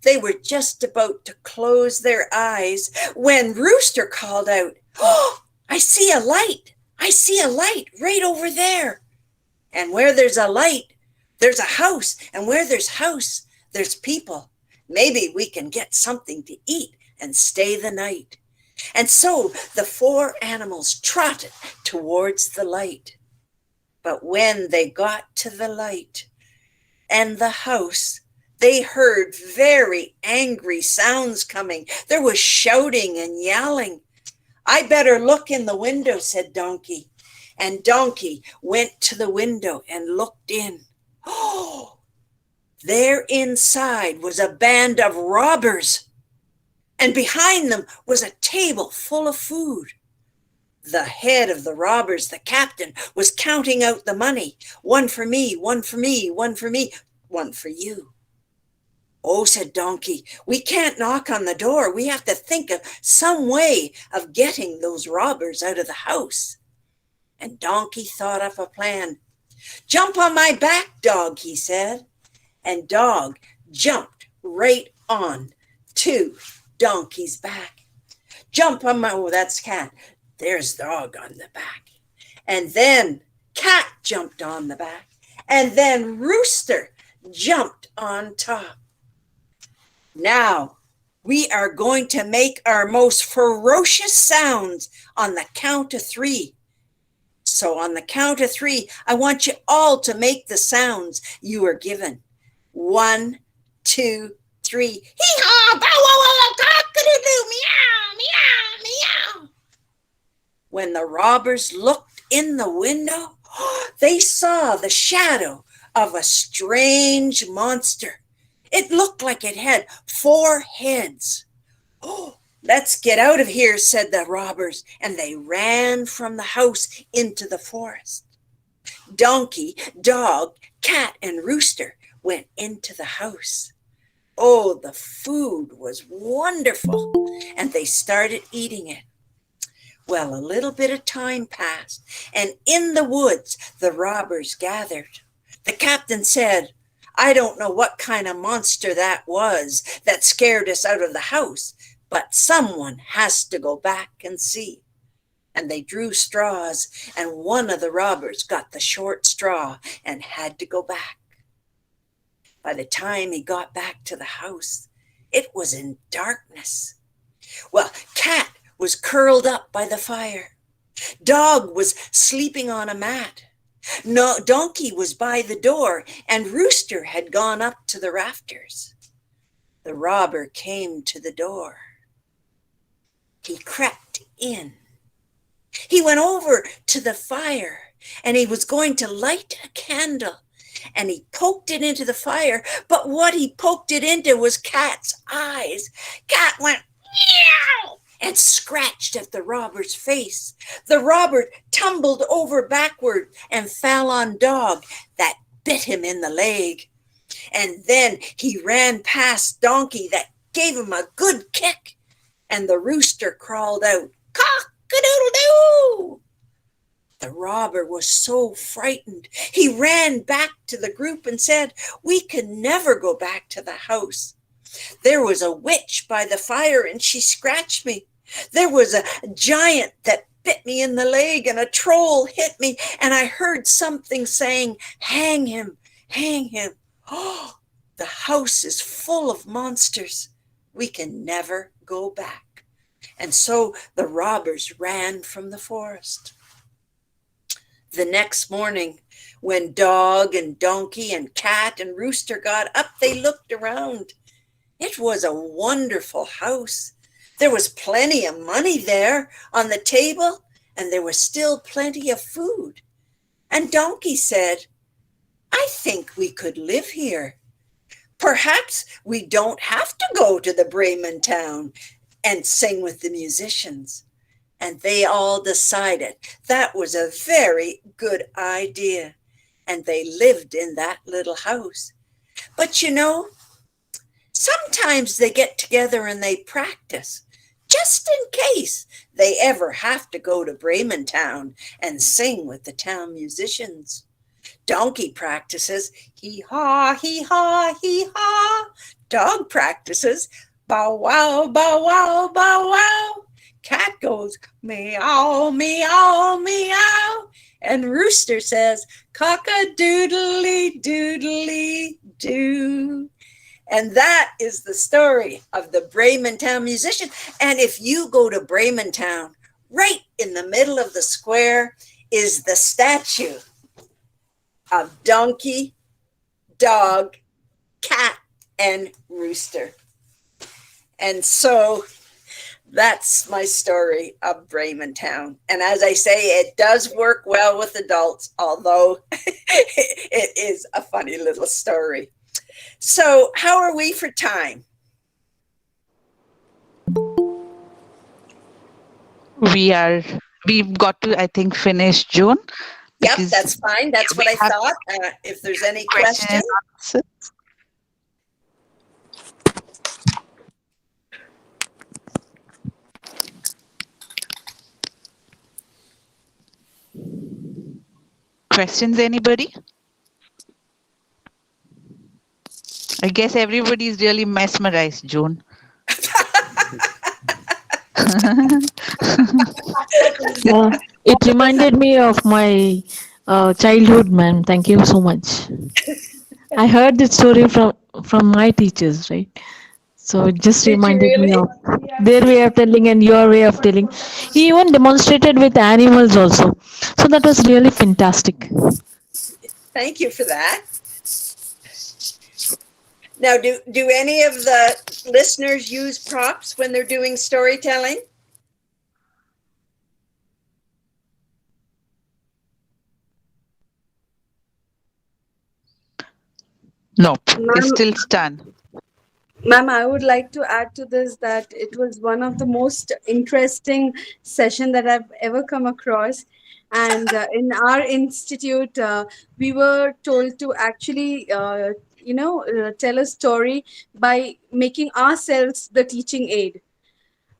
They were just about to close their eyes when Rooster called out, oh, I see a light. I see a light right over there. And where there's a light, there's a house. And where there's house, there's people. Maybe we can get something to eat and stay the night. And so the four animals trotted towards the light. But when they got to the light, and the house, they heard very angry sounds coming. There was shouting and yelling. I better look in the window, said Donkey. And Donkey went to the window and looked in. Oh, there inside was a band of robbers. And behind them was a table full of food. The head of the robbers, the captain, was counting out the money. One for me, one for me, one for me, one for you. Oh, said Donkey, we can't knock on the door. We have to think of some way of getting those robbers out of the house. And Donkey thought up a plan. Jump on my back, Dog, he said. And Dog jumped right on to Donkey's back. Jump on my, oh, that's Cat. There's Dog on the back. And then Cat jumped on the back, and then Rooster jumped on top. Now, we are going to make our most ferocious sounds on the count of 3. So on the count of 3, I want you all to make the sounds you were given. 1, 2, 3. Hee-haw, bow, wow, wow, cock-a-doodle, meow, meow, meow. When the robbers looked in the window, they saw the shadow of a strange monster. It looked like it had 4 heads. Oh, let's get out of here, said the robbers, and they ran from the house into the forest. Donkey, Dog, Cat, and Rooster went into the house. Oh, the food was wonderful, and they started eating it. Well, a little bit of time passed, and in the woods, the robbers gathered. The captain said, I don't know what kind of monster that was that scared us out of the house, but someone has to go back and see. And they drew straws, and one of the robbers got the short straw and had to go back. By the time he got back to the house, it was in darkness. Well, Cat was curled up by the fire. Dog was sleeping on a mat. No, Donkey was by the door, and Rooster had gone up to the rafters. The robber came to the door. He crept in. He went over to the fire, and he was going to light a candle, and he poked it into the fire, but what he poked it into was Cat's eyes. Cat went, meow, and scratched at the robber's face. The robber tumbled over backward and fell on Dog that bit him in the leg. And then he ran past Donkey that gave him a good kick, and the rooster crawled out, cock-a-doodle-doo. The robber was so frightened. He ran back to the group and said, we can never go back to the house. There was a witch by the fire and she scratched me. There was a giant that bit me in the leg and a troll hit me, and I heard something saying, hang him, hang him. Oh, the house is full of monsters. We can never go back. And so the robbers ran from the forest. The next morning, when Dog and Donkey and Cat and Rooster got up, they looked around. It was a wonderful house. There was plenty of money there on the table, and there was still plenty of food. And Donkey said, I think we could live here. Perhaps we don't have to go to the Raymond town and sing with the musicians. And they all decided that was a very good idea. And they lived in that little house. But you know, sometimes they get together and they practice, just in case they ever have to go to Raymond town and sing with the town musicians. Donkey practices, hee-haw, hee-haw, hee-haw. Dog practices, bow wow, bow wow, bow wow. Cat goes, meow, meow, meow. And Rooster says, cock-a-doodly, doodly, doo. And that is the story of the Raymond Town musician. And if you go to Raymond Town, right in the middle of the square is the statue of Donkey, Dog, Cat, and Rooster. And so that's my story of Raymond Town. And as I say, it does work well with adults, although it is a funny little story. So how are we for time? We've got to, I think, finish June. Yep, that's fine. That's what I thought. If there's any questions. Questions, anybody? I guess everybody's really mesmerized, June. It reminded me of my Childhood, ma'am. Thank you so much. I heard this story from my teachers, right? So it just Did you reminded me really? of their way of telling and your way of telling. He even demonstrated with animals also. So that was really fantastic. Thank you for that. Now, do any of the listeners use props when they're doing storytelling? Nope. It's Ma'am, still stunned. ma'am, I would like to add to this that it was one of the most interesting session that I've ever come across. And in our institute, we were told to actually, tell a story by making ourselves the teaching aid.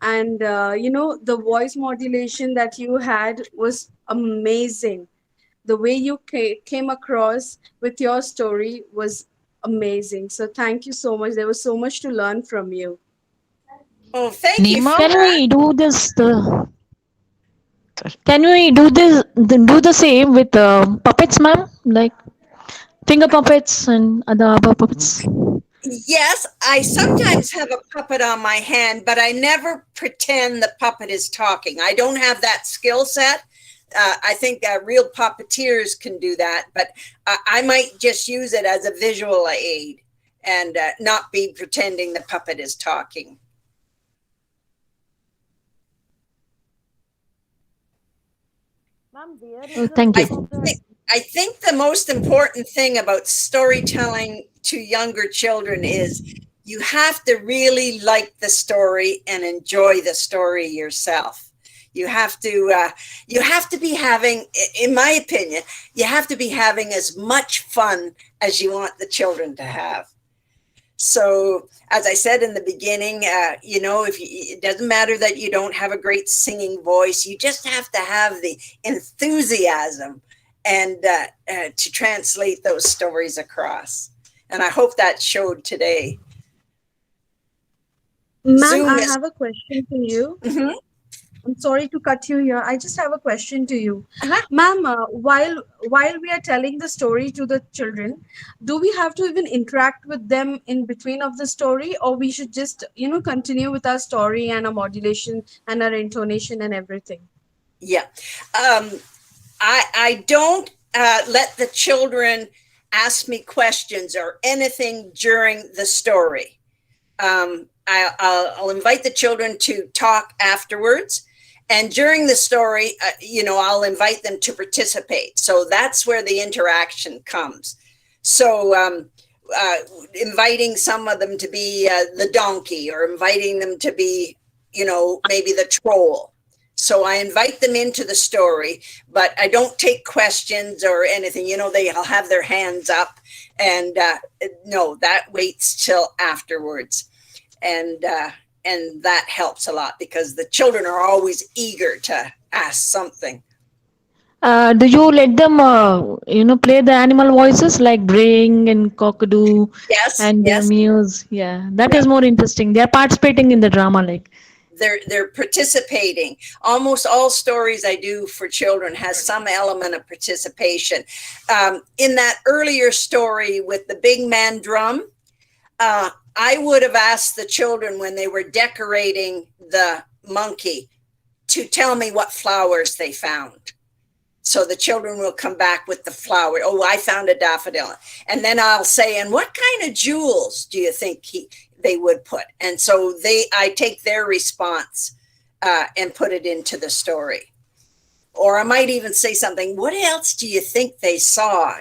And the voice modulation that you had was amazing. The way you came across with your story was amazing. So thank you so much. There was so much to learn from you. Oh, thank you Nima? for Can that. we do this? Can we do this? Do the same with puppets, ma'am? Like finger puppets and other puppets. Yes, I sometimes have a puppet on my hand, but I never pretend the puppet is talking. I don't have that skill set. I think real puppeteers can do that, but I might just use it as a visual aid and not be pretending the puppet is talking. Oh, thank I you. think the most important thing about storytelling to younger children is you have to really like the story and enjoy the story yourself. You have to be having, in my opinion, you have to be having as much fun as you want the children to have. So, as I said in the beginning, it doesn't matter that you don't have a great singing voice. You just have to have the enthusiasm and to translate those stories across. And I hope that showed today. Ma'am, Zoom I is. have a question for you. Mhm. I'm sorry to cut you here. I just have a question to you. Uh-huh. Ma'am, while we are telling the story to the children, do we have to even interact with them in between of the story, or we should just, continue with our story and our modulation and our intonation and everything? Yeah. I don't let the children ask me questions or anything during the story. I'll invite the children to talk afterwards. And during the story, I'll invite them to participate. So that's where the interaction comes. So inviting some of them to be the donkey, or inviting them to be, maybe the troll. So I invite them into the story, but I don't take questions or anything. They'll have their hands up, and no, that waits till afterwards. And that helps a lot because the children are always eager to ask something. Do you let them, play the animal voices like braying and cockadoo Yes, and yes. mews? Yeah, that Yeah. is more interesting. They are participating in the drama, like. They're participating. Almost all stories I do for children has some element of participation. In that earlier story with the big man drum, I would have asked the children when they were decorating the monkey to tell me what flowers they found. So the children will come back with the flower. Oh, I found a daffodil. And then I'll say, and what kind of jewels do you think they would put? And so I take their response and put it into the story. Or I might even say something, what else do you think they saw?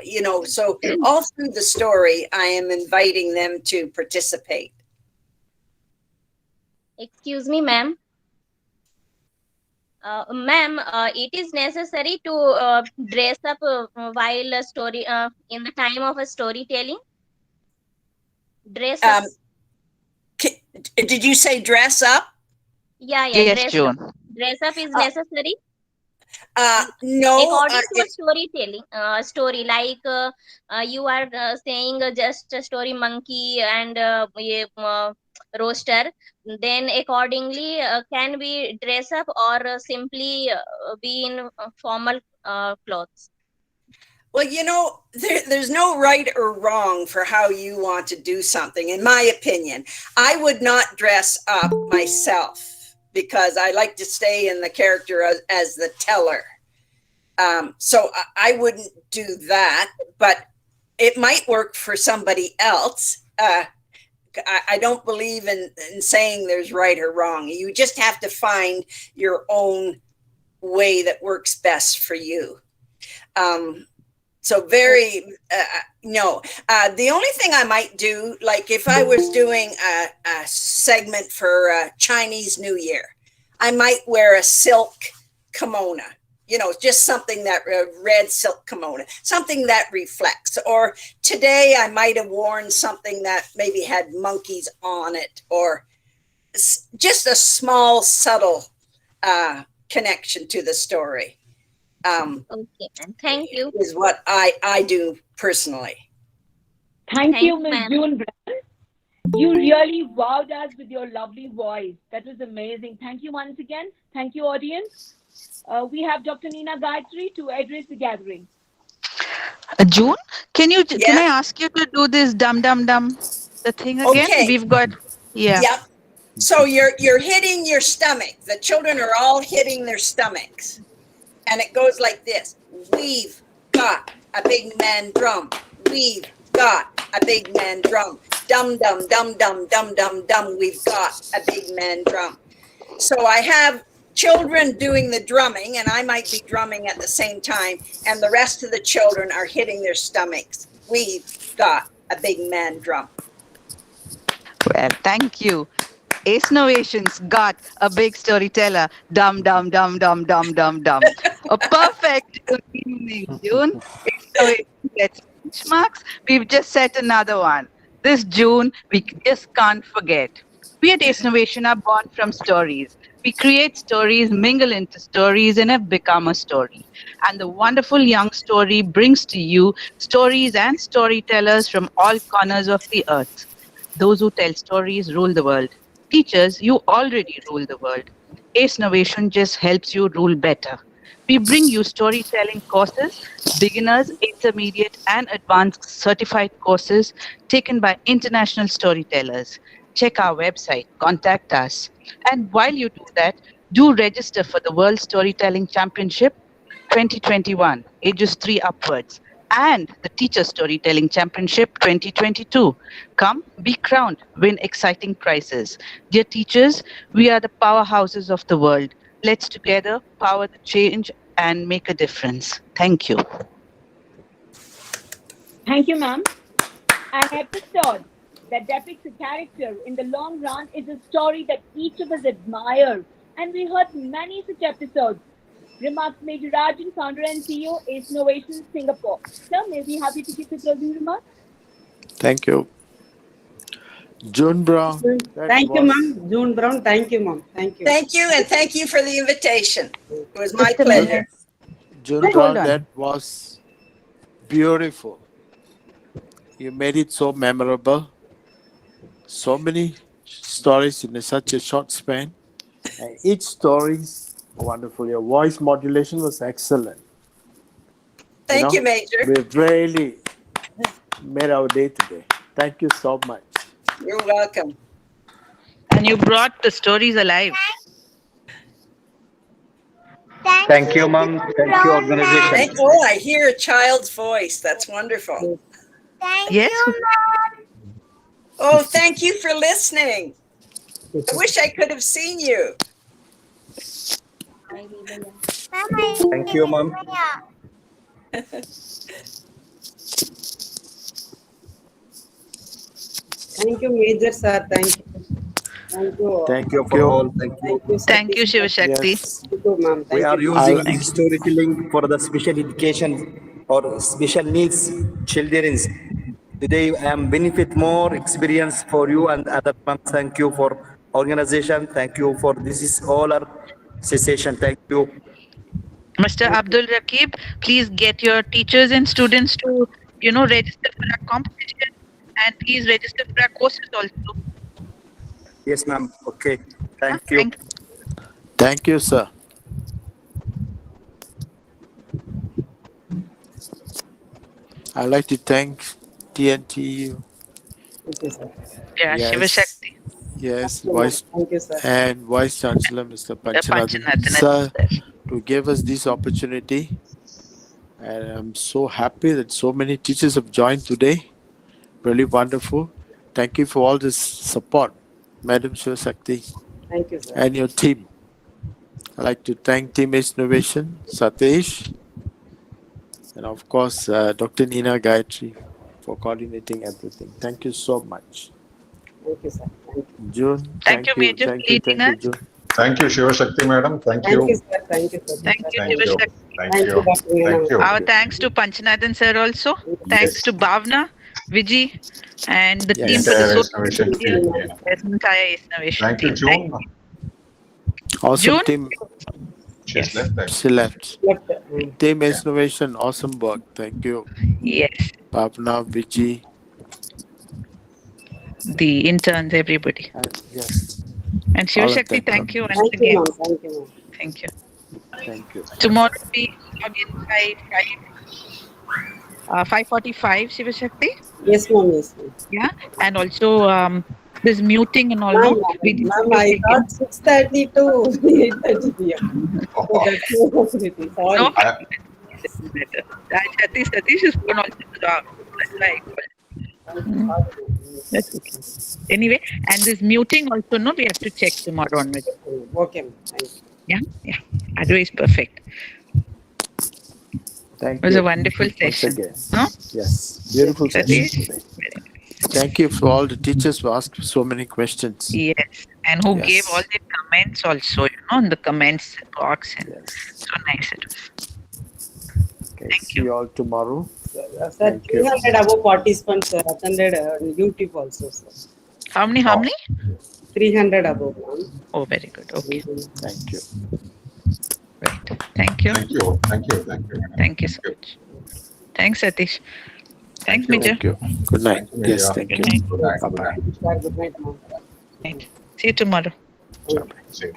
So all through the story, I am inviting them to participate. Excuse me, ma'am. Ma'am, it is necessary to dress up while a story in the time of a storytelling. Dress up. Did you say dress up? Yeah, Yes, dress up. June. Dress up is necessary. No. According to a storytelling story, like you are saying just a story monkey and roaster, then accordingly can we dress up or simply be in formal clothes? Well, there's no right or wrong for how you want to do something, in my opinion. I would not dress up myself because I like to stay in the character as the teller. So I wouldn't do that, but it might work for somebody else. I don't believe in saying there's right or wrong. You just have to find your own way that works best for you. So no. The only thing I might do, like if I was doing a segment for Chinese New Year, I might wear a silk kimono, just something that red silk kimono, something that reflects. Or today I might have worn something that maybe had monkeys on it, or just a small, subtle connection to the story. Okay, ma'am. Thank you. Is what I do personally. Thank you, Ms. ma'am. June Brown. You really wowed us with your lovely voice. That was amazing. Thank you once again. Thank you, audience. We have Dr. Nina Gayatri to address the gathering. June, can I ask you to do this dum the thing again? Okay. We've got Yep. So you're hitting your stomach. The children are all hitting their stomachs. And it goes like this. We've got a big man drum. We've got a big man drum. Dum, dum, dum, dum, dum, dum, dum. We've got a big man drum. So I have children doing the drumming, and I might be drumming at the same time, and the rest of the children are hitting their stomachs. We've got a big man drum. Well, thank you. Ace Novations got a big storyteller. Dum, dum, dum, dum, dum, dum, dum. A perfect evening, June. Ace Novations gets benchmarks. We've just set another one. This June, we just can't forget. We at Ace Novation are born from stories. We create stories, mingle into stories, and have become a story. And the wonderful young story brings to you stories and storytellers from all corners of the earth. Those who tell stories rule the world. Teachers, you already rule the world. Ace Novation just helps you rule better. We bring you storytelling courses, beginners, intermediate, and advanced certified courses taken by international storytellers. Check our website, contact us. And while you do that, do register for the World Storytelling Championship 2021, ages 3 upwards, and the Teacher Storytelling Championship 2022. Come, be crowned, win exciting prizes. Dear teachers, we are the powerhouses of the world. Let's together power the change and make a difference. Thank you. Thank you, ma'am. An episode that depicts a character in the long run is a story that each of us admire, and we heard many such episodes. Remarks Major Rajan, founder and CEO, Ace Innovation, Singapore. Sir, may we have you to give the closing remarks? Thank you. June Brown. Thank you, ma'am. June Brown, thank you, ma'am. Thank you. Thank you, and thank you for the invitation. It was my pleasure. June Brown, that was beautiful. You made it so memorable. So many stories in such a short span. And each story is wonderful. Your voice modulation was excellent. Thank you, Major. We've really made our day today. Thank you so much. You're welcome. And you brought the stories alive. Thank you, ma'am. Thank you, organization. Oh, I hear a child's voice. That's wonderful. Thank you, Mom. Oh, thank you for listening. I wish I could have seen you. Thank you, ma'am. Thank you, Major sir. Thank you. Thank you. Thank you for all. Thank you. Thank you, Shiva Shakti. Yes. Thank you, ma'am. We Thank are you. using storytelling for the special education or special needs children. Today I am benefit more experience for you and other. Thank you for organization. Thank you for this is all our session. Thank you. Mr. Abdul Rakib, please get your teachers and students to, register for our competition, and please register for our courses also. Yes, ma'am. Okay. Thank you. Thank you, sir. I'd like to thank TNT. Okay, sir. Yeah, Shiva Yes, Shakti. yes, Thank you, ma'am. Thank you, sir. and Vice Chancellor Mr. Panchanathan Panchanathan sir is there. to give us this opportunity. And I'm so happy that so many teachers have joined today. Really wonderful. Thank you for all this support, Madam Shiva Shakti, Thank you, sir. and your team. I'd like to thank Team H Innovation, Satish, and of course, Dr. Nina Gayatri for coordinating everything. Thank you so much. Thank you, sir. Thank you. June, Thank you, Major, for leading us. June. Thank you, Shiva Shakti madam. Thank Thank you, you. sir. Thank you, sir. Thank you, Thank Shiva you. Shakti. Thank Thank you. you, Dr. Meena. Thank you. Our thanks to Panchanathan sir also. Thanks to Bhavna, Viji, and the team for the Entire social innovation media. team. Yeah. Yes, entire innovation Thank you, team. June. Awesome June? team. She's left there. She left. Left. Team H Innovation, awesome work. Thank you. Yes, Bhavna, Viji. the interns, everybody. Yes. And Shiva All of Shakti, them. thank you once Thank you, again. ma'am. Thank you, ma'am. Thank you. Thank you. Tomorrow we log in by 5:45, Shiva Shakti. Yes, ma'am. Yes, ma'am. Yeah, and also this muting and all. Ma'am, No, we need ma'am, to I take got it. 6:30 to 8:30 p.m. So that's no possibility. Sorry. No, better. Satish is going also to the that's why I called. That's okay. Anyway, and this muting also, no, we have to check tomorrow onwards. Okay, ma'am. Thank you. Yeah, yeah. Otherwise, perfect. Thank It was you. a wonderful Once session. again. No? Yes. Beautiful session Satish? today. Thank you for all the teachers who asked so many questions. Yes, and who Yes. gave all the comments also, in the comments box. And so nice it was. Okay, see you all tomorrow. Sir, Thank you. 300 above participants attended YouTube also, sir. How many? 300 above, ma'am. Oh, very good. Okay. Thank you. Right. Thank you. Thank you. Thank you. Thank you. Thank you so much. Thanks, Satish. Thanks, Major. Thank you. Good night. Thank you, Yes, Media. thank Good you. night. Good night. Bye-bye. Good night, ma'am. Night. See you tomorrow. See you.